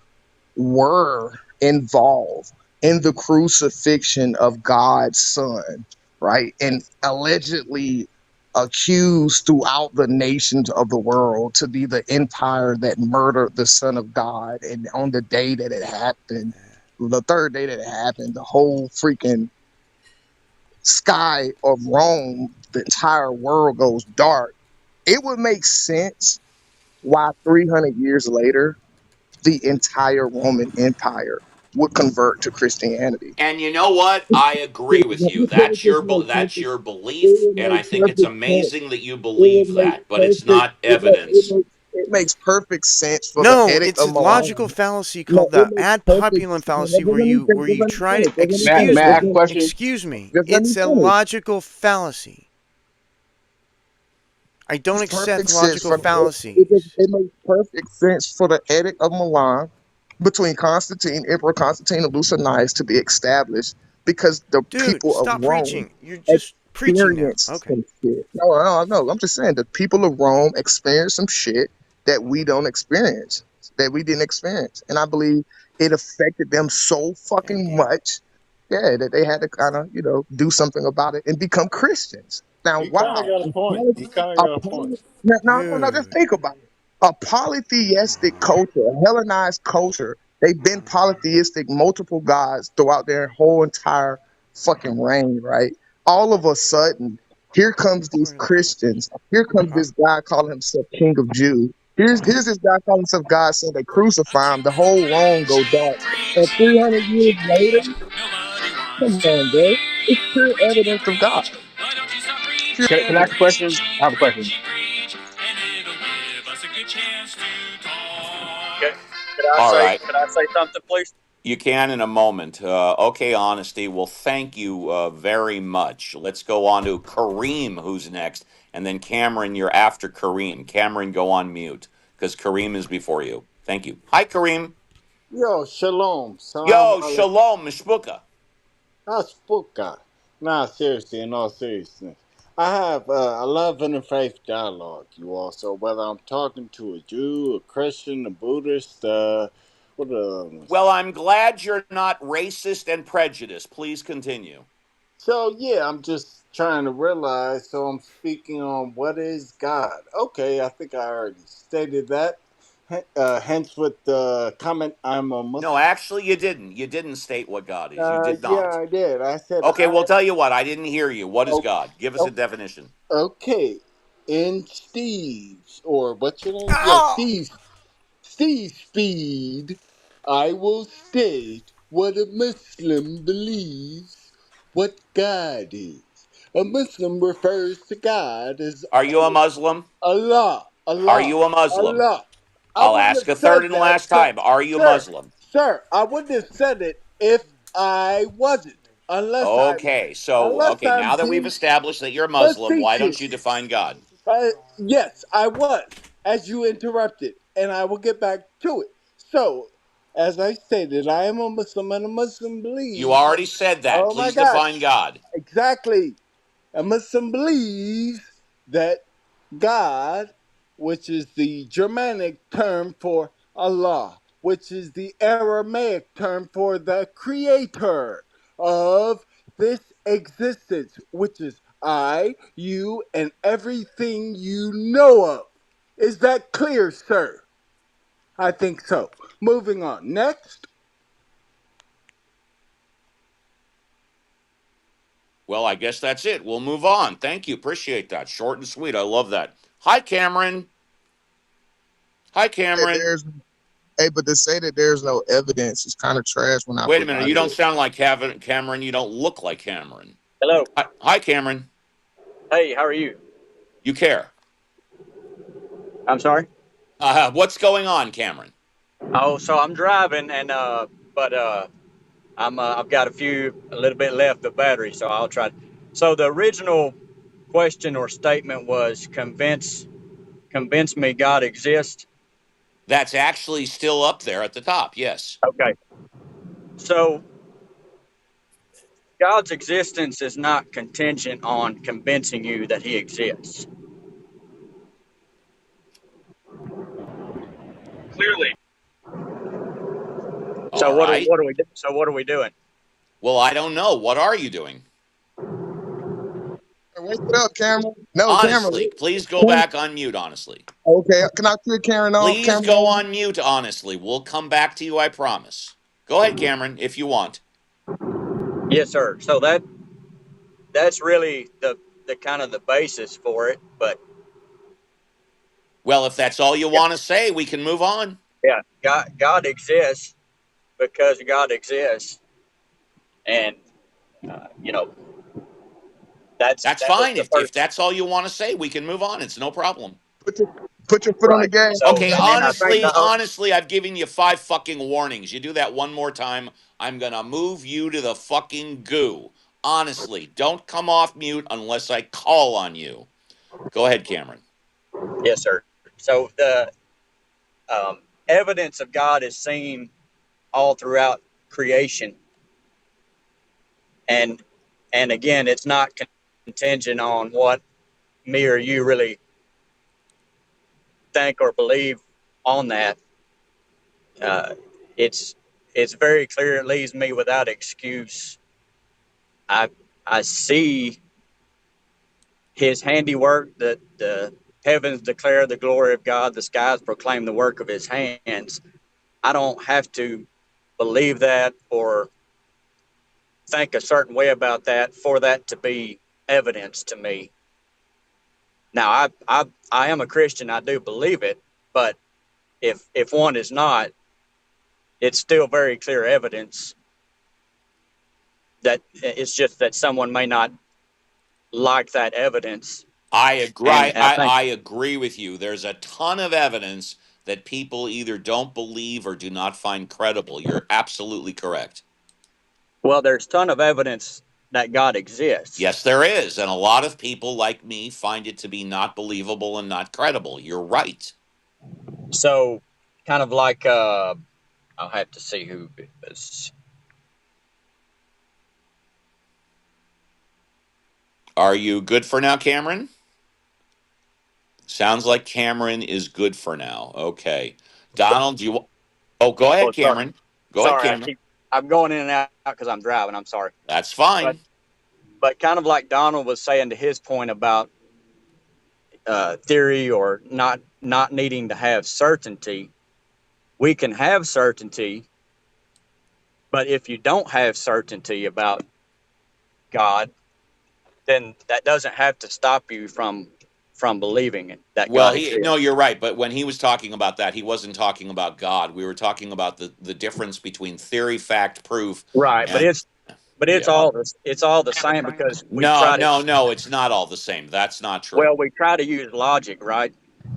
were involved in the crucifixion of God's son, right? And allegedly accused throughout the nations of the world to be the empire that murdered the son of God. And on the day that it happened, the third day that it happened, the whole freaking sky of Rome, the entire world goes dark. It would make sense why 300 years later, the entire Roman Empire would convert to Christianity. And you know what? I agree with you. That's your belief, and I think it's amazing that you believe that. But it's not evidence. It makes perfect sense for the No, Edict it's of a logical Milan. fallacy No, called it the makes ad perfect populum sense. fallacy where Just you let me try to finish. Just let me May I finish. ask a question? excuse me. Just let me It's a finish. logical fallacy. I don't Makes accept perfect sense logical for fallacies. it makes perfect sense for the Edict of Milan between Emperor Constantine and Lusanias to be established because the Dude, people of stop Rome preaching. You're just preaching now. experienced Okay. some shit. No. I'm just saying the people of Rome experienced some shit that we don't experience, that we didn't experience. And I believe it affected them so fucking much, yeah, that they had to kind of, do something about it and become Christians. Now, He kind of wow, got a point. He kind of a got a point. no, just think about it. A polytheistic culture, a Hellenized culture, they've been polytheistic, multiple gods throughout their whole entire fucking reign, right? All of a sudden, here comes these Christians. Here comes this guy calling himself King of Jews. Here's this guy calling himself God, saying they crucify him. The whole Rome go dark. And 300 years later, come on, bro. It's pure evidence of God. Pure Can I ask a evidence. question? I have a question. All right. Can I say something, please? You can in a moment. Okay, Honesty. Well, thank you very much. Let's go on to Kareem, who's next. And then Cameron, you're after Kareem. Cameron, go on mute because Kareem is before you. Thank you. Hi, Kareem. Yo, shalom. Salam Yo, alaikum. shalom, mishpucha. That's Puka. Nah, seriously, in all seriousness. I love interfaith dialogue, you all. So whether I'm talking to a Jew, a Christian, a Buddhist, what are the other ones? Well, I'm glad you're not racist and prejudiced. Please continue. So yeah, I'm just trying to realize. So I'm speaking on what is God. Okay, I think I already stated that. Hence, with the comment, I'm a No, Muslim. actually, you didn't. You didn't state what God is. You did Yeah, not. I did. I said Okay, I. well, tell you what. I didn't hear you. What is Oh, God? Give us a oh, definition. okay, in Steve's or what's your name? Yeah, Steve Speed. I will state what a Muslim believes what God is. A Muslim refers to God as Are you a Muslim? Allah, Are Allah, you a Muslim? Allah. I I'll wouldn't ask have a third said and that, last time. Are you sir, Muslim? sir. I wouldn't have said it if I wasn't, Okay, so, unless okay, I'm now that we've being established that you're Muslim, why don't you facetious. define God? Yes, I was, as you interrupted, and I will get back to it. So, as I stated, I am a Muslim, and a Muslim You believes. already said that. Oh my Please define gosh, God. exactly. A Muslim believes that God, which is the Germanic term for Allah, which is the Aramaic term for the creator of this existence, which is I, you, and everything you know of. Is that clear, sir? I think so. Moving on. Next. Well, I guess that's it. We'll move on. Thank you. Appreciate that. Short and sweet. I love that. Hi, Cameron. Hi, That Cameron. there's but to say that there's no evidence is kind of trash when I Wait a minute. provide You don't it. sound like Cameron. You don't look like Cameron. Hello. Hi, Cameron. Hey, how are you? You care. I'm sorry. What's going on, Cameron? Oh, so I'm driving, and but I've got a little bit left of battery, so I'll try. So the original question or statement was convince me God exists. That's actually still up there at the top. Yes. Okay. So God's existence is not contingent on convincing you that He exists. Clearly. All right. What are we doing? Well, I don't know. What are you doing? Wake it up, Cameron. No, Cameron. Honestly, please go back on mute, honestly. Okay, can I clear Karen off, Please go Cameron? on mute, honestly. We'll come back to you, I promise. Go ahead, Cameron, if you want. Yes, sir. So that's really the kind of the basis for it. But Well, if that's all you yeah, want to say, we can move on. yeah, God exists because God exists, and you know That's that was fine. the If first. that's all you want to say, we can move on. It's no problem. Put your foot on the Right. gas. So Okay, and then I think honestly, I've given you 5 fucking warnings. You do that one more time, I'm gonna move you to the fucking goo. Honestly, don't come off mute unless I call on you. Go ahead, Cameron. yes, sir. So the evidence of God is seen all throughout creation, and again, it's not contingent on what me or you really think or believe on that. Uh, it's it's very clear. It leaves me without excuse. I I see His handiwork. That the heavens declare the glory of God. The skies proclaim the work of His hands. I don't have to believe that or think a certain way about that for that to be evidence to me. Now, I am a Christian. I do believe it, but if one is not, it's still very clear evidence that it's just that someone may not like that evidence. I agree. And I think, I agree with you. There's a ton of evidence that people either don't believe or do not find credible. You're absolutely correct. well, there's a ton of evidence that God exists. Yes, there is. And a lot of people like me find it to be not believable and not credible. You're right. So, kind of like, I'll have to see who it was. Are you good for now, Cameron? Sounds like Cameron is good for now. Okay. Donald, do you. Oh, go Oh, ahead, sorry. Cameron. Go ahead, Sorry, Cameron. I'm going in and out because I'm driving. I'm sorry. That's But, fine. but kind of like Donald was saying to his point about theory or not needing to have certainty, we can have certainty, but if you don't have certainty about God, then that doesn't have to stop you from believing that Well, God he no, exists. you're right. But when he was talking about that, he wasn't talking about God. We were talking about the difference between theory, fact, proof, Right, but and it's yeah. all the same because we No, try to no, no. It's not all the same. That's not true. well we try to use logic, right?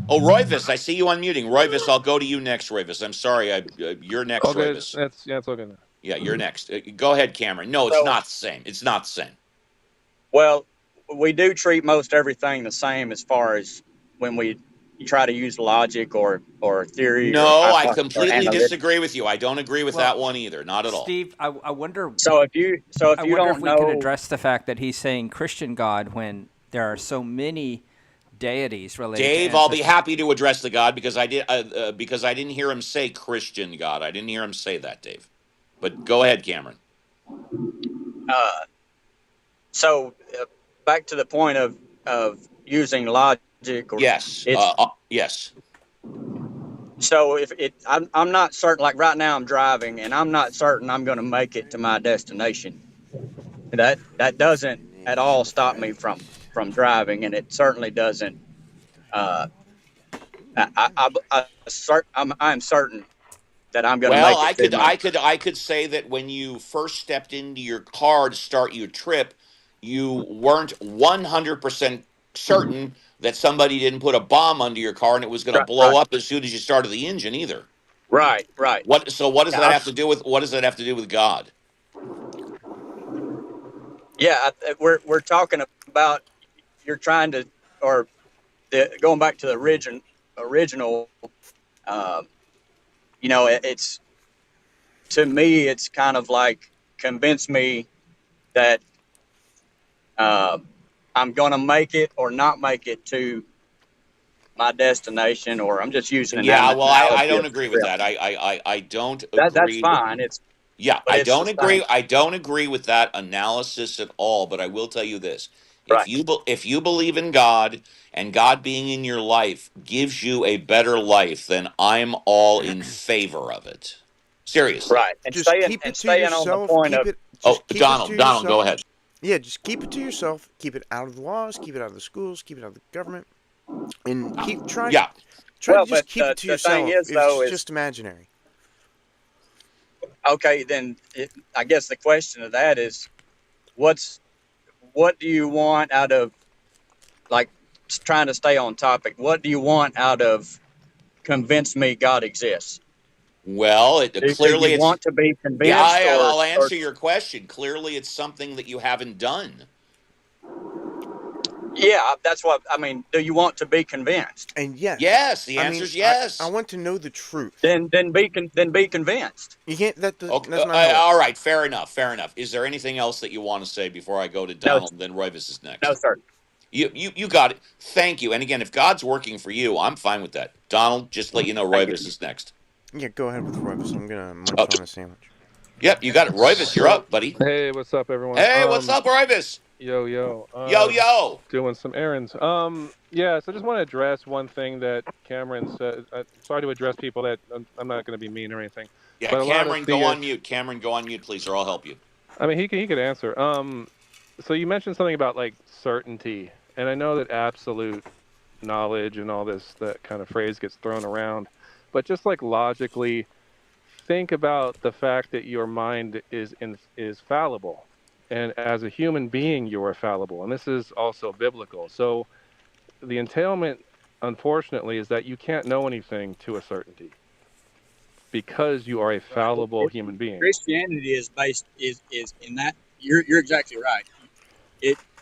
Oh, Royvis, I see you unmuting. Royvis, I'll go to you next. Royvis, I'm sorry. You're next, Okay, Royvis. that's okay now. Yeah, you're next. Go ahead, Cameron. No, it's So not the same. It's not the same. well, we do treat most everything the same as far as when we try to use logic or theory No, I or completely analytics. disagree with you. I don't agree with Well, that one either. Not at all. Steve, I wonder. So if I you wonder if don't we could know, address the fact that he's saying Christian God when there are so many deities related to Dave, I'll be ancestors. happy to address the God because I didn't hear him say Christian God. I didn't hear him say that, Dave. But go ahead, Cameron. uh, so back to the point of using logic or Yes. it's Yes. so if it I'm not certain, like right now I'm driving and I'm not certain I'm going to make it to my destination. That doesn't at all stop me from driving, and it certainly doesn't uh I'm certain that I'm going to Well, make it to my I could say that when you first stepped into your car to start your trip, you weren't 100% certain that somebody didn't put a bomb under your car and it was going to right blow up as soon as you started the engine either. right. What does Yeah, that have to do with God? we're talking about you're trying to or going back to the original uh, it's to me it's kind of like convince me that uh, I'm going to make it or not make it to my destination, or I'm just using an Yeah, well, I analogy don't of the agree with trip. that. I don't That's agree. fine. Yeah, But it's the same. I don't agree with that analysis at all, but I will tell you this. Right, If you believe in God and God being in your life gives you a better life, then I'm all in favor of it. Seriously. right. And Just keep it to staying on the yourself. point of Oh, Just keep it to Donald, go yourself. ahead. Yeah, just keep it to yourself. Keep it out of the laws. Keep it out of the schools. Keep it out of the government. And Yeah. try to well, just but keep it to the thing yourself. is If though it's is just imaginary. okay. I guess the question of that is what's what do you want out of like trying to stay on topic? What do you want out of convince me God exists? Well, Do you clearly it's want to be yeah, convinced I'll or answer your question. Clearly it's something that you haven't done. yeah, that's what I mean. Do you want to be convinced? And yes, Yes, the I answer mean, is I yes. want to know the truth. Then be convinced. You can't. Okay, That's not how it. all right, fair enough, fair enough. Is there anything else that you want to say before I go to No, Donald? Then Royvis is no, next. sir. You got it. Thank you. And again, if God's working for you, I'm fine with that. Donald, just let you know Thank you. Royvis is next. Yeah, go ahead with Royvis. I'm gonna munch Oh, on a sandwich. Yep, you got it. Royvis, you're So, up, buddy. hey, what's up, everyone? Hey, what's up, Royvis? Yo, Yo, yo. doing some errands. Yeah. So, I just want to address one thing that Cameron said. Sorry to address people that I'm not going to be mean or anything, Yeah, but a lot of Cameron, go on theists. mute. Cameron, go on mute, please, or I'll help you. I mean, he could answer. So you mentioned something about like certainty, and I know that absolute knowledge and all this that kind of phrase gets thrown around, but just like logically think about the fact that your mind is fallible, and as a human being you are fallible, and this is also biblical. So the entailment, unfortunately, is that you can't know anything to a certainty because you are a Right. fallible human being. Christianity is based is in that you're exactly right.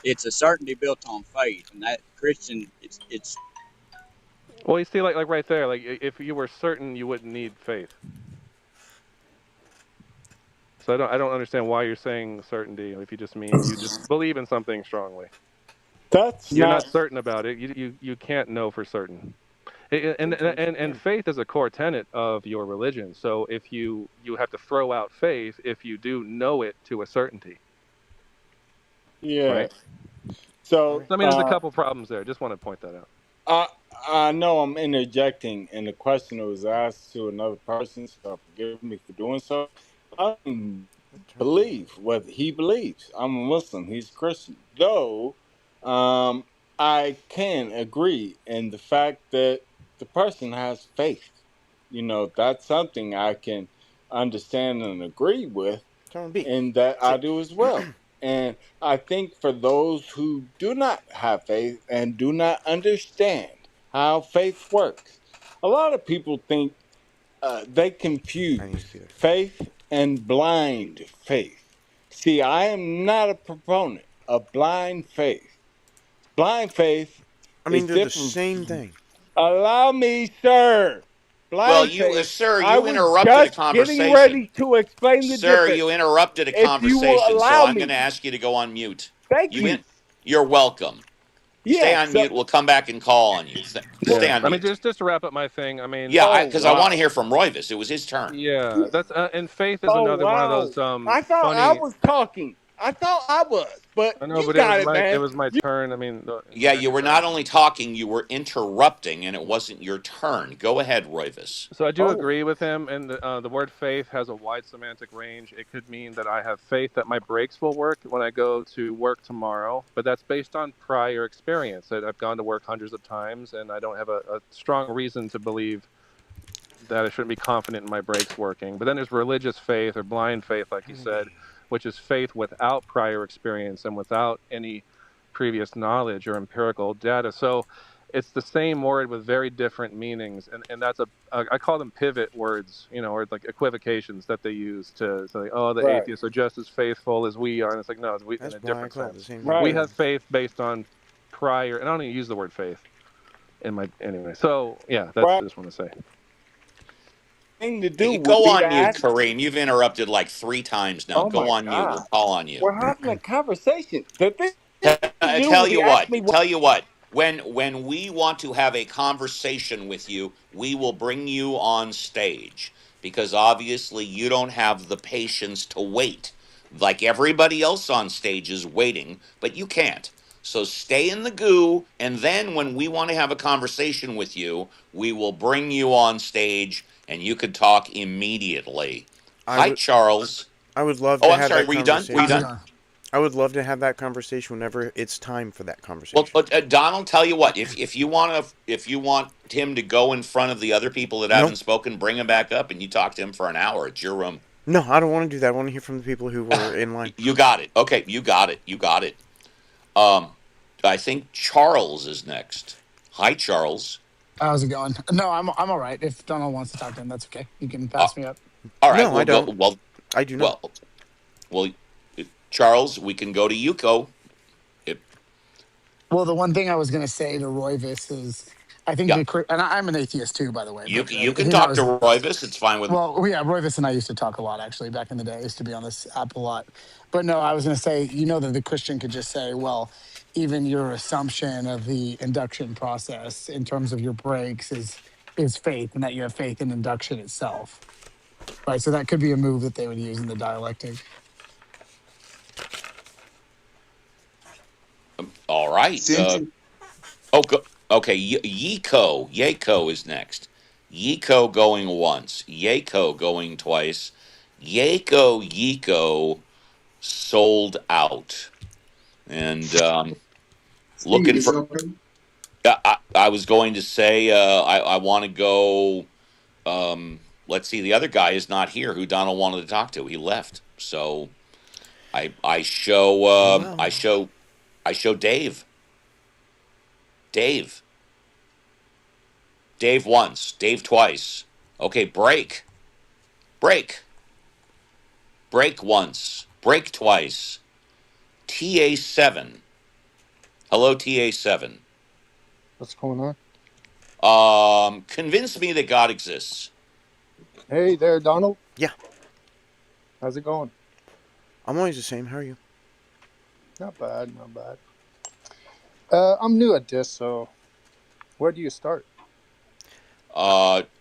It's a certainty built on faith, and that Christian it's Well, you see, like right there, like if you were certain, you wouldn't need faith. So I don't understand why you're saying certainty if you just mean you just believe in something strongly. That's You're not. not certain about it. You can't know for certain. And faith is a core tenet of your religion. So if you have to throw out faith if you do know it to a certainty, Yeah. right? So, So, I mean, there's a couple problems there. Just want to point that out. I I know I'm interjecting, and the question was asked to another person, so forgive me for doing so. I don't believe what he believes. I'm a Muslim. He's a Christian. Though, I can agree in the fact that the person has faith. That's something I can understand and agree with, Tone B. and that I do as well. And I think for those who do not have faith and do not understand how faith works, a lot of people think they confuse faith and blind faith. See, I am not a proponent of blind faith. Blind faith I is mean, they're the different. same thing. Allow me, sir. Well, Blind faith. sir, I you was interrupted a just getting conversation. ready to explain the Sir, difference. you interrupted a If you will conversation, so allow I'm going me. to ask you to go on mute. Thank you. You're welcome. Stay Yeah, on so mute. We'll come back and call on you. Stay Yeah, on I mean, mute. just to wrap up my thing. I mean, Yeah, oh because I want to wow. hear from Royvis. It was his turn. yeah, that's and faith is Oh another one of wow. those I thought I funny. was talking. I thought I was, but I know, you but got it, it man. was my turn. I mean, Yeah, you were anyway. not only talking, you were interrupting, and it wasn't your turn. Go ahead, Royvis. So I do Oh, agree with him, and the word faith has a wide semantic range. It could mean that I have faith that my brakes will work when I go to work tomorrow, but that's based on prior experience. That I've gone to work hundreds of times, and I don't have a strong reason to believe that I shouldn't be confident in my brakes working. But then there's religious faith or blind faith, like you said, which is faith without prior experience and without any previous knowledge or empirical data. So it's the same word with very different meanings, and that's I call them pivot words, or like equivocations that they use to say, oh, the right, atheists are just as faithful as we are, and it's like, no, we in that's a why I different call it the sense. same thing. We Right. have faith based on prior, and I don't even use the word faith in my anyway. So yeah, that's Right. what I just want to say. Thing to do Hey, would go be to on mute, ask. Kareem. You've interrupted like 3 times now. Oh Go my on mute. We'll God, call on you. we're having a conversation. The thing to I do tell would you be ask what. me what. Tell you what. When we want to have a conversation with you, we will bring you on stage because obviously you don't have the patience to wait. Like everybody else on stage is waiting, but you can't. So stay in the goo, and then when we want to have a conversation with you, we will bring you on stage and you could talk immediately. I Hi, would. Charles. I would love Oh, to I'm have sorry. that Were you done? Were you How's it conversation. done? going? I would love to have that conversation whenever it's time for that Well, conversation. Donald, tell you what, if you want him to go in front of the other people that No, haven't spoken, bring him back up and you talk to him for an hour. It's your room. no, I don't want to do that. I want to hear from the people who were in line. You got it. Okay, you got it. You got it. Um, I think Charles is next. Hi, Charles. How's it going? No, I'm all right. If Donald wants to talk to him, that's okay. You can Uh, pass me up. all right, No, I we'll go. don't. Well, I do not. well, well. Charles, we can go to Yuko. It, Well, the one thing I was going to say to Royvis is, I think yeah, and I'm an atheist too, by the way. But you can he talk to knows. Royvis. It's fine with me. Well, yeah, Royvis and I used to talk a lot actually back in the day. I used to be on this app a lot. But no, I was going to say, that the Christian could just say, well, even your assumption of the induction process in terms of your breaks is faith, and that you have faith in induction itself. Right. So that could be a move that they would use in the dialectic. All right. Since Okay. Yeko is next. Yeko going once. Yeko going twice. Yeko sold out. And Steve, looking it's for. open. I was going to say I want to go. Let's see. The other guy is not here. Who Donald wanted to talk to. He left. So I show Oh well. I show Dave. Dave. Dave once. Dave twice. Okay. Break. Break. Break once. Break twice. TA7. Hello, TA7. What's going on? Convince me that God exists. Hey there, Donald. Yeah. How's it going? I'm always the same. How are you? Not bad, not bad. I'm new at this, so where do you start?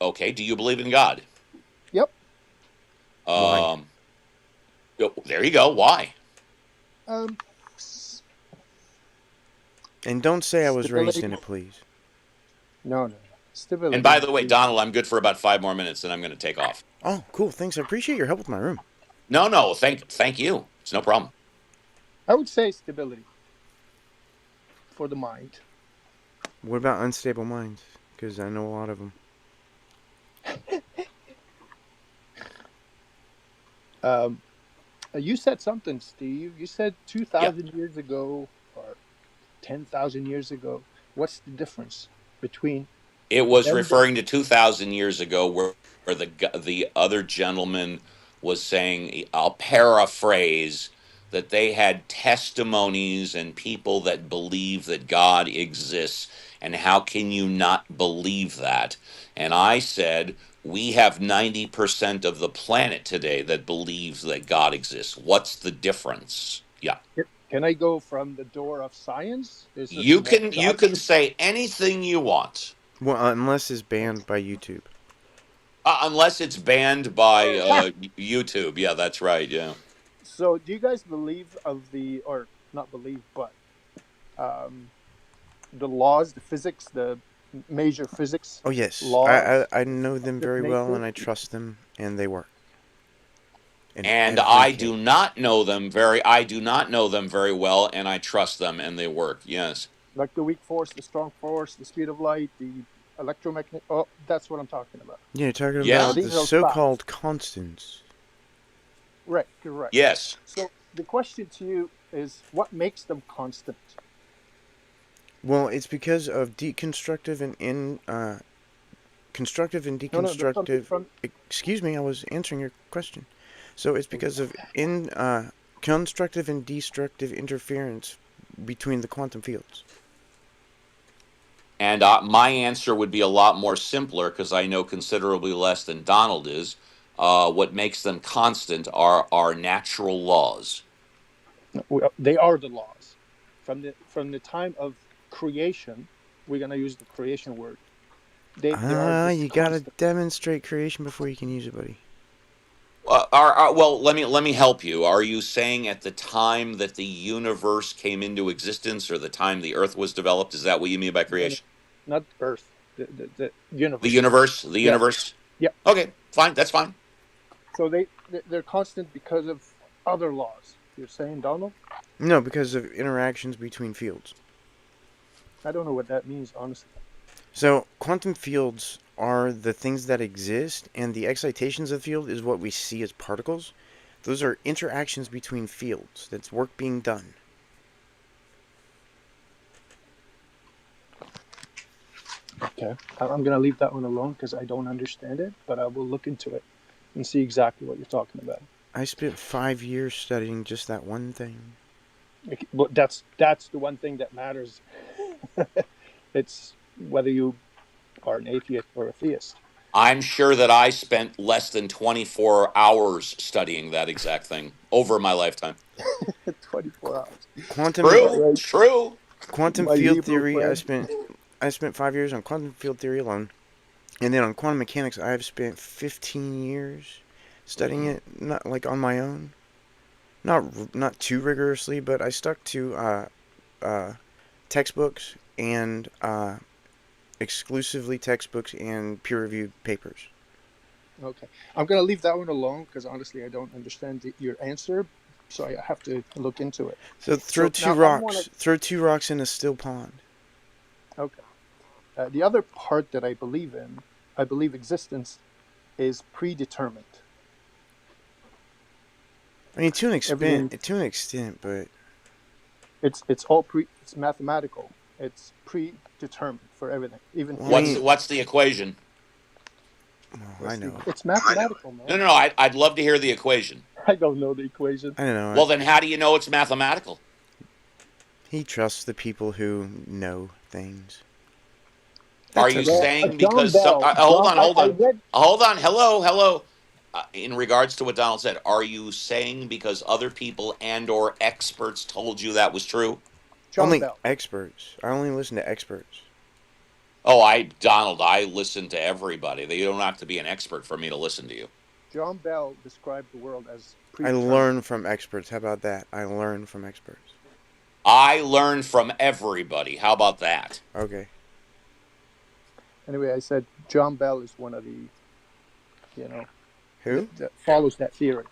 Okay. Do you believe in God? Yep. Why? Um, there you go. Why? Um, And don't say I was raised stability. in it, please. No. And by Stability. the way, Donald, I'm good for about 5 more minutes, and I'm going to take off. Oh, cool. Thanks. I appreciate your help with my room. No. Thank you. It's no problem. I would say stability for the mind. What about unstable minds? Because I know a lot of them. You said something, Steve. You said Yeah. 2,000 years ago or 10,000 years ago. What's the difference between It was them? referring to 2,000 years ago, where the other gentleman was saying, I'll paraphrase, that they had testimonies and people that believe that God exists. And how can you not believe that? And I said, we have 90% of the planet today that believes that God exists. What's the difference? Yeah. Can I go from the door of science? Is this You what can you God? can say anything you want. Well, unless it's banned by YouTube. Unless it's banned by YouTube. Yeah, that's right. Yeah. So, do you guys believe of the, or not believe, but um, the laws, the physics, the major physics Oh, yes. I, laws I, I know them of very well, nature? and I trust them, and they work. In And every case. I do not know them very well, and I trust them, and they work. Yes. Like the weak force, the strong force, the speed of light, the electromagnetic. Oh, that's what I'm talking about. Yeah, you're talking So, Yeah. about the these are facts. so-called constants. Right, correct. Yes. So, the question to you is what makes them constant? Well, it's because of deconstructive and constructive and No, from, deconstructive. from Excuse me, I was answering your question. So it's because of constructive and destructive interference between the quantum fields. And my answer would be a lot more simpler because I know considerably less than Donald is. What makes them constant are our natural laws. they are the laws from the time of creation. We're gonna use the creation word. They are just You gotta constant. demonstrate creation before you can use it, buddy. Well, let me help you. Are you saying at the time that the universe came into existence, or the time the Earth was developed? Is that what you mean by No, no, creation? not Earth. The The universe. universe. The Yeah, universe. yeah. Okay, fine. That's fine. So they're constant because of other laws. You're saying, Donald? No, because of interactions between fields. I don't know what that means, honestly. So, quantum fields are the things that exist, and the excitations of the field is what we see as particles. Those are interactions between fields. That's work being done. Okay, I'm gonna leave that one alone because I don't understand it, but I will look into it and see exactly what you're talking about. I spent 5 years studying just that one thing. But that's the one thing that matters. It's whether you are an atheist or a theist. I'm sure that I spent less than 24 hours studying that exact thing over my lifetime. 24 hours. Quantum All right, True. quantum my field Hebrew theory, friend. I spent 5 years on quantum field theory alone. And then on quantum mechanics, I've spent 15 years. studying it, not like on my own, not too rigorously, but I stuck to textbooks and exclusively textbooks and peer-reviewed papers. Okay, I'm gonna leave that one alone because honestly, I don't understand your answer, so I have to look into it. So throw So two now I want rocks. Throw two rocks in a still pond. to. Okay, the other part that I believe existence is predetermined. I mean, Everything, to an extent, but it's all it's mathematical. It's predetermined for everything, even well, I mean, physics. What's the equation? oh, Well, I Steve, know. it's mathematical, No, man. no, no. I'd love to hear the equation. I don't know the equation. I don't know. Well, then how do you know it's mathematical? He trusts the people who know things. Are That's you okay. Well, saying John because some? Bell. Hold John, on, hold I on, read hold on. Hello, hello. In regards to what Donald said, are you saying because other people and/or experts told you that was true? John Only Bell. experts. I only listen to experts. Oh, Donald, I listen to everybody. You don't have to be an expert for me to listen to you. John Bell described the world as I predetermined. learn from experts. How about that? I learn from experts. I learn from everybody. How about that? Okay. Anyway, I said John Bell is one of the, you know, Who? that follows that theory.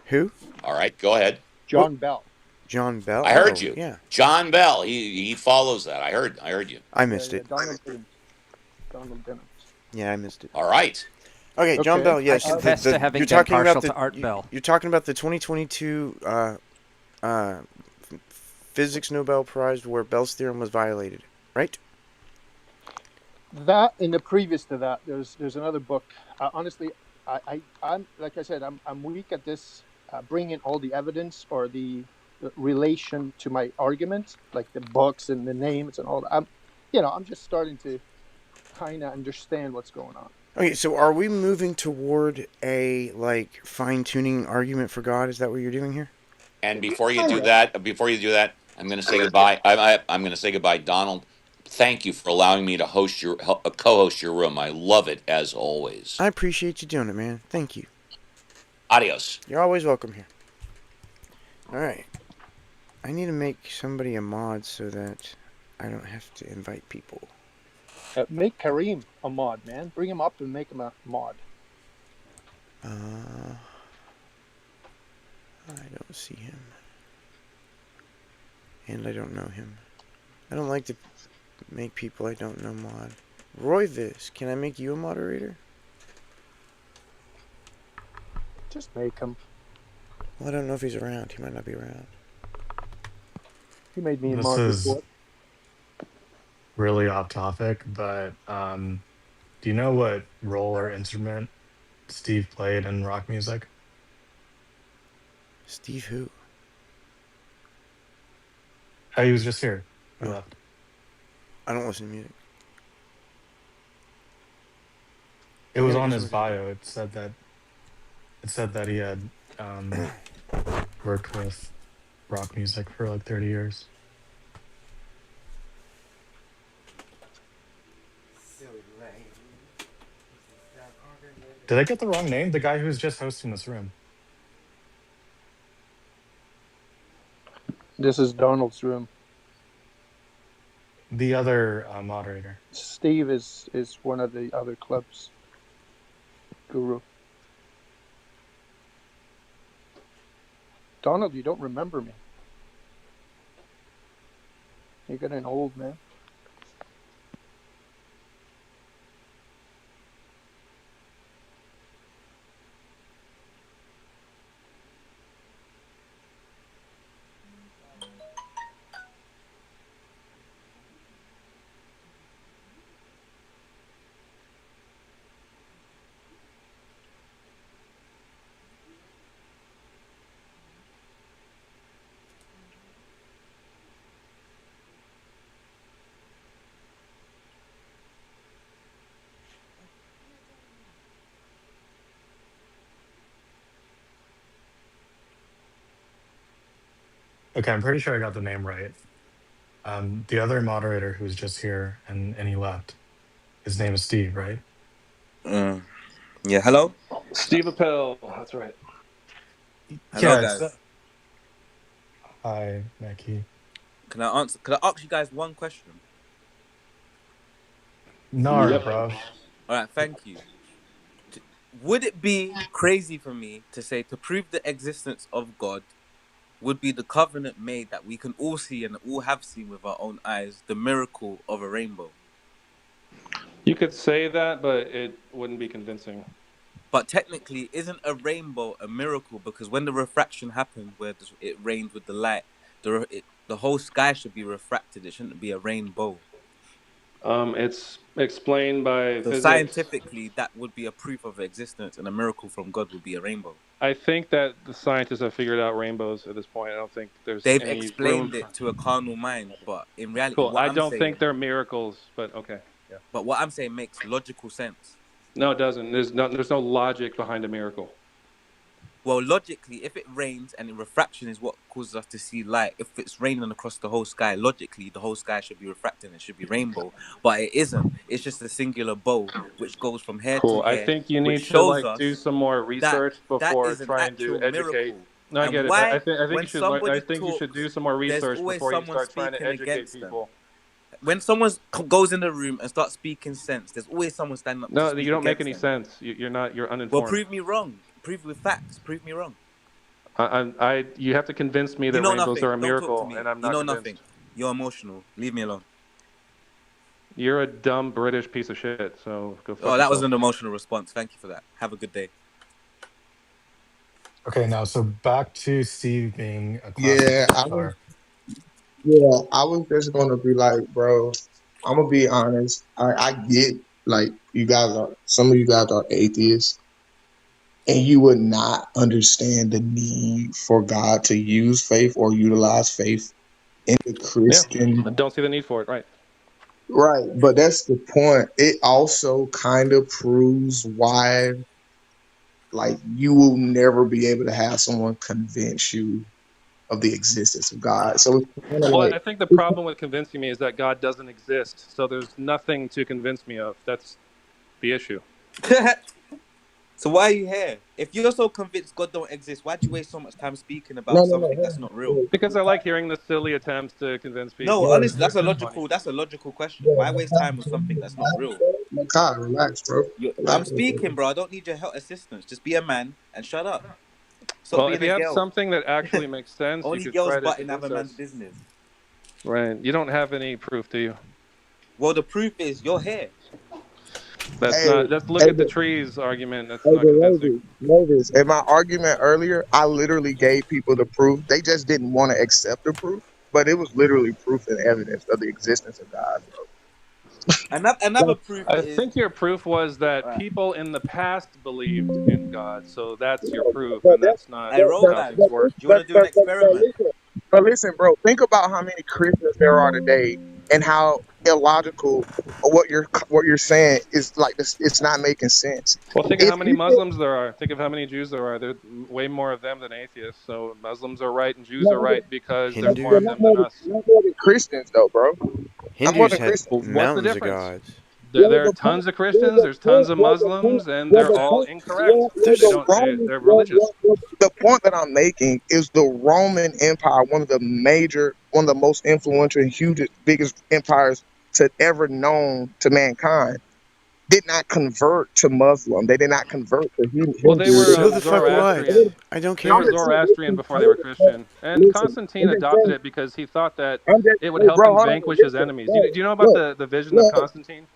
Who? All right, go ahead. What? John Bell. John Bell? I heard Oh, you, yeah. John Bell. He follows that. I heard you. I Yeah, missed yeah. it. Donald didn't. Donald didn't. Yeah, I missed it. All right. Okay, John Okay. Bell. I Yes, confess to you're having been talking about partial to Art you, Bell. you're talking about the 2022 physics Nobel Prize where Bell's theorem was violated, right? That in the previous to that, there's another book. Honestly, I'm like I said, I'm weak at this, bringing all the evidence or the relation to my argument, like the books and the names and all that. I'm just starting to kind of understand what's going on. Okay, so are we moving toward a like fine-tuning argument for God? Is that what you're doing here? And before you Kind do of. that, I'm going to say goodbye. I'm going to say goodbye, Donald. Thank you for allowing me to co-host your room. I love it as always. I appreciate you doing it, man. Thank you. Adios. You're always welcome here. All right. I need to make somebody a mod so that I don't have to invite people. Make Kareem a mod, man. Bring him up and make him a mod. I don't see him. And I don't know him. I don't like to make people I don't know mod. Roy Vis, can I make you a moderator? Just make him. Well, I don't know if he's around. He might not be around. He made me a This mod is before. really off topic, but do you know what role or instrument Steve played in rock music? Steve who? Oh, he was just here. He Oh, left. I don't listen to music. It I was gotta go on his somewhere to do bio. It said that he had worked with rock music for like 30 years. Did I get the wrong name? The guy who's just hosting this room. This is Donald's room. The other moderator. Steve is one of the other clubs. Guru. Donald, you don't remember me. You're getting old, man. Okay, I'm pretty sure I got the name right. The other moderator who was just here and he left. His name is Steve, right? Yeah. Hello. Steve Appel. That's right. Hello, Yeah, it's guys. hi, Mackie. Can I answer? Can I ask you guys one question? Nar, Yep. bro. All right, thank you. Would it be crazy for me to say to prove the existence of God would be the covenant made that we can all see and all have seen with our own eyes, the miracle of a rainbow? You could say that, but it wouldn't be convincing. But technically, isn't a rainbow a miracle? Because when the refraction happened, where it rained with the light, the whole sky should be refracted. It shouldn't be a rainbow. It's explained by So physics. scientifically, that would be a proof of existence, and a miracle from God would be a rainbow. I think that the scientists have figured out rainbows at this point. I don't think there's They've any room explained for. it to a carnal mind, but in reality, Cool. I don't think they're miracles, but okay. Yeah. what I'm saying makes logical sense. No, it doesn't. There's no logic behind a miracle. Well, logically, if it rains and the refraction is what causes us to see light, if it's raining across the whole sky, logically, the whole sky should be refracting. It should be rainbow, but it isn't. It's just a singular bow which goes from here to Cool. I here, think you which need to shows like do us some more that research that before is an trying to actual educate. miracle. No, I And get it, but why, I think you when should like. I somebody think you should do talks, some more there's research always before you someone start trying to speaking educate against them. people. When someone goes in the room and starts speaking sense, there's always someone standing up to No, you speak don't make against any them. sense. You're not. You're Well, uninformed. prove me wrong. Prove with facts. Prove me wrong. You have to convince me You that know rainbows are nothing. a Don't talk to miracle, and me. I'm You not know nothing. convinced. You're emotional. Leave me alone. You're a dumb British piece of shit. So go fuck Oh, that was yourself. an emotional response. Thank you for that. Have a good day. Okay, now so back to Steve being a classic Yeah, church killer. I was just gonna be like, bro, I'm gonna be honest. I get like you guys are some of you guys are atheists, and you would not understand the need for God to use faith or utilize faith in the Yeah, I Christian. don't see the need for it. Right. Right, but that's the point. It also kind of proves why, like, you will never be able to have someone convince you of the existence of God. So it's kind of Well, like, I think the problem with convincing me is that God doesn't exist. So there's nothing to convince me of. That's the issue. So why are you here? If you're so convinced God don't exist, why'd you waste so much time speaking no, about no, no, something that's not real? Because I like hearing the silly attempts to convince No, people. honestly, no, that's a It's funny. logical. That's a logical question. Why waste time with something that's not relax, real? bro. Makai, relax, bro. I'm Relax. speaking, bro. I don't need your help assistance. Just be a man and shut up. Stop Well, if being you a have girl. something that actually makes sense, you Only could girls try to butting have convince a man's us. business. Right. You don't have any proof, do you? Well, the proof is you're here. That's Hey, not. Let's look hey, at the trees argument. That's hey, not but convincing. Mavis, in my argument earlier, I literally gave people the proof. They just didn't want to accept the proof, but it was literally proof and evidence of the existence of God, Another bro. proof I is think your proof was that right. people in the past believed in God, so that's your proof, But and that's not I roll how land. things work. Do you want to do an experiment? Listen, bro. Think about how many Christians there are today, and how illogical what you're saying is. Like this, it's not making sense. Well, think of If how many you can, Muslims there are. Think of how many Jews there are. There's way more of them than atheists. So Muslims are right and Jews no, are right because there's more they're of Hindu them than us. not more than Christians, though, bro. Not more Hindus than had Christians. Well, what's the mountains of difference? gods. There are tons of Christians. There's tons of Muslims, and they're all incorrect. They There's don't. They're religious. The point that I'm making is the Roman Empire, one of the most influential and hugest, biggest empires to ever known to mankind, did not convert to Muslim. They did not convert to Well, they Hindu. were so the fuck what? Zoroastrian. I don't They were care. Zoroastrian before they were Christian, and Listen, I'm Constantine just adopted saying. it because he thought that I'm just, it would hey, help bro, him hold on. vanquish his Listen, enemies. bro, Do you know about look, the vision of look, Constantine?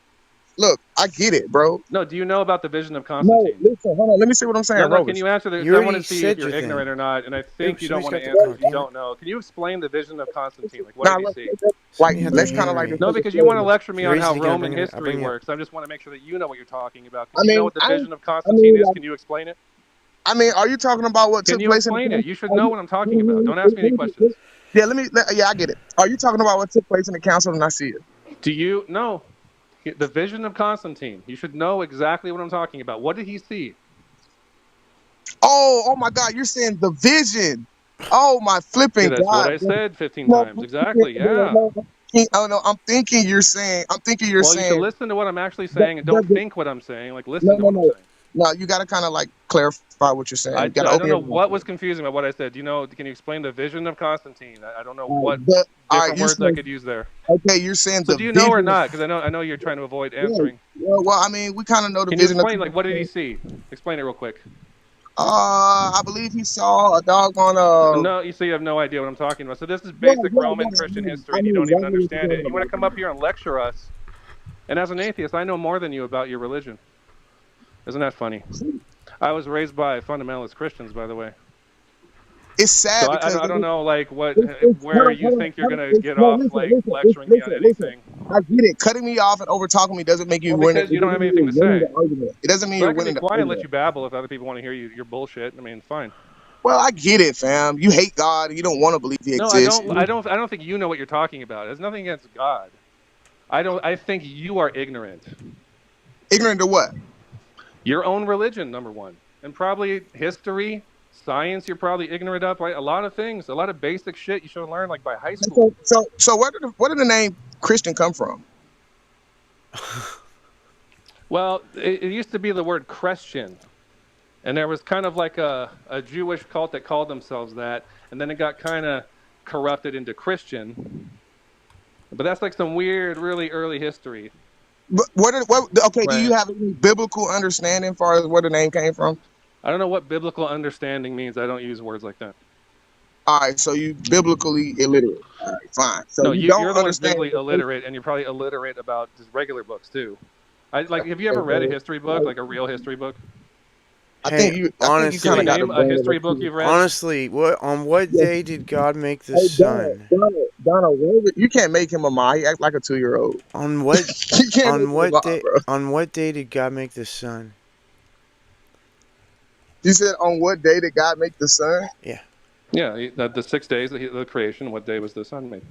look. I get it, bro. No, do you know about the vision of No, Constantine? listen, hold on. Let me see what I'm saying, No, no. Can Rovis. you answer the? You I want to already see if said you're your ignorant thing. or not, and I Oh, think you don't somebody's want got to the. answer Oh, if you damn it! don't know. Can you explain the vision of Constantine? Like, what Now did he see? like Somebody had their let's kind hand of like just raised. take it No, because you want to slowly. lecture me If you on raise how it again, Roman I'll history bring you up. works. I just want to make sure that you know what you're talking about. I Do you know mean, what the I, vision of I Constantine mean, is? like, Can you explain it? I mean, are you talking about what Can took you place in the explain it? council? You should know what I'm talking about. Don't ask me any questions. Yeah, yeah, I get it. Are you talking about what took place in the council of Nicaea? Do you know the vision of Constantine? You should know exactly what I'm talking about. What did he see? Oh my God, you're saying the vision. Oh my Yeah, flipping that's what God. I said 15 No, times. Exactly. Yeah. oh no, I'm thinking you're saying, Well, you should listen to what I'm actually saying and don't the, think what I'm saying. Like, no, listen to no, what I'm no. saying. No, you got to kind of like clarify what you're saying. I, You got to I open don't your know mouth. what was confusing about what I said. Do you know? Can you explain the vision of Constantine? I don't know All right, what but all right, different you words I said could use there. okay. You're saying So the do you know or vision of not? Because I know you're trying to avoid yeah. answering. Well, I mean, we kind of know the Can you vision of. explain? Like, what did he see? Explain it real quick. I believe he saw a dog on No, you see, you have no idea what I'm talking about. So this is Yeah, basic yeah, Roman yeah. Christian history, I and you know don't even exactly what understand you're it. And talking you want to about, come up bro. here and lecture us. And as an atheist, I know more than you about your religion. Isn't that funny? I was raised by fundamentalist Christians, by the way. It's So sad I because don't know like hold where on, you hold on, think you're hold on. gonna It's, get no, off listen, like listen, lecturing me on listen. anything. I get it. Cutting me off and over talking me doesn't make you Well, win it. because It you don't doesn't have mean anything you're to winning the say. argument. It doesn't mean But you're I can be winning the quiet and let argument. you babble if other people want to hear your bullshit. I mean, fine. Well, I get it, fam. You hate God. You don't want to believe He No, I exists. don't. I don't think you know what you're talking about. It has nothing against God. I don't. I think you are ignorant. Ignorant to what? Your own religion, number one, and probably history, science. You're probably ignorant of like a lot of things, a lot of basic shit you should have learned like by high school. So where did the name Christian come from? Well, it used to be the word Christian, and there was kind of like a Jewish cult that called themselves that, and then it got kind of corrupted into Christian. But that's like some weird, really early history. But okay, do you Right. have any biblical understanding as far as where the name came from? I don't know what biblical understanding means. I don't use words like that. All right, so you biblically illiterate. All right, fine. So No, you you're don't the ones understand biblically the first. illiterate, and you're probably illiterate about just regular books too. Have you Hey, ever read a bro. history book, like a real history book? Hey, I think you Can kind you of got honestly, the name a brain of a history book kid. you've read? honestly, on what Yes. day did God make the Hey, Donald, sun? Donald, Donald, you can't make him a ma. He act like a 2-year-old. On what You can't make on him a what ma, day bro. on what day did God make the sun? You said on what day did God make the sun? Yeah. Yeah, the 6 days of the creation. What day was the sun made?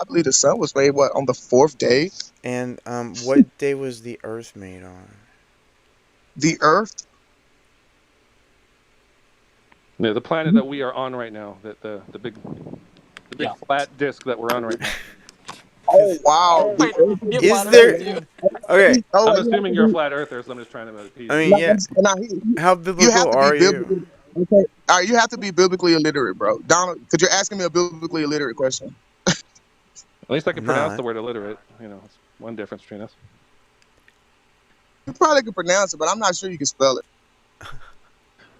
I believe the sun was made what on the fourth day. And what day was the earth made on? The earth. Yeah, the planet that we are on right now, the big Yeah. flat disk that we're on right now. Oh Cuz wow, the Wait, earth you is is flat earther, there dude. Okay, oh, I'm you have to assuming you're a be. flat earther, so I'm just trying to appease I you. mean, Now, yeah. now How you have biblical to be are you? biblically. Okay, all right, you have to be biblically illiterate, bro. Donald, because you're asking me a biblically illiterate question. At least I can I'm pronounce the not. word illiterate. It's one difference between us. You probably can pronounce it, but I'm not sure you can spell it.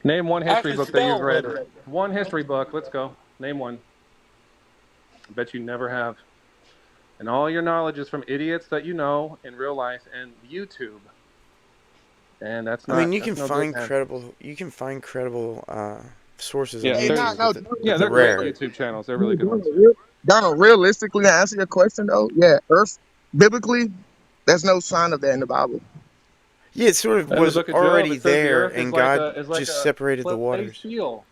Name one history Actually, book that you've spell read. literate. One history book. Let's go. Name one. I bet you never have. And all your knowledge is from idiots that you know in real life and YouTube. And that's I mean, not that's no good, man. you can find credible sources on Yeah, Hey, there's no, YouTube, no, yeah, but they're they're great rare. YouTube channels. They're really no, good ones. Donald, realistically, to answer your question though, yeah, Earth, biblically, there's no sign of that in the Bible. Yeah, it sort of In the was book of Job, already it says the there, earth is and like God a is like just a separated the clay waters. seal.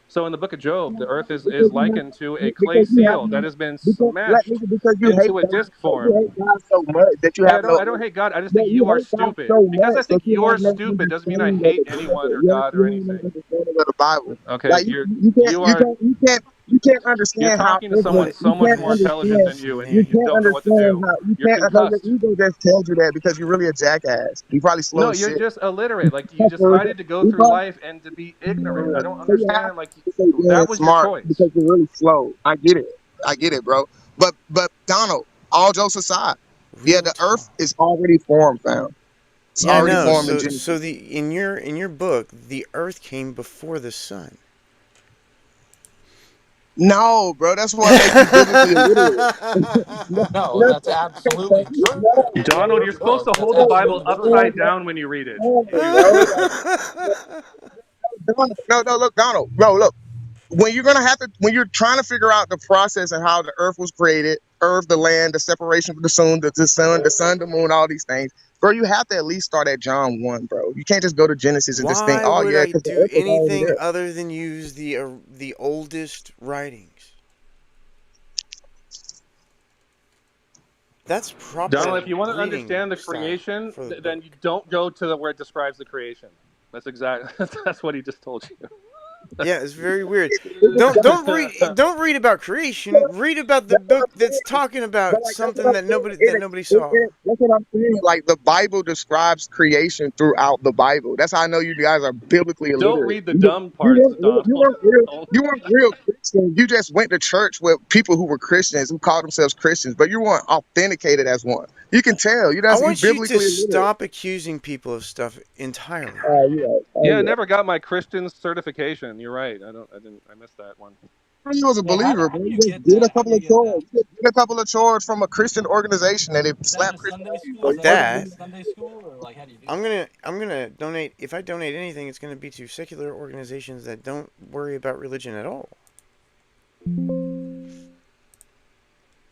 So in the book of Job, the earth is Because you have, likened to a clay because you have, seal that has been because, like, smashed nigga, because you hate into a God, disc so you hate form. God so much that you Hey, have I don't no, I don't hate God. I just no, think you you are hate God stupid. so Because I much that think you have you're no stupid doesn't mean I understanding of hate the anyone Bible. or God You or have no anything. understanding of the Bible. Okay, Like you are you can't you're understand how talking to Earth was. someone What so You much can't more is intelligent understand. than you, and you You happening? just can't don't know what to understand do. how you You're can't. No, your concussed. ego just tells you that because you're really a jackass. You probably slow No, as you're shit. just illiterate. Like you So decided to go you through probably, life and to be ignorant. I don't so you have understand. Like to say being that was your smart choice. because you're really slow. I get it. I get it, bro. But Donald, all jokes aside, yeah, Real the Earth talk. is already formed, fam. It's Yeah, I already know. formed in So Genesis. the in your book, the Earth came before the sun. No, bro, that's why I make you biblically illiterate. No, No, no, that's absolutely true. no, In Donald, your you're supposed book, to that's hold the Bible absolutely true. upside down when you read it. You do that. bro. No, look, Donald, bro, look. When you're trying to figure out the process and how the earth was created, earth, the land, the separation from the sun, the moon, all these things, bro, you have to at least start at John 1, bro. You can't just go to Genesis and just think, Why oh would yeah, I because the do earth was already anything there. other than use the oldest writings? That's Donald, proper if you want to reading understand the style creation, for the then you book. don't go to where it describes the creation. That's exactly that's what he just told you. Yeah, it's very weird. It Don't read about creation. Read about the That's what book I'm that's saying. talking But about like that's what something I'm that saying. nobody saw. That's what I'm saying. Like the Bible describes creation throughout the Bible. That's how I know you guys are biblically Don't illiterate. read the dumb parts, Donald. Don't. You weren't real Christians. You just went to church with people who were Christians who called themselves Christians, but you weren't authenticated as one. You can tell. I You want you to biblically illiterate. stop accusing people of stuff entirely. Oh yeah. Oh Yeah, I yeah. never got my Christian certification. You're right. I missed that one. You was a Yeah, believer, how bro. do You you just get did a that? How do couple you of get chores. that? You just did a couple of chores from a Christian organization and it Is that slapped in Christian Sunday on you. school? So Is Fuck you that supposed to that. in believe. Sunday school, or like how do you do I'm that? gonna I'm gonna donate. If I donate anything, it's gonna be to secular organizations that don't worry about religion at all.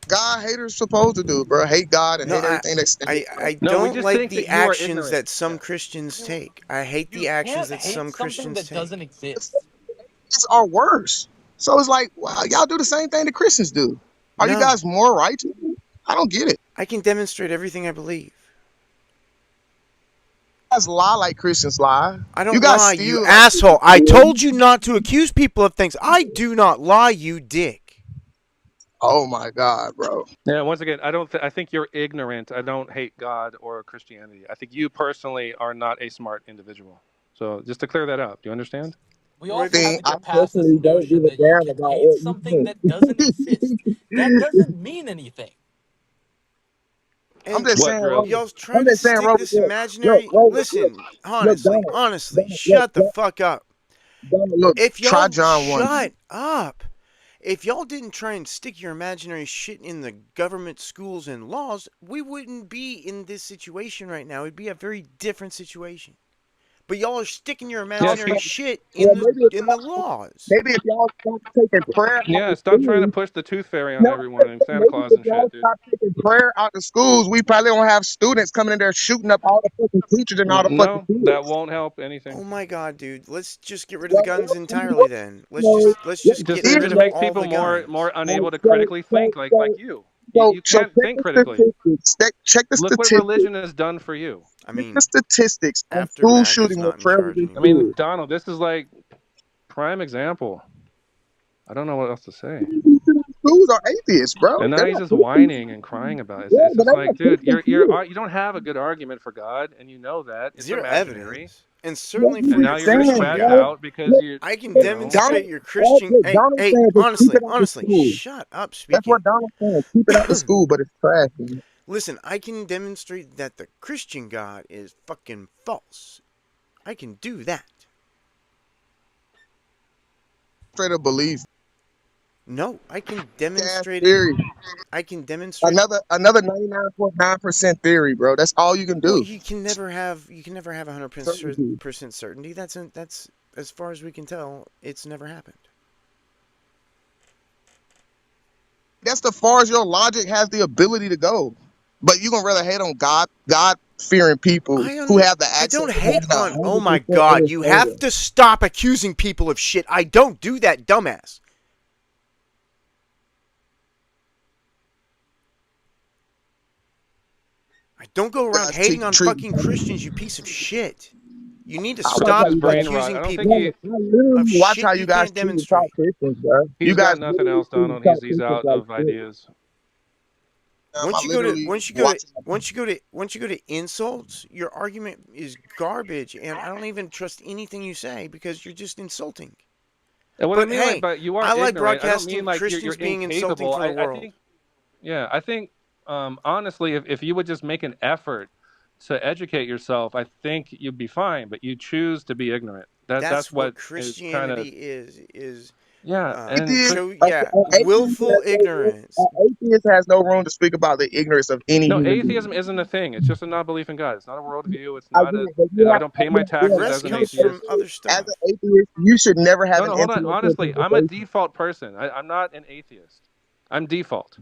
God haters supposed to do, bro. Hate God and No, hate everything that stands for I God. No, we don't just like think the that you are actions ignorant. that some Yeah. Christians take. I hate You the actions can't that hate some something Christians that doesn't take. exist. Atheists are worse. So it's like, wow, y'all do the same thing that Christians do. Are you No, guys more righteous? I don't get it. I can demonstrate everything I believe. You guys lie like Christians lie. I You don't guys lie, you steal like asshole. Christians I steal. told you not to accuse people of things. I do not lie, you dick. Oh my God, bro. Yeah. Once again, I don't. I think you're ignorant. I don't hate God or Christianity. I think you personally are not a smart individual. So just to clear that up, do you understand? We What? also have to I get past this personally don't give notion a that you damn can about hate what you something that doesn't exist. That think. doesn't mean anything. I'm And just What, saying, Drew? Robert. y'all's I'm trying to just saying, stick Robert. this Look, imaginary. Robert. Listen, Look, honestly, Look, shut the fuck up. Look. If Try y'all John 1. shut up. If y'all didn't try and stick your imaginary shit in the government schools and laws, we wouldn't be in this situation right now. It'd be a very different situation. But y'all are sticking your Yeah. imaginary Keep. shit Well, maybe in the laws. if y'all stop taking prayer out Yeah. the Stop trying to schools, push the tooth fairy on no, everyone and Santa maybe Claus if and y'all shit, dude. stop taking prayer out the schools, we probably don't have students coming in there shooting up all the fucking teachers and all the fucking No, that kids. won't help anything. Oh my god, dude. Let's just get rid of the Well, guns entirely well, then. Let's what just Just get it is just rid of makes all people the guns. more unable to so, critically so, think like so, you. so, You so can't check think the critically. statistics. Check the Look what statistics. religion has done for you. I Check the mean, statistics on after school MAGA's shooting with not in charge prevalent I anymore. mean, kids. Donald, this is like prime example. I don't know what else to say. Schools are atheists, bro. And now They're he's not just Christians. whining and crying about it. Yeah, It's but just they're not like, dude, Christian kids. you don't have a good argument for God, and you know that it's Zero imaginary. evidence. And That's certainly what for And I'm your now you're gonna Christian saying, crash bro. God. out because Look, I can look, demonstrate your Christian. Look, Hey, Donald's hey, saying to keep it out the honestly, school. shut up That's speaking. what Donald's saying. Keep it out the school, but it's trash. Man. Listen, I can demonstrate that the Christian God is fucking false. I can do that. Straight up belief. No, I can Ass demonstrate it. theory. I can demonstrate it. Another 99.9% theory, bro. That's all you can Well, do. you can never have 100% Certainty. certainty. That's as far as we can tell, it's never happened. That's the far as your logic has the ability to go. But you gonna rather hate on God fearing people who have the I access don't to hate having on. Oh 100% my god, you have understanding. to stop accusing people of shit. I don't do that, dumbass. I don't go around Guys hating on treat. fucking Christians, you piece of shit. You need to I that's watch stop how just you guys. brain rot. accusing I don't think people I of literally watch shit how you you guys can't treat and talk demonstrate. Christians, bro. You he's got guys nothing literally else, treat and Donald. talk He's Christians out like of shit. ideas. I literally watch. Once you go to insults, your argument is garbage, and I don't even trust anything you say because you're just insulting. And what I But mean, like, hey, but you are I like ignorant. I don't broadcasting mean like you're Christians being insulting incapable. for the I world. think, yeah, I think, honestly, if you would just make an effort to educate yourself, I think you'd be fine. But you choose to be ignorant. That's That's what what is kind of, Christianity is yeah. And Atheist, yeah, willful ignorance. an atheist has no room to speak about the ignorance of any no, human being. atheism isn't a thing. It's just a non-belief in God. It's not a worldview. It's I not get a. it, but you I have, don't pay my The taxes rest as an comes from atheist. other as an stuff. atheist, you should never have No, an no, hold on. intellectual Honestly, I'm a conversation. default person. I'm not an atheist. I'm default.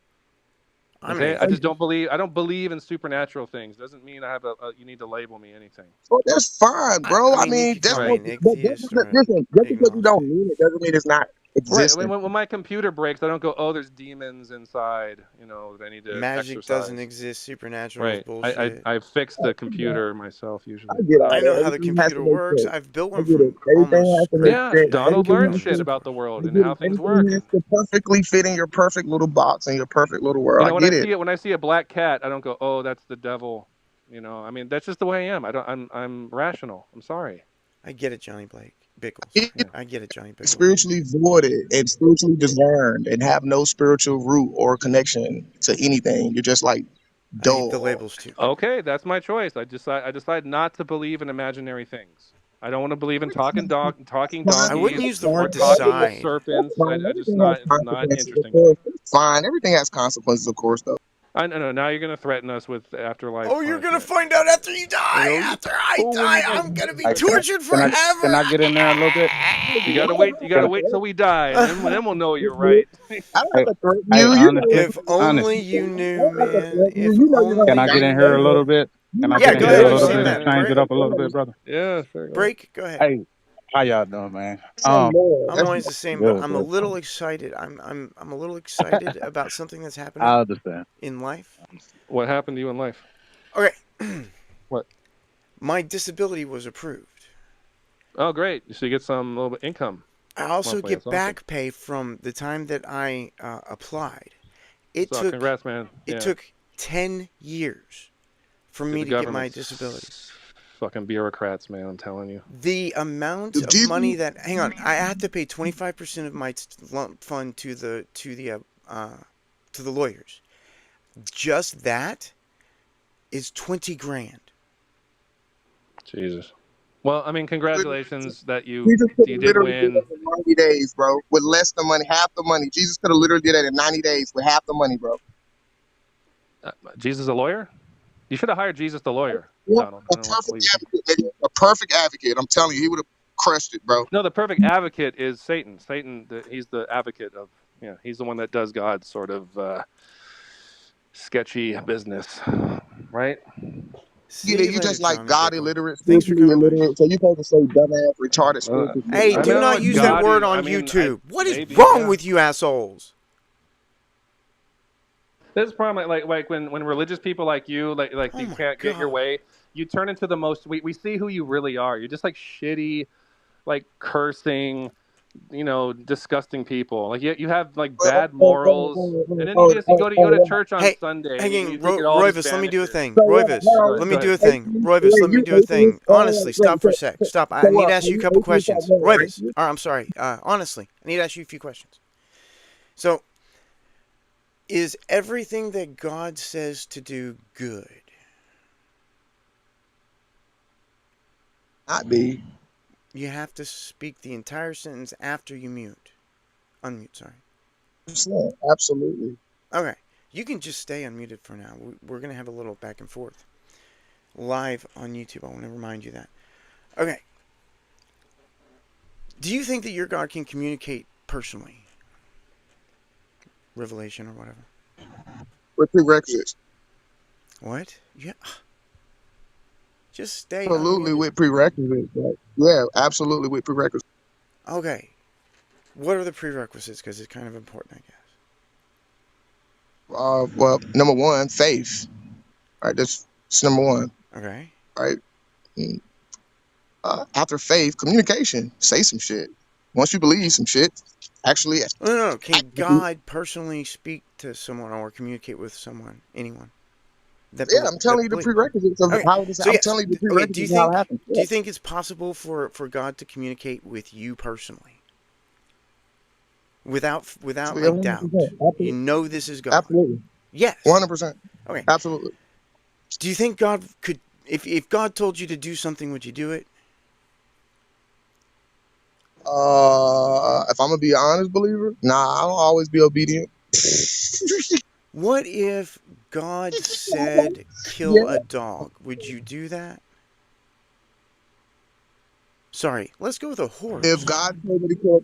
I'm an Okay, I just atheist. don't believe. I don't believe in supernatural things. Doesn't mean I have you need to label me anything. Well, that's fine, bro. I I mean, you mean, could that's call me Right. no. an But atheist or an listen, just because you agnostic. don't mean it doesn't mean it's not. Right. existence. When my computer breaks, I don't go, oh, there's demons inside, that I need to Magic doesn't exercise. exist. Supernatural is Right. bullshit. I fix I the get all computer myself usually, get but all I know that. how the Everything has to computer make works. sense. I've built I one get it. from Everything has almost to make scratch yeah, sense. back in Donald Everything learned has shit to. 2000. about the world I and get how it. things Everything work. has And to perfectly fit in your perfect little box in your perfect little world. I get it. when I see a black cat, I don't go, oh, that's the devil. I mean, that's just the way I am. I'm rational. I'm sorry. I get it, Johnny Blake. Bickles. It's Yeah. I get it, Johnny Bickles. spiritually voided and spiritually discerned and have no spiritual root or connection to anything. You're just like I hate the dull. labels too. Okay, that's my choice. I decide not to believe in imaginary things. I don't want to believe in talking I wouldn't donkeys use the Fine. or word talking decide. That's serpents. fine. I just Everything has not. It's not consequences, of interesting to me. course. It's fine. Everything has consequences, of course, though. I no. Now you're going to threaten us with afterlife Oh, you're gonna punishment. find out after you die. Oh, After I oh, when die, you die. I'm gonna be Hey, tortured can I can forever. I get in there a little bit? You gotta wait. You Can gotta wait till we die, and then we'll know you're right. I don't I, have to threaten hey, you. You know, honestly, If honest, only you I knew, don't have to man. threaten you. If You know you're gonna can only I get you in here a die. little knew. bit? You Can I know get Yeah, in you're go here gonna a ahead. Yeah, You little go seem bit die. and ahead, that man. change it great. up a little bit, brother? Yeah, sure. Go ahead. Break. Go ahead. Hey, how y'all doing, man? Some more. I'm That's always the same, but Good, I'm a good. little excited. I'm a little excited about something that's happening I understand. in life. What happened to you in life? Okay, What? my disability was approved. Oh, great. So you get some little bit income I also monthly. get That's awesome. back pay from the time that I applied. It So took congrats, man. it Yeah. took 10 years for See me the to get my government's disability. fucking bureaucrats, man. I'm telling you. The amount if of Jesus. money that hang on, I have to pay 25% of my lump fund to the lawyers. Just that is 20 grand. Jesus. Well, I mean, congratulations that Jesus could you have did literally did that win. in 90 days, bro, with less than money, half the money. Jesus could have literally did that in 90 days with half the money, bro. Jesus a lawyer? You should have hired Jesus the lawyer, Yeah, Donald. a I don't know what perfect you think. advocate, nigga. A perfect advocate. I'm telling you, he would have crushed it, bro. No, the perfect advocate is Satan. He's the advocate of, he's the one that does God's sort of sketchy business, right? Get See it? you You later, just like Johnny God Bickle. illiterate, Thanks for spiritually coming by. illiterate. So you supposed to say dumbass, retarded, Uh, spiritual shit. Hey, I I do don't get know it. not what use that God word is. I on mean, YouTube. What is maybe, wrong yeah. with you assholes? This is problem like when religious people like you Oh you my can't get your god. way, you turn into the most. We see who you really are. You're just like shitty, like cursing, disgusting people. Like you have like bad morals, and then you go to church on Hey, Sunday and you hanging think it all just Roivus, let me do a vanishes. thing. So what? Roivus, Hold Go on, ahead. let Go me listen. do ahead. a thing. Roivus, let me You do a thing. atheist. Honestly, stop for a Wait. sec. Stop. I So need to what? ask Are you a you couple atheist or questions. what, Roivus, right? or I'm sorry. Honestly, I need to ask you a few questions. So, is everything that God says to do good? Not be. You have to speak the entire sentence after you mute. Unmute, sorry. Absolutely. Okay. You can just stay unmuted for now. We're going to have a little back and forth. Live on YouTube. I want to remind you that. Okay. Do you think that your God can communicate personally? Revelation or whatever. With prerequisites. What? Yeah. Just stay Absolutely unmuted. with prerequisites. But yeah, absolutely with prerequisites. Okay. What are the prerequisites? Because it's kind of important, I guess. Well, number one, faith. Right. That's number one. Okay. Right. Mm, after faith, communication. Say some shit. Once you believe some shit, actually No. Can execute. God personally speak to someone or communicate with someone, anyone that Yeah, I'm telling that you the believes? prerequisites of Okay. how this. So I'm yes. telling you the Okay. prerequisites of how it happens. Do Yeah. you think it's possible for God to communicate with you personally, without Actually, like 100%. doubt? You Absolutely. know this is God. Absolutely. Yes. 100%. Okay. Absolutely. Do you think God could, if God told you to do something, would you do it? If I'm gonna be an honest believer, nah, I don't always be obedient. What if God said kill Yeah. a dog? Would you do that? Sorry, let's go with a If horse. God told me to kill,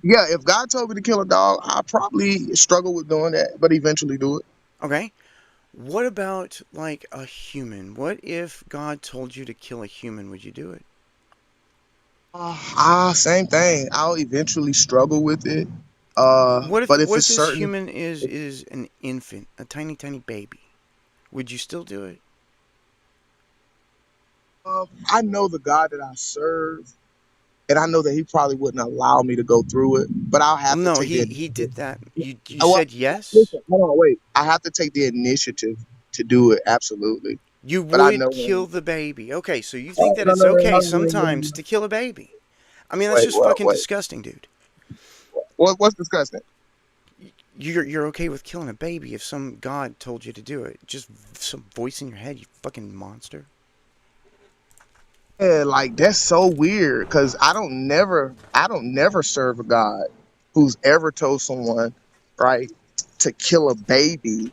yeah, if God told me to kill a dog, I probably struggle with doing that, but eventually do it. Okay. What about like a human? What if God told you to kill a human? Would you do it? Same thing. I'll eventually struggle with it. But if What if it's this certain, human is an infant, a tiny tiny baby? Would you still do it? I know the God that I serve, and I know that He probably wouldn't allow me to go through it. But I'll Well, have to no, take the he initiative. did that. You Well, said yes. listen, hold on, wait. I have to take the initiative to do it. Absolutely. You But I would know. kill the baby. Okay, so you think Oh, that no, it's no, no, okay no, no, no, sometimes no. to kill a baby? I mean, that's Wait, just well, fucking wait. disgusting, dude. What's disgusting? You're okay with killing a baby if some god told you to do it. Just some voice in your head, you fucking monster. Yeah, like that's so weird because I don't never serve a God who's ever told someone, right, to kill a baby,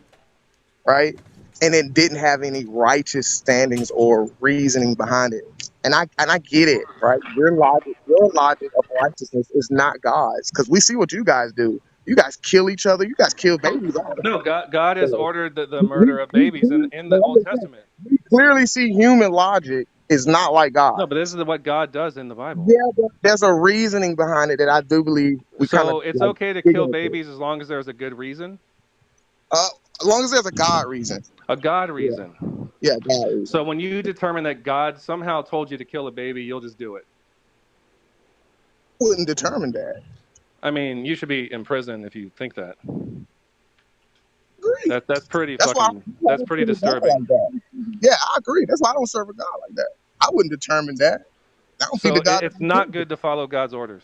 right, and it didn't have any righteous standings or reasoning behind it. And I get it, right? Your logic of righteousness is not God's because we see what you guys do. You guys kill each other. You guys kill babies all the No, time. God has So ordered the murder of babies in no, the I'm Old just saying, Testament. we clearly see human logic is not like God. No, but this is what God does in the Bible. Yeah, but there's a reasoning behind it that I do believe we kind of So it's like okay to dig kill into. babies as long as there's a good reason, Uh, as long as there's a God reason. a God Yeah, reason. yeah, God reason. So when you determine that God somehow told you to kill a baby, you'll just do it. Wouldn't determine that. I mean, you should be in prison if you think that. Agree. That's pretty That's why fucking. I That's don't pretty serve a God disturbing. like that. Yeah, I agree. That's why I don't serve a God like that. I wouldn't determine that. I don't think So the God that it's you not serve. good to follow God's orders.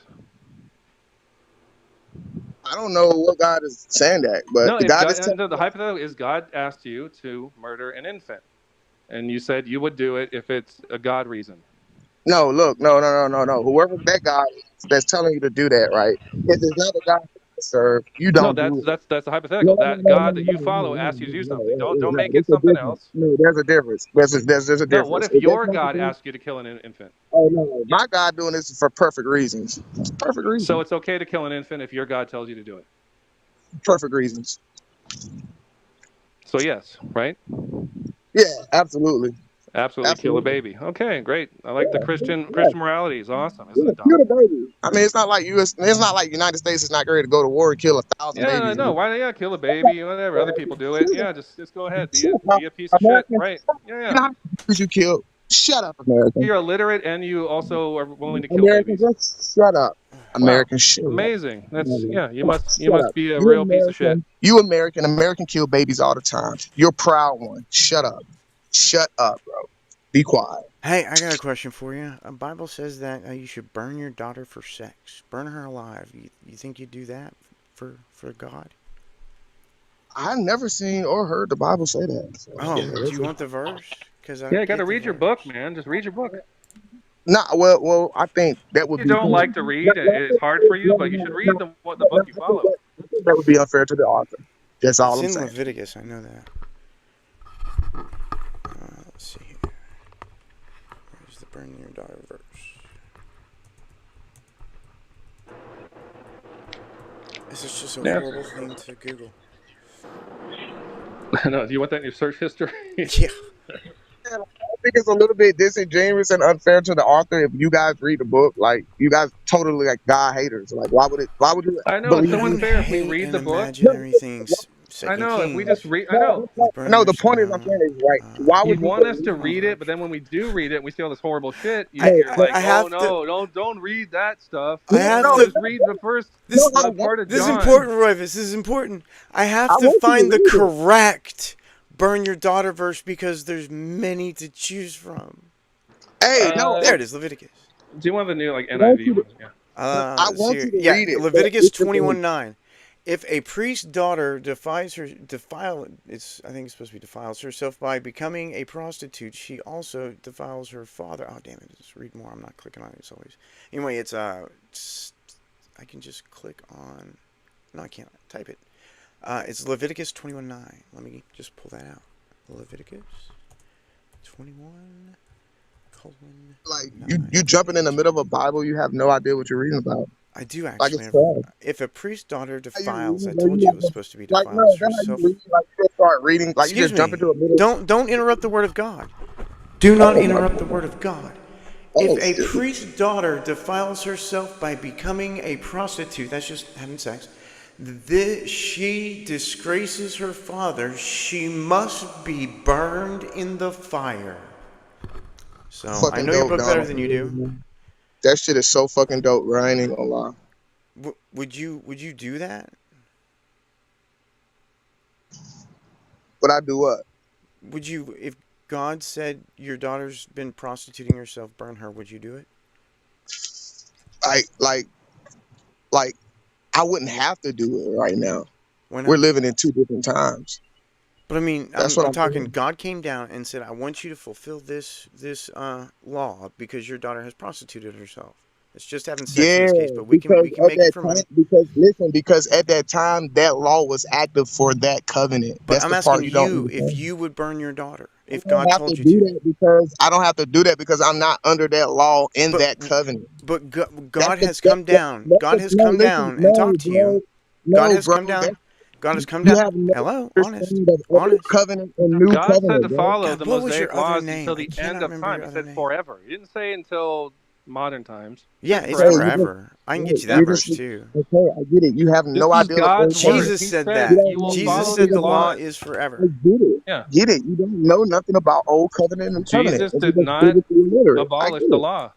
I don't know what God is saying that, but No, the if God God, is telling the me. hypothetical is God asked you to murder an infant, and you said you would do it if it's a God reason. No, look, no, no, no, no, no. Whoever that God is that's telling you to do that, right? If it's not the God that you serve, you No, don't that's do it. that's that's a No, hypothetical. no, That no, no, God that no, you no, no, follow no, asks you to do no, something. no, Don't no. make it There's a something difference. else. No, there's a difference. There's a No, what difference. if If that's your not the God God, asked you to kill an infant? oh no, my God doing this for perfect reasons. Perfect So reasons. it's okay to kill an infant if your God tells you to do it. Perfect reasons. So yes, right? Yeah, absolutely, Absolutely kill a absolutely. baby. Okay, great. I like the Yeah, Christian yeah, morality is awesome, isn't yeah. it, Kill Dom? the baby. I mean, it's not like U.S. It's not like United States is not ready to go to war and kill 1,000 Yeah, babies. no, why yeah, kill a baby, whatever. Other people do it. Yeah, just go ahead. Shut up, Be a piece of shit. American. Right. Yeah, You yeah. know how many babies you killed? Shut up, American. You're illiterate and you also are willing to kill American, babies. just shut up. Wow. American, shut up. Amazing. That's No, yeah, you shut must up. be a You real piece of shit. American. You American. American kill babies all the time. You're a proud one. Shut up. Shut up, bro. Be quiet. Hey, I got a question for you. The Bible says that you should burn your daughter for sex, burn her alive. You think you'd do that for God? I've never seen or heard the Bible say that. So, yeah, Oh, do that's you it. want the verse? Cause I Yeah, you got to get the read your book, verse. man. Just read your book. Nah, well, I think that would You be. don't like to read, it's hard for you, but you should read the book you follow. I think that would be unfair to the author. That's all It's I'm in saying. Leviticus. I know that. Let's see here. Where's the burn your daughter verse? This is just a Yeah. horrible thing to Google. No, do you want that in your search history? Yeah. I think it's a little bit disingenuous and unfair to the author if you guys read the book. Like you guys totally like God haters. Like why would it? Why would you I know it's believe so you? You unfair if we hate read an the book. imaginary thing. I Second know if we just Kings. read. I know He's burning No, her the son. point is I'm saying is right. Why you would you want us to believe? read it, but March. then when we do read it, we see all this horrible shit. I, You're I like, I oh have to. no, don't read that stuff. I No, have no, No, to. just read the first no. This I part want of you this is to read it. John. important, Royvis. This is important. I I have to want you to find the read it. correct burn your daughter verse because there's many to choose from. Hey, no, There it is, Leviticus. Do you want the new like I want NIV you to. ones? Yeah. I Let's see want here. you to Yeah, read it. But Leviticus it's the thing. 21:9. If a priest's daughter I think it's supposed to be defiles herself by becoming a prostitute, she also defiles her father. Oh damn it! Just read more. I'm not clicking on it as always. Anyway, I can just click on. No, I can't type it. It's Leviticus 21:9. Let me just pull that out. Leviticus 21 colon Like you 9. jumping in the middle of a Bible, you have no idea what you're reading about. I do Like actually it's have. trash. If a priest's daughter How you defiles, read? I Like, told you you it have was to, supposed to be like no, defiles that's how you herself. read. Like you just start reading. Like you Excuse just jump me. into a middle. Don't interrupt the word of God. Do not Oh my interrupt the God. word of God. If Oh, a shit. priest's daughter defiles herself by becoming a prostitute, that's just having sex, she disgraces her father, she must be burned in the fire. So I Fucking know your dope, book dog. better than you do. That shit is so fucking dope, bro. I ain't even gonna lie. Would you do that? But I do what? Would you, if God said your daughter's been prostituting herself, burn her, would you do it? Like, like, like, I wouldn't have to do it right now. Why We're not? living in two different times. But I mean, That's I'm what I'm I'm talking. saying. God came down and said, "I want you to fulfill this law because your daughter has prostituted herself." It's just having sex in Yeah, this case, but we can because we can at make it that from time, him. because listen, because at that time that law was active for that covenant. But That's I'm the asking part you don't you if understand. you would burn your daughter I if don't God have to told you do to. that because I don't have to do that because I'm not under that law in But that covenant. That's God the has come down. that's God the has no. come Listen, down and no, talked to you. bro, God no, has bro. come down. That's God has come you down. have no Hello, honest, understanding of old honest. covenant and new God said to covenant, bro. follow God, the what was your Mosaic other laws name? until I the cannot end of remember time. your He other said name. forever. He didn't say until modern times. He Yeah, said it's Okay, you forever. just forever. I can right. get you that You just verse too. okay. I get it. You have This no is idea of God's old word. covenant. Jesus He said said You that. don't you will know Jesus follow said nothing his the about. law laws. is I forever. get it. Yeah. Get it. You don't know nothing about old covenant and covenant, Jesus and did you're just not biblically illiterate. I abolish get the it. law.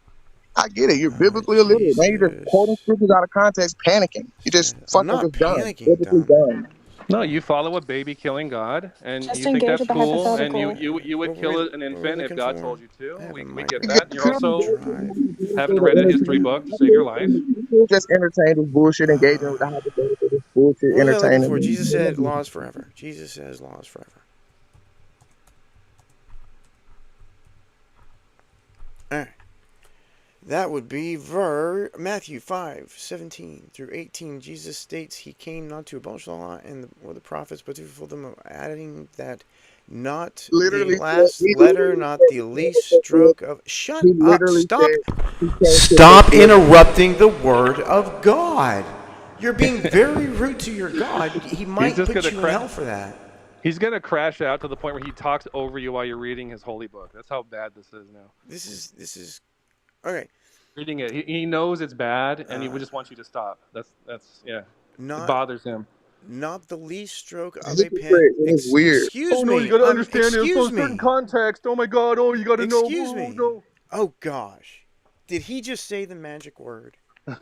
I get it. You're biblically illiterate. Now you're just quoting Jesus scriptures out of context, panicking. You just said, I'm fucking not just done. panicking, Biblically Dominic. done. No, you follow a baby killing God, and Just you think engage that's with the cool, and hypothetical. you would What kill an were we infant if looking God for? told you to. I have a We get micro that. And You you're feel me, USB bro? also It's just drive. not hypothetical haven't to read his three entertain. books to I save your mean, life. you can't just entertain this bullshit, engaging with the hypothetical, this bullshit, What was I looking for? Jesus said entertaining. laws forever. Jesus says laws forever. All right. That would be Matthew 5:17 through 18. Jesus states he came not to abolish the law or the prophets, but to fulfill them, adding that not the Literally said, last he letter, literally not said, the least stroke of. Shut he up. literally Stop. said he came to Stop fulfill. interrupting the word of God. You're being very rude to your God. He He's might just put gonna you in hell for that. he's gonna crash out to the point where he talks over you while you're reading his holy book. That's how bad this is now. This is okay. Reading it, he knows it's bad, and he Uh, would just want you to stop. That's yeah. It not bothers him. not the least stroke A of a pen. hypocrite. It is weird. Oh Excuse no, you me. got to understand it from Excuse a certain me. context. Oh my God. Oh, you got to know. Excuse Oh me. no. Oh gosh. Did he just say the magic word?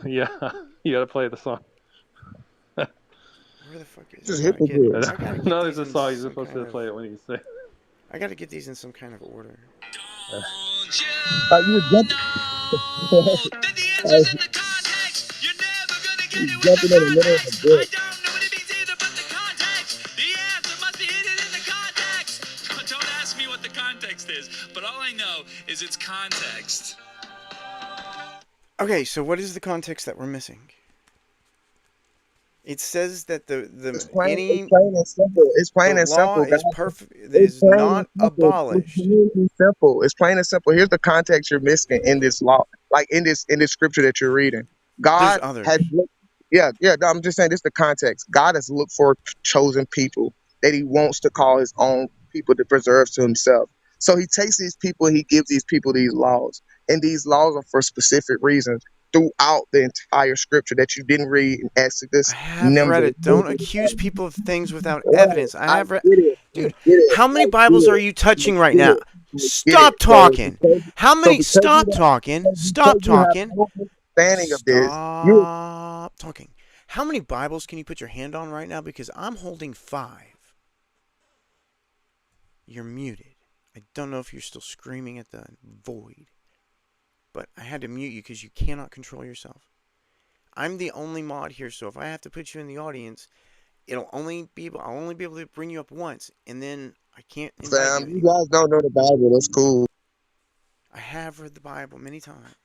Yeah, you got to play the song. Where the fuck is? This is hypocrite. I gotta get No, there's these a in song. You're some supposed kind to of. play it when you say. I gotta get these in some kind of order. Don't you You just jump, know that the answer's in the context? You're never gonna get you it with the jumping in the middle of a context. I book. don't know what it means either, but the context. The answer must be hidden in the context. But don't ask me what the context is. But all I know is it's context. Okay, so what is the context that we're missing? It says that It's the plain. It's any plain and simple. It's the plain and law simple, guys. is perfect. It It's is plain and not simple. It's abolished. plain and simple. It's plain and simple. Here's the context you're missing in this law, like in this scripture that you're reading. There's God others. has looked. Yeah, yeah. No, I'm just saying this is the context. God has looked for chosen people that He wants to call His own people to preserve to Himself. So He takes these people and He gives these people these laws, and these laws are for specific reasons throughout the entire scripture that you didn't read in I Exodus, have read Numbers. it. Don't accuse people of things without Right. evidence. I I have read. get it. I Dude, get it. how many I get Bibles are it. you I touching right get now? it. I get it. Stop So talking. How so many? because you Stop don't talking. because Stop you have talking. no understanding of this, you Stop talking. How many Bibles can you put your hand on right now? Because I'm holding 5. You're muted. I don't know if you're still screaming at the void, but I had to mute you because you cannot control yourself. I'm the only mod here, so if I have to put you in the audience, I'll only be able to bring you up once, and then I can't invite you fam, you anymore. guys don't know the Bible. That's cool. I have read the Bible many times,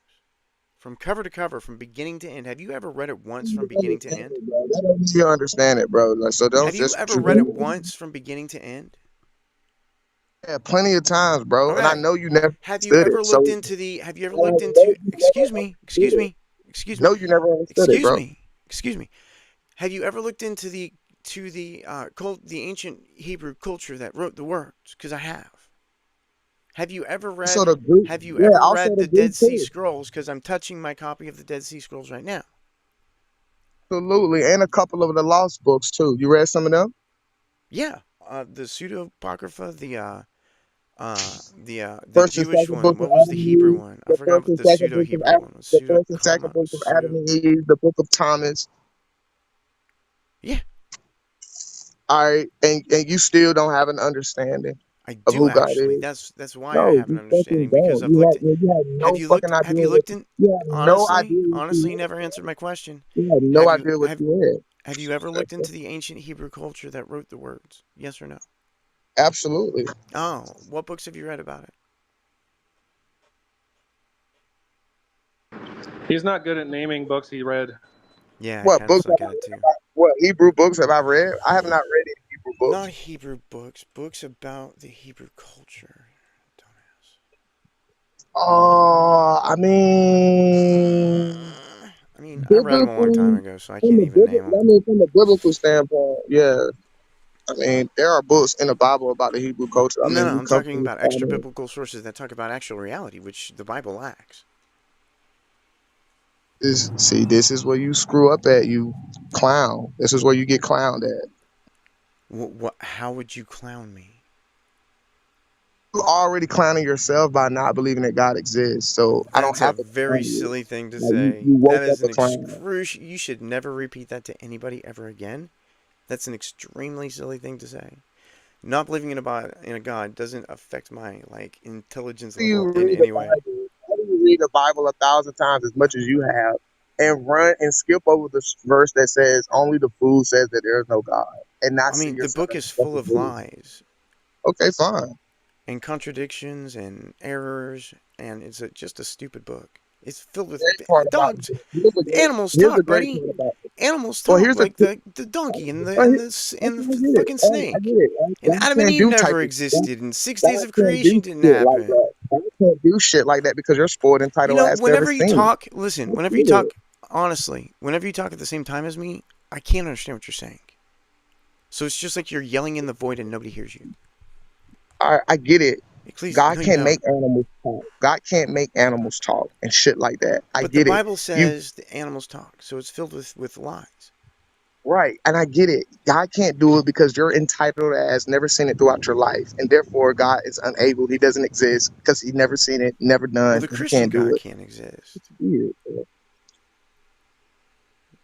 from cover to cover, from beginning to end. Have you ever read it once from You beginning to understand end? it, bro. That don't mean you understand it, bro. Like, so don't Have you just ever read it once from beginning to end? yeah, plenty of times, bro. And I Okay. know you never Have you understood ever it. So looked into the have you ever I looked know into you never excuse me, excuse understood it. me, excuse me, No, you never understood it, excuse bro. me, excuse me. Have you ever looked into the ancient Hebrew culture that wrote the words? Because I have. Have you ever Also read the Greek, have you yeah, ever also read the the Greek Dead Sea too. Scrolls? Because I'm touching my copy of the Dead Sea Scrolls right now. Absolutely, and a couple of the lost books too. You read some of them? Yeah, the pseudo apocrypha, the First and Jewish second one. book of What was the Adam and Hebrew Eve, one? I the forgot first what and the second pseudo book of Hebrew Adam, one was. the Pseudo first and second comma book of Adam pseudo. and Eve, the book of Thomas. Yeah, All right, and you still don't have an understanding I of do who God actually. is. That's why I No, have an you fucking understanding because don't. I've looked at. You had Have no you looked? fucking idea Have you what looked in? you had no idea Honestly, what honestly, you you never answered my question. had. You had no Have you idea what have you had. Have you ever looked into the ancient Hebrew culture that wrote the words? Yes or no? Absolutely. Oh, what books have you read about it? He's not good at naming books he read. Yeah, I What kind of books have suck at I it read? too. What Hebrew books have I read? I have not read any Hebrew Not books. Hebrew books, books about the Hebrew culture. Dumbass. I mean, I mean, I read them a long time biblically, ago, so I can't even name them. from a biblical standpoint, yeah. I mean, there are books in the Bible about the Hebrew culture. I No, mean, no, we I'm come talking from this about extra family. biblical sources that talk about actual reality, which the Bible lacks. This is where you screw up at, you clown. This is where you get clowned at. What? How would you clown me? You already clowning yourself by not believing that God exists. So I don't That's a have to very clown you. silly thing to Like say. you That woke up is a an clown. You should never repeat that to anybody ever again. That's an extremely silly thing to say. Not believing in a God doesn't affect my intelligence Do you level in read the any way. Bible? How do you read the Bible 1,000 times as much as you have, and run and skip over the verse that says only the fool says that there is no God, and not I see mean, the yourself book as is a full of fool? lies Okay, fine. and contradictions and errors, and it's just a stupid book. It's filled with Great part about dogs. it. Animals Here's the talk, great buddy. part about it. Animals Well, talk here's the like the donkey and the well, and here, the okay, and the I get it. fucking I snake. get it. Right? And God Adam and can't Eve do never type of existed, and 6 days God of can't do creation didn't shit like happen. that. God can't do shit like that because you're spoiled You entitled know, ass to whenever you everything. talk, listen, I whenever you get it. talk, honestly, whenever you talk at the same time as me, I can't understand what you're saying. So it's just like you're yelling in the void and nobody hears you. I get it. Please, God no, you can't make don't. animals talk. God can't make animals talk and shit like that. I But the get it. Bible You says the animals talk, so it's filled with lies. right, and I get it. God can't do it because you're entitled as never seen it throughout your life, and therefore God is unable. He doesn't exist because he never seen it, never Well, done, the and he Christian can't do God it. can't exist. Weird.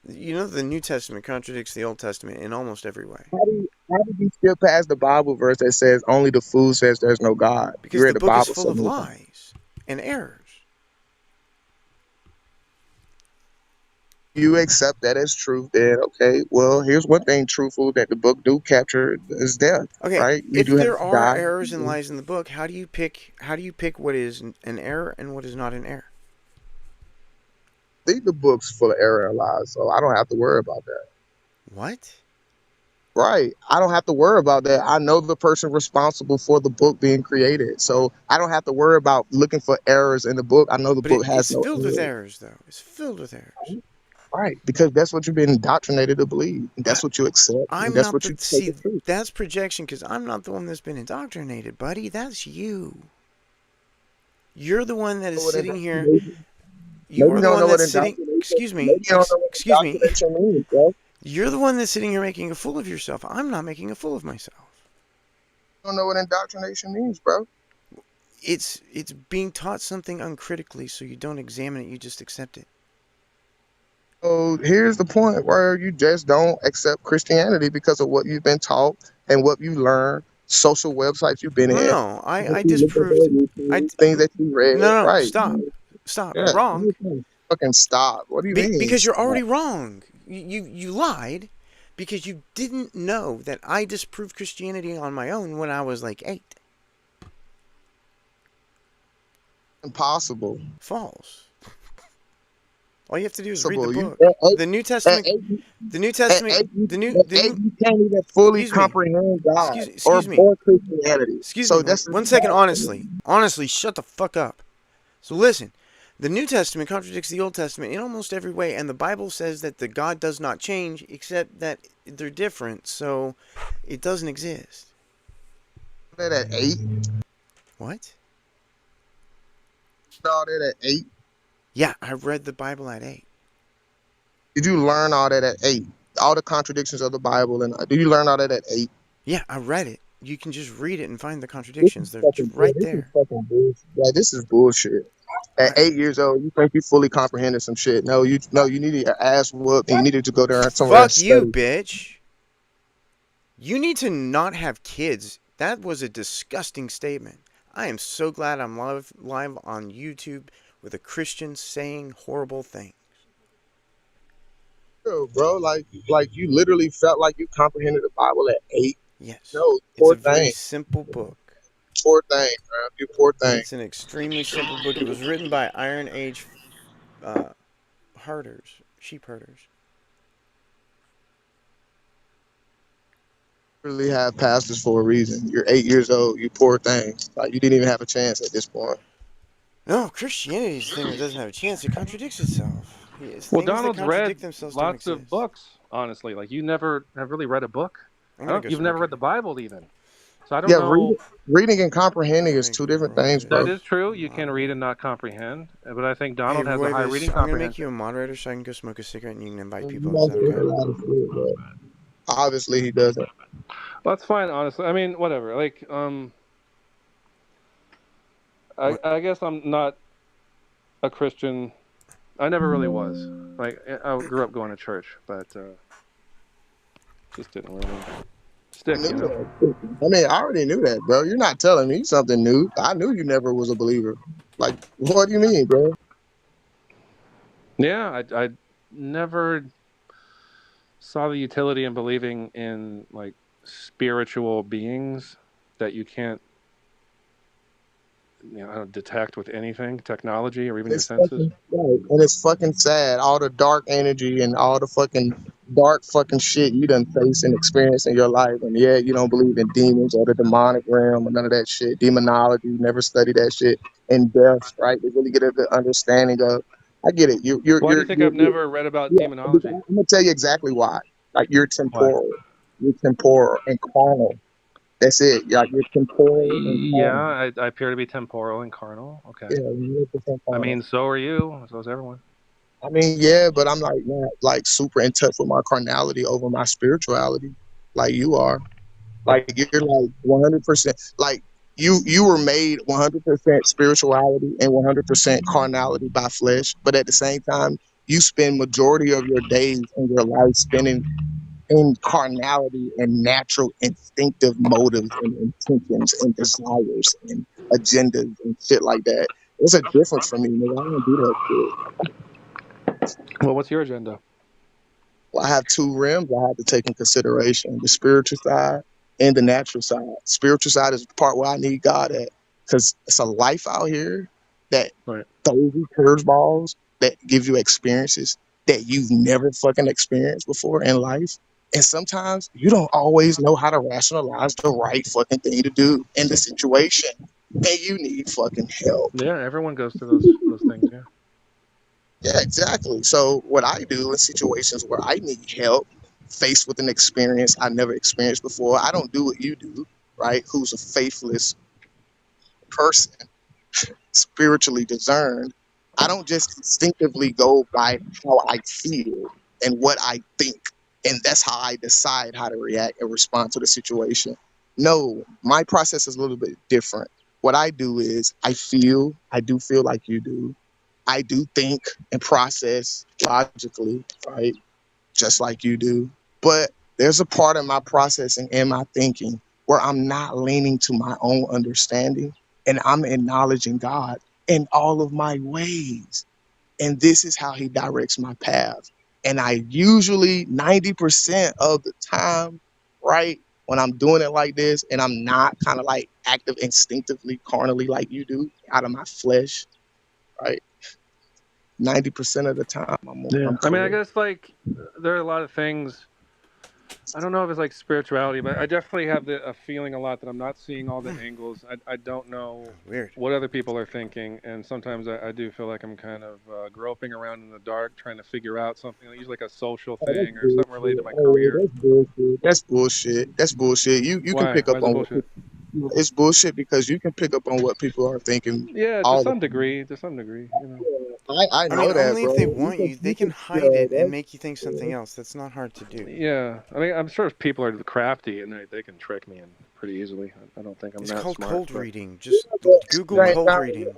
You know, the New Testament contradicts the Old Testament in almost every way. How did you skip past the Bible verse that says only the fool says there's no God? You Because read the the book is Bible full so of many times. lies and errors. You accept that as truth, then okay. Well, here's one thing truthful that the book do capture is death, Okay, right? We if do have there to are die. errors and lies in the book, how do you pick what is an error and what is not an error? I think the book's full of error and lies, so I don't have to worry about that. What? Right. I don't have to worry about that. I know the person responsible for the book being created. So I don't have to worry about looking for errors in the book. I know the But book has it's no filled with errors. errors, though. It's filled with errors. Right. Because that's what you've been indoctrinated to believe. And I that's what you accept. And I'm that's not what the you take see. as truth. That's projection because I'm not the one that's been indoctrinated, buddy. That's you. You're the one that You is know what sitting here. indoctrination? You Maybe are you the don't one know what that's sitting. indoctrination. Excuse me. Maybe you don't know what Excuse me. indoctrination means, bro. You're the one that's sitting here making a fool of yourself. I'm not making a fool of myself. You don't know what indoctrination means, bro. It's being taught something uncritically, so you don't examine it. You just accept it. So here's the point where you just don't accept Christianity because of what you've been taught and what you learned, social websites you've been No, in, no. I what you looked up disproved. on YouTube, things that you read. No, no. Right. Stop. Stop. You're Yeah. wrong. Fucking stop. What do you mean? Because you're Stop. already wrong. You lied because you didn't know that I disproved Christianity on my own when I was like 8. Impossible. False. All you have to do is read the Impossible. You book. at eight, The New at Testament. eight, The New at Testament. eight, The new. at The eight, new. you can't even fully Excuse me. comprehend God Excuse me. or Christianity. Excuse me. So One, that's the one second. Honestly. Honestly. Shut the fuck up. So listen. The New Testament contradicts the Old Testament in almost every way, and the Bible says that the God does not change, except that they're different, so it doesn't exist. that at eight. What? All that at 8? Yeah, I read the Bible at 8. Did you learn all that at 8? All the contradictions of the Bible, and do you learn all that at 8? Yeah, I read it. You can just read it and find the This is contradictions. They're fucking, bro, right this is there. fucking bullshit. Like, this is bullshit. At I 8 years old, you think you fully comprehended some shit. No, you needed your ass whooped and you needed to go there and somewhere and fuck you, study. bitch. You need to not have kids. That was a disgusting statement. I am so glad I'm live on YouTube with a Christian saying horrible things. Bro, like you literally felt like you comprehended the Bible at 8. Yes, No, it's a poor very thing. simple book. Poor thing, bro. You poor thing. It's an extremely simple book. It was written by Iron Age uh, herders, sheep herders. Really have pastors for a reason. You're 8 years old. You poor thing. Like you didn't even have a chance at this point. No, Christianity's thing that doesn't have a chance. It contradicts itself. Well, Things that Donald's read contradict themselves don't lots of exist. books, honestly. Like you never have really read a book. I'm I gonna don't. go You've never smoke read it. the Bible even. So I don't Yeah, know. reading and comprehending is Alright, two different Roy things, That bro. is true. is You can read moderator. and not comprehend, but I think Hey, Donald has a high Royvis, reading I'm gonna make you a comprehension. moderator so I can go smoke a cigarette and you can invite You people up. Is guys that read okay? a lot of shit, but obviously he doesn't. Well, that's fine, honestly. I mean, whatever. Like, What? I guess I'm not a Christian. I never really was. Like, I grew up going to church, but just didn't really I stick, knew you know. that. I mean, I already knew that, bro. You're not telling me something new. I knew you never was a believer. Like, what do you mean, bro? Yeah, I never saw the utility in believing in like spiritual beings that you can't, detect with anything, technology or even your It's senses. fucking right, and it's fucking sad. All the dark energy and all the fucking dark fucking shit you done face and experience in your life, and yeah, you don't believe in demons or the demonic realm or none of that shit. Demonology, you never study that shit in depth, right? To really get a good understanding of. I get it. Why do you think I've never read about Yeah. I'm demonology? gonna tell you exactly why. Like Why? you're temporal and carnal. That's it. Like you're temporal and Yeah, carnal. I appear to be temporal and carnal. Okay. Yeah, you're 100% I carnal. mean, so are you. So is everyone. I mean, yeah, but I'm like not like super in touch with my carnality over my spirituality, like you are. Like you're like 100%. Like you were made 100% spirituality and 100% carnality by flesh, but at the same time, you spend majority of your days in your life spending in carnality and natural instinctive motives and intentions and desires and agendas and shit like that. There's a difference for me, nigga. I don't do that shit. Well, what's your agenda? Well, I have two realms I have to take in consideration: the spiritual side and the natural side. Spiritual side is the part where I need God at, because it's a life out here that Right. throws you curveballs, that gives you experiences that you've never fucking experienced before in life. And sometimes you don't always know how to rationalize the right fucking thing to do in the situation, and you need fucking help. Yeah, everyone goes through those things. Yeah. Yeah, exactly. So what I do in situations where I need help, faced with an experience I never experienced before, I don't do what you do, right? Who's a faithless person, spiritually discerned. I don't just instinctively go by how I feel and what I think, and that's how I decide how to react and respond to the situation. No, my process is a little bit different. What I do is I do feel like you do. I do think and process logically, right? Just like you do. But there's a part of my processing and my thinking where I'm not leaning to my own understanding and I'm acknowledging God in all of my ways. And this is how He directs my path. And I usually, 90% of the time, right, when I'm doing it like this and I'm not kind of like active instinctively, carnally like you do, out of my flesh, right? 90% of the time, Yeah. I'm I mean, I correct. guess like there are a lot of things. I don't know if it's like spirituality, but I definitely have a feeling a lot that I'm not seeing all the angles. I don't know Weird. what other people are thinking, and sometimes I do feel like I'm kind of groping around in the dark, trying to figure out something, usually like a social Oh, that's thing or something related to bullshit. my Oh, career. that's bullshit. That's bullshit. That's bullshit. You can Why? pick Why up is it on what bullshit? it's bullshit because you can pick up on what people are thinking Yeah, to all the some time. degree, to some degree, you know. I I mean, know that, only if bro. they want you. They You can can, hide it and that's, make you think something else. That's not hard to do. Yeah, I mean, I'm sure people are crafty and they can trick me and pretty easily. I don't think I'm It's that called smart, cold but reading. yeah, Just but at Google the yeah, same cold time, reading.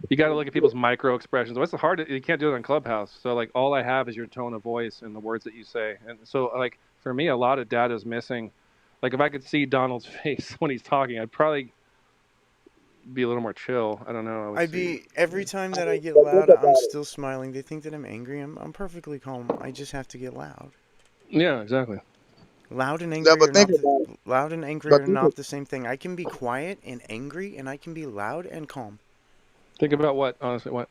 you got to look at people's micro expressions. What's the hard? You can't do it on Clubhouse. So like, all I have is your tone of voice and the words that you say. And so like for me, a lot of data is missing. Like if I could see Donald's face when he's talking, I'd probably be a little more chill. I don't know. I would I'd see. be every time I that I mean, get but think loud, I'm about it. still smiling. They think that I'm angry. I'm perfectly calm. I just have to get loud. Yeah, exactly. Yeah, but think about it. Loud and angry But are think, not the same thing. I can be quiet and angry, and I can be loud and calm. Think about what honestly. What?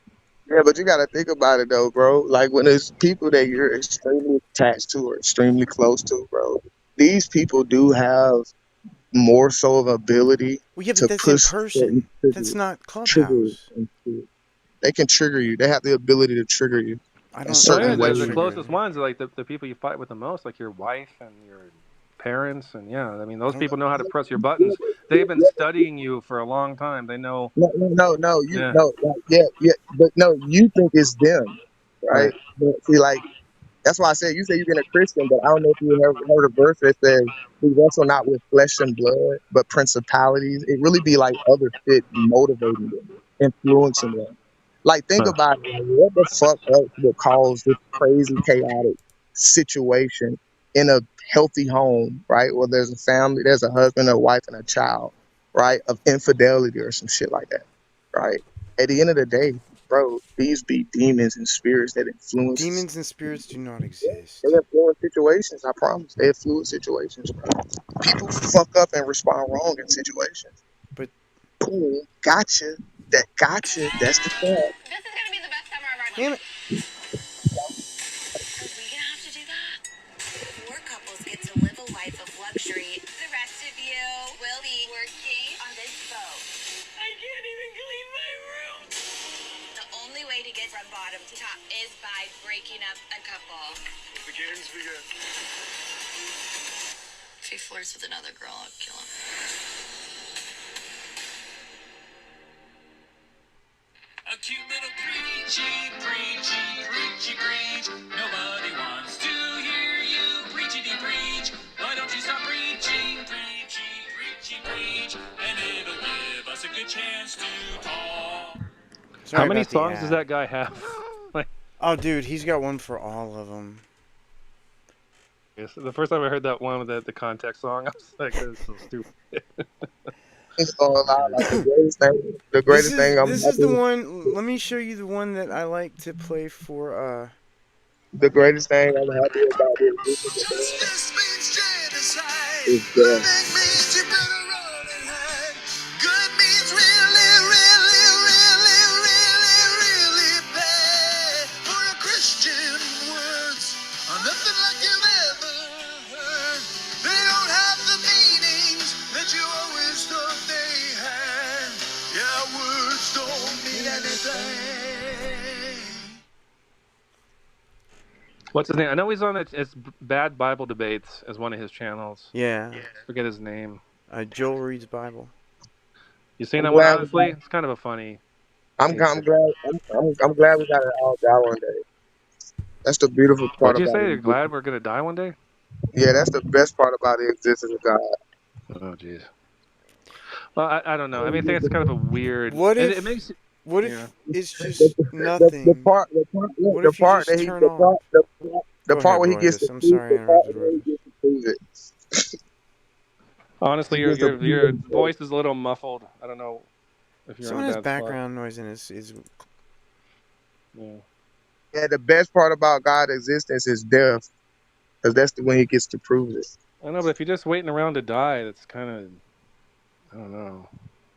yeah, but you gotta think about it though, bro. Like when it's people that you're extremely attached to or extremely close to, bro. These people do have more so of ability Well, yeah, but to that's in push certain person. That's not triggers. Clubhouse. And shit. They can trigger you. They have the ability to trigger you I in don't. Oh I yeah, certain don't the ways. closest trigger. ones are like the people you fight with the most, like your wife and your parents, and yeah, I mean I those don't. people know how to press your Yeah, buttons. yeah, They've been yeah, studying you for a long time. They know. no, you Yeah, no, like, yeah, yeah, but no, you think it's them, right? right. But see, like that's why I said you say you've been a Christian, but I don't know if you ever heard a verse that says we wrestle not with flesh and blood, but principalities. It really be like other shit motivating them, influencing them. Like think Huh. about it, like, what the fuck else would cause this crazy chaotic situation in a healthy home, right? Where there's a family, there's a husband, a wife, and a child, right? Of infidelity or some shit like that, right? At the end of the day, bro, these be demons and spirits that influences. Demons and spirits do not They exist. influence situations. I promise. They influence situations, bro. People fuck up and respond wrong in situations. But Boom, gotcha. That gotcha. That's the trap. This is gonna be the best summer of our damn lives. it, Are we gonna have to do that? Four couples get to live a life of luxury. The rest of you will be working on this boat. I can't even clean my room. The only way to get from bottom to top is by breaking up a couple. The games begin. If he flirts with another girl, I'll kill him. A cute little preach. Nobody wants to hear you preachity preach. Why don't you stop preaching, preach, and it'll give us a good chance to talk. How sorry many about the songs does ad. that guy have? Like, Oh, dude, he's got one for all of them. the first time I heard that one with the context song, I was like, "This is so stupid." It's gonna lie, Okay. like the greatest thing I'm This is the happy, one. Let me show you the one that I like to play for. the greatest thing I'm happy about this Justice means genocide. is that Living means you better run and hide. Good means really, really, really, really, really bad. For a Christian, words are nothing like you've ever heard. They don't have the meanings that you always thought they had. Yeah, words don't mean anything. What's his name? I know he's on it's Bad Bible Debates as one of his channels. Yeah, I forget his name. Joel reads Bible. You seen I'm that one? glad we Honestly, it's kind of a funny. I'm glad I'm glad we got it all down one day. That's the beautiful part What'd you about say? it. You're glad we're gonna die one day? Yeah, that's the best part about the existence of God. Oh, jeez. Well, I don't know. I mean, I think it's kind of a weird. What It if? makes What yeah. if it's The, just the nothing? part What if you just turn off? the Go part ahead, where he gets Royvis. to I'm prove sorry I the part interrupted, where he Royvis. gets to prove it. Honestly, He gets to prove your it. voice is a little muffled. I don't know if you're in a Someone has bad spot. background noise and is Yeah. Yeah, the best part about God's existence is death, because that's the when he gets to prove it. I know, but if you're just waiting around to die, that's kind of I don't know.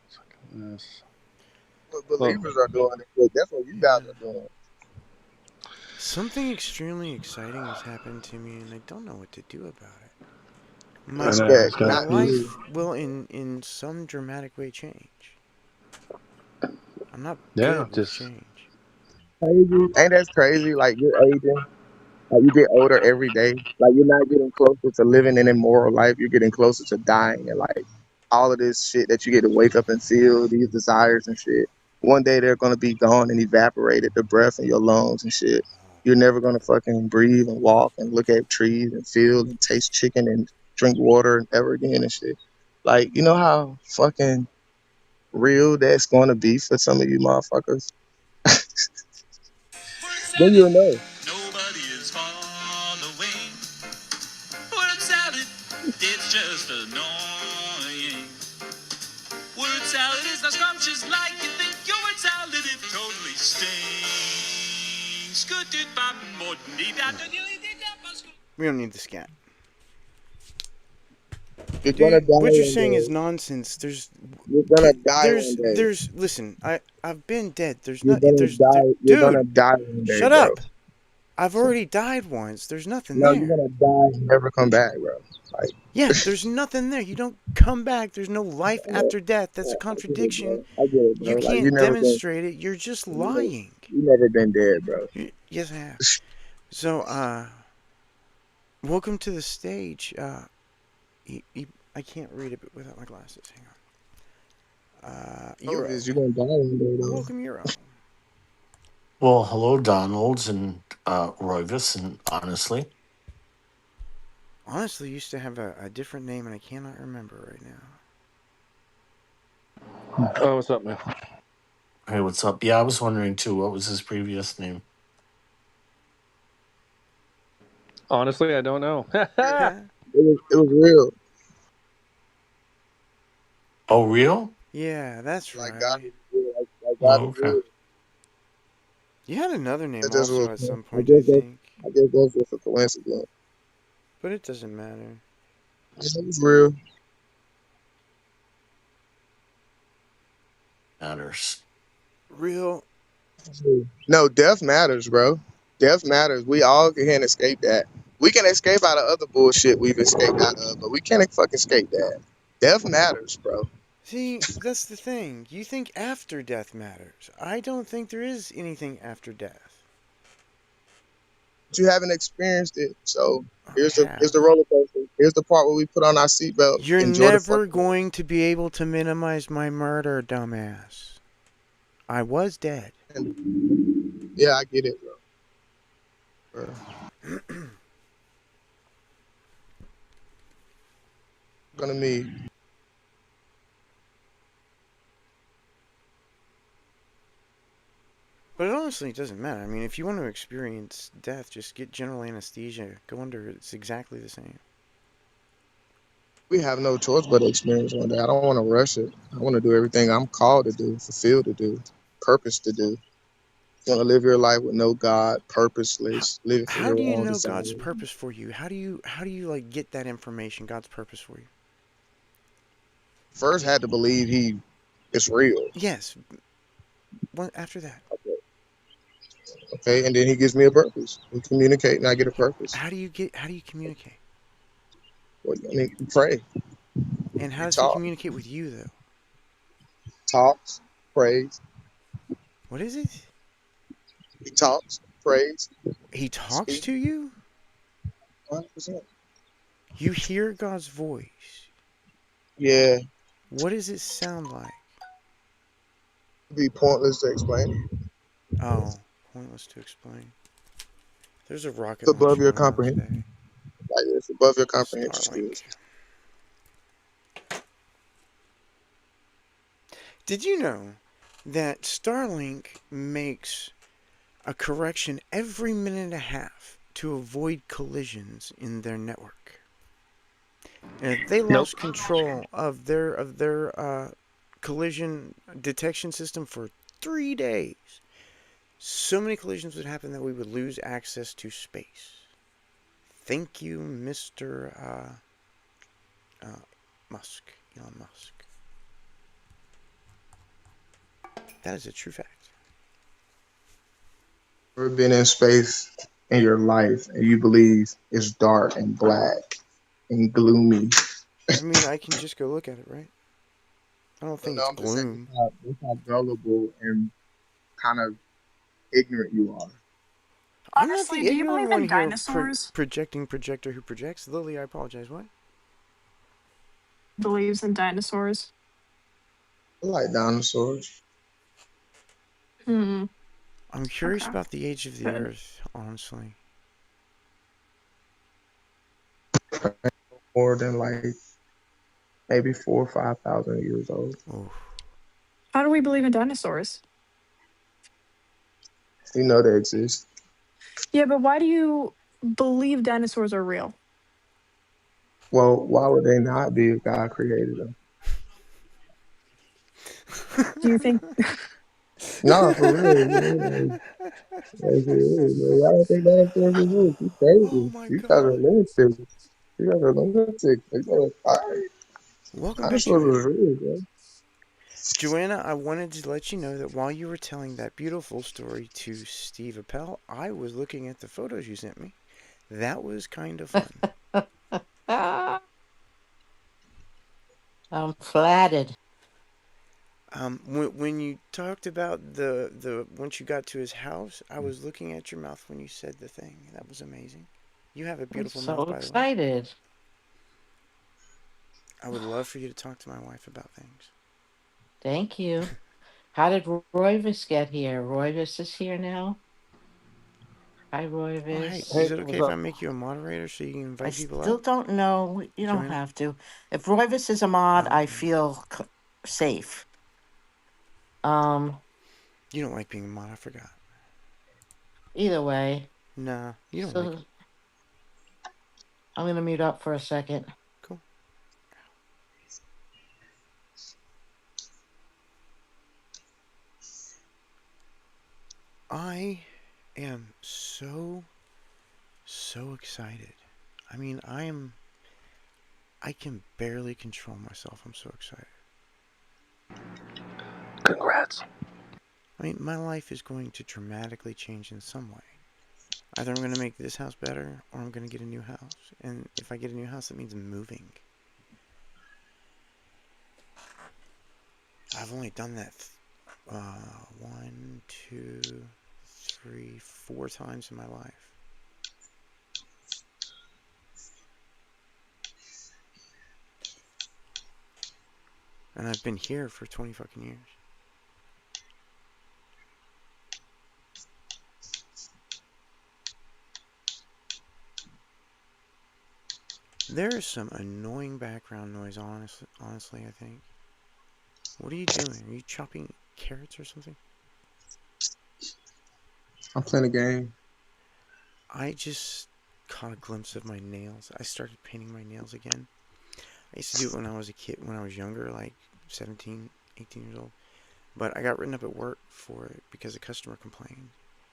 It's like, What well, believers are doing it, but that's what you guys yeah. are doing. Something extremely exciting has happened to me, and I don't know what to do about it. I My know it's Expect, kind my of not spooky. you. life will, in some dramatic way, change. I'm not Yeah, good with just change. Crazy. Ain't that crazy? Like you're aging. Like you get older every day. Like you're not getting closer to living an immoral life. You're getting closer to dying in life. all of this shit that you get to wake up and feel, these desires and shit. One day they're gonna be gone and evaporated, the breath in your lungs and shit. You're never gonna fucking breathe and walk and look at trees and feel and taste chicken and drink water ever again and shit. Like, you know how fucking real that's gonna be for some of you motherfuckers? Word Then salad, you'll know. nobody is following. Word salad, it's just annoying. Word salad is not scrumptious like you think. Your word salad, it totally stinks. Good did Bob more than We don't need the scat. You're gonna Dude, die what you're one saying is day. nonsense. You're gonna die one day. Listen, I've been dead. You're gonna die. You're Dude, gonna die one day, shut bro. up. I've already died once. There's nothing No, you're there. gonna die and never come back, bro. Like, Yeah, there's nothing there. You don't come back. There's no life uh, after death. That's a I get it, contradiction. bro. I get it, You bro. Like, can't demonstrate it. You're just lying. you never been dead, bro. Yes, I have. So, welcome to the stage. I can't read it without my glasses. Hang on. Euro. Elvis, you're gonna die one day, though. Welcome, Euro. Well, hello, Donald and Royvis, and honestly, Honestly, used to have a different name, and I cannot remember right now. Oh, what's up, man? hey, what's up? Yeah, I was wondering too. What was his previous name? Honestly, I don't know. It was real. Oh, real? Yeah, that's Like God right. is real. Like God Oh, is okay. real. You had another name That just was. also at some I point, I guess that. think. I guess that's just a coincidence. But it doesn't matter. It was real. Matters. Real. No, death matters, bro. Death matters. We all can't escape that. We can escape out of other bullshit we've escaped out of, but we can't fucking escape that. Death matters, bro. See, that's the thing. You think after death matters. I don't think there is anything after death. But you haven't experienced it, so I here's the have. roller coaster. Here's the part where we put on our seatbelt. You're Enjoy the fuck never ride. going to be able to minimize my murder, dumbass. I was dead. Yeah, I get it, bro. Gonna me. But it honestly doesn't matter. I mean, if you want to experience death, just get general anesthesia. Go under it. It's exactly the same. We have no choice but to experience one day. I don't want to rush it. I want to do everything I'm called to do, fulfilled to do, purpose to do. You want to live your life with no God, purposeless, live it for How your do you own know desire. God's purpose for you? How do you like get that information? God's purpose for you. First, had to believe He is real. Yes. What after that? Okay, and then He gives me a purpose. We communicate, and I get a purpose. How do you communicate? Well, I mean, we pray, And how we does he talk, communicate with you though? talks, praise. What is it? He talks, prays, He talks speak. to you? 100%. You hear God's voice. Yeah, it'd What does it sound like? be pointless to explain. Oh, pointless to explain. There's a It's rocket above launch your going on comprehension. today. Like it's above your comprehension Starlink. skills. Did you know that Starlink makes a correction every minute and a half to avoid collisions in their network? And if they Nope. lost control of their collision detection system for 3 days, so many collisions would happen that we would lose access to space. Thank you, Mr. Musk, Elon Musk. That is a true fact. Ever been in space in your life and you believe it's dark and black and gloomy? I mean, I can just go look at it, right? I don't think No, it's I'm just saying gloom. that's how gullible and kind of ignorant you are. I'm not Honestly, the do you ignorant believe one in here dinosaurs? projecting projector who projects. Lily, I apologize. What? believes in dinosaurs. I like dinosaurs. Hmm. I'm curious Okay. about the age of the Good. Earth, honestly. More than like maybe 4 or 5 thousand years old. Oh, How do we believe in dinosaurs? You know they exist. Yeah, but why do you believe dinosaurs are real? Well, why would they not be if God created them? Do you think No, for real, man. Like, for real, man. Why don't think dinosaurs exist? You oh crazy. my You guys are God! lunatics. You guys are lunatics. You gotta, Welcome back, dinosaurs Joanna. was real, bro. Joanna, I wanted to let you know that while you were telling that beautiful story to Steve Appel, I was looking at the photos you sent me. That was kind of fun. Ah, I'm flattered. When you talked about the once you got to his house, I was looking at your mouth when you said the thing. That was amazing. You have a I'm beautiful mouth, so by the way. excited. I would love for you to talk to my wife about things. Thank you. How did Royvis get here? Royvis is here now. Hi, Oh, hey, Hey, is Royvis. it okay what's if I up? make you a moderator so you can I invite people still up, don't know. You don't Joanna? have to. If Royvis is a mod, Oh, I okay. feel safe. Um. You don't like being a mod, I forgot. Either way, Nah, you don't like so it. I'm gonna mute up for a second. Cool. I am so excited. I mean, I can barely control myself. I'm so excited. Congrats. I mean, my life is going to dramatically change in some way. Either I'm going to make this house better or I'm going to get a new house. And if I get a new house, that means moving. I've only done that one, two, three, 4 times in my life. And I've been here for 20 fucking years. There is some annoying background noise, honestly, I think. What are you doing? Are you chopping carrots or something? I'm playing a game. I just caught a glimpse of my nails. I started painting my nails again. I used to do it when I was a kid, when I was younger, like 17, 18 years old. But I got written up at work for it because a customer complained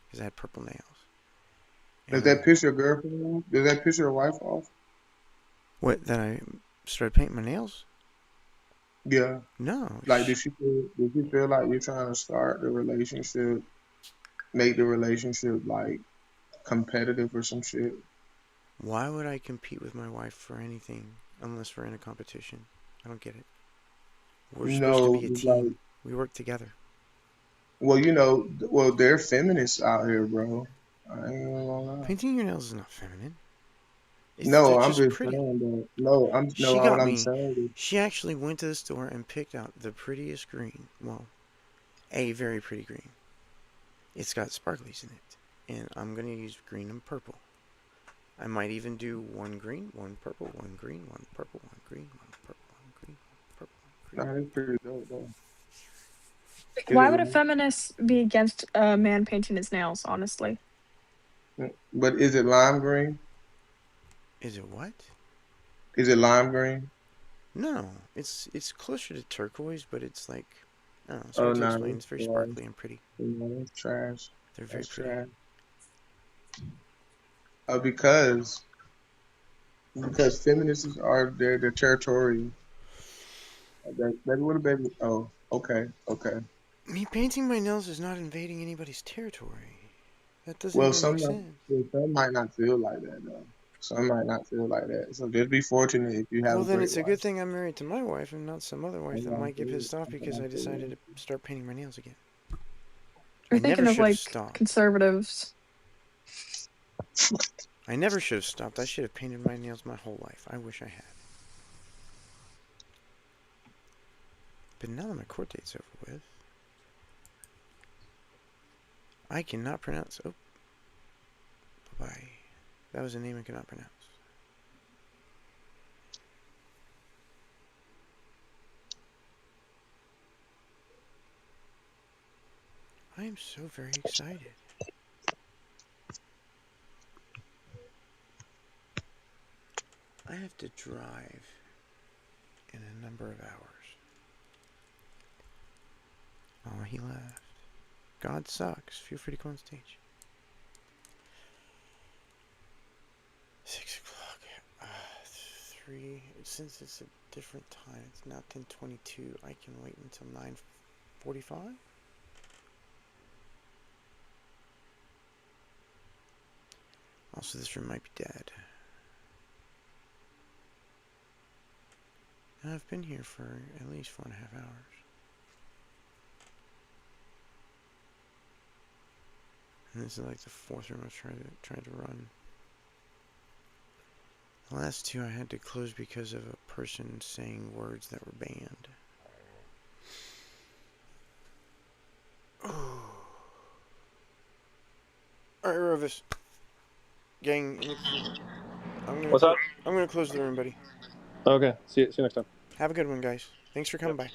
because I had purple nails. Does And that piss your girlfriend off? Does that piss your wife off? what? Then I started painting my nails? Yeah. No. Like, did she feel like you're trying to start the relationship, make the relationship like competitive or some shit? Why would I compete with my wife for anything unless we're in a competition? I don't get it. We're supposed to No, be a it's like, team. We work together. well, well, they're feminists out here, bro. I ain't gonna lie. Painting your nails is not feminine. They're No, I'm just just pretty. saying that. No, She what got I'm me. saying is, She actually went to the store and picked out the prettiest green. Well, a very pretty green. It's got sparklies in it. And I'm going to use green and purple. I might even do one green, one purple, one green, one purple, one green, one purple, one green, one purple, one green. nah, that's pretty dope, though. Is Why it would a lime? feminist be against a man painting his nails, honestly? But is it lime green? Is it what? Is it lime green? No, it's closer to turquoise, but it's like I don't know. It's Oh hard to no, explain. It's very sparkly and pretty. that's trash. They're very That's pretty. trash. Because feminists are they're territorial. That's what a baby. Oh, okay. Me painting my nails is not invading anybody's territory. That doesn't Well, even make sense. some might not feel like that though. Some might not feel like that. So just be fortunate if you have Well, a then great it's a good wife. thing I'm married to my wife and not some other wife I'm that not might get saying, pissed off I'm because not I decided to start painting my nails again. I You're never thinking of should have like stopped. conservatives. I never should have stopped. I should have painted my nails my whole life. I wish I had. But now that my court date's over with, I cannot pronounce. Oh, bye-bye. That was a name I cannot pronounce. I am so very excited. I have to drive in a number of hours. Oh, he left. God sucks. Feel free to come on stage. 6 o'clock. 3. Since it's a different time, it's now 10:22. I can wait until 9:45. Also, this room might be dead. And I've been here for at least 4.5 hours. And this is like the 4th room I was trying to run. The last 2 I had to close because of a person saying words that were banned. Oh. Alright, Rovis. Gang, What's up? I'm gonna close the room, buddy. Okay. See you next time. Have a good one, guys. Thanks for coming by.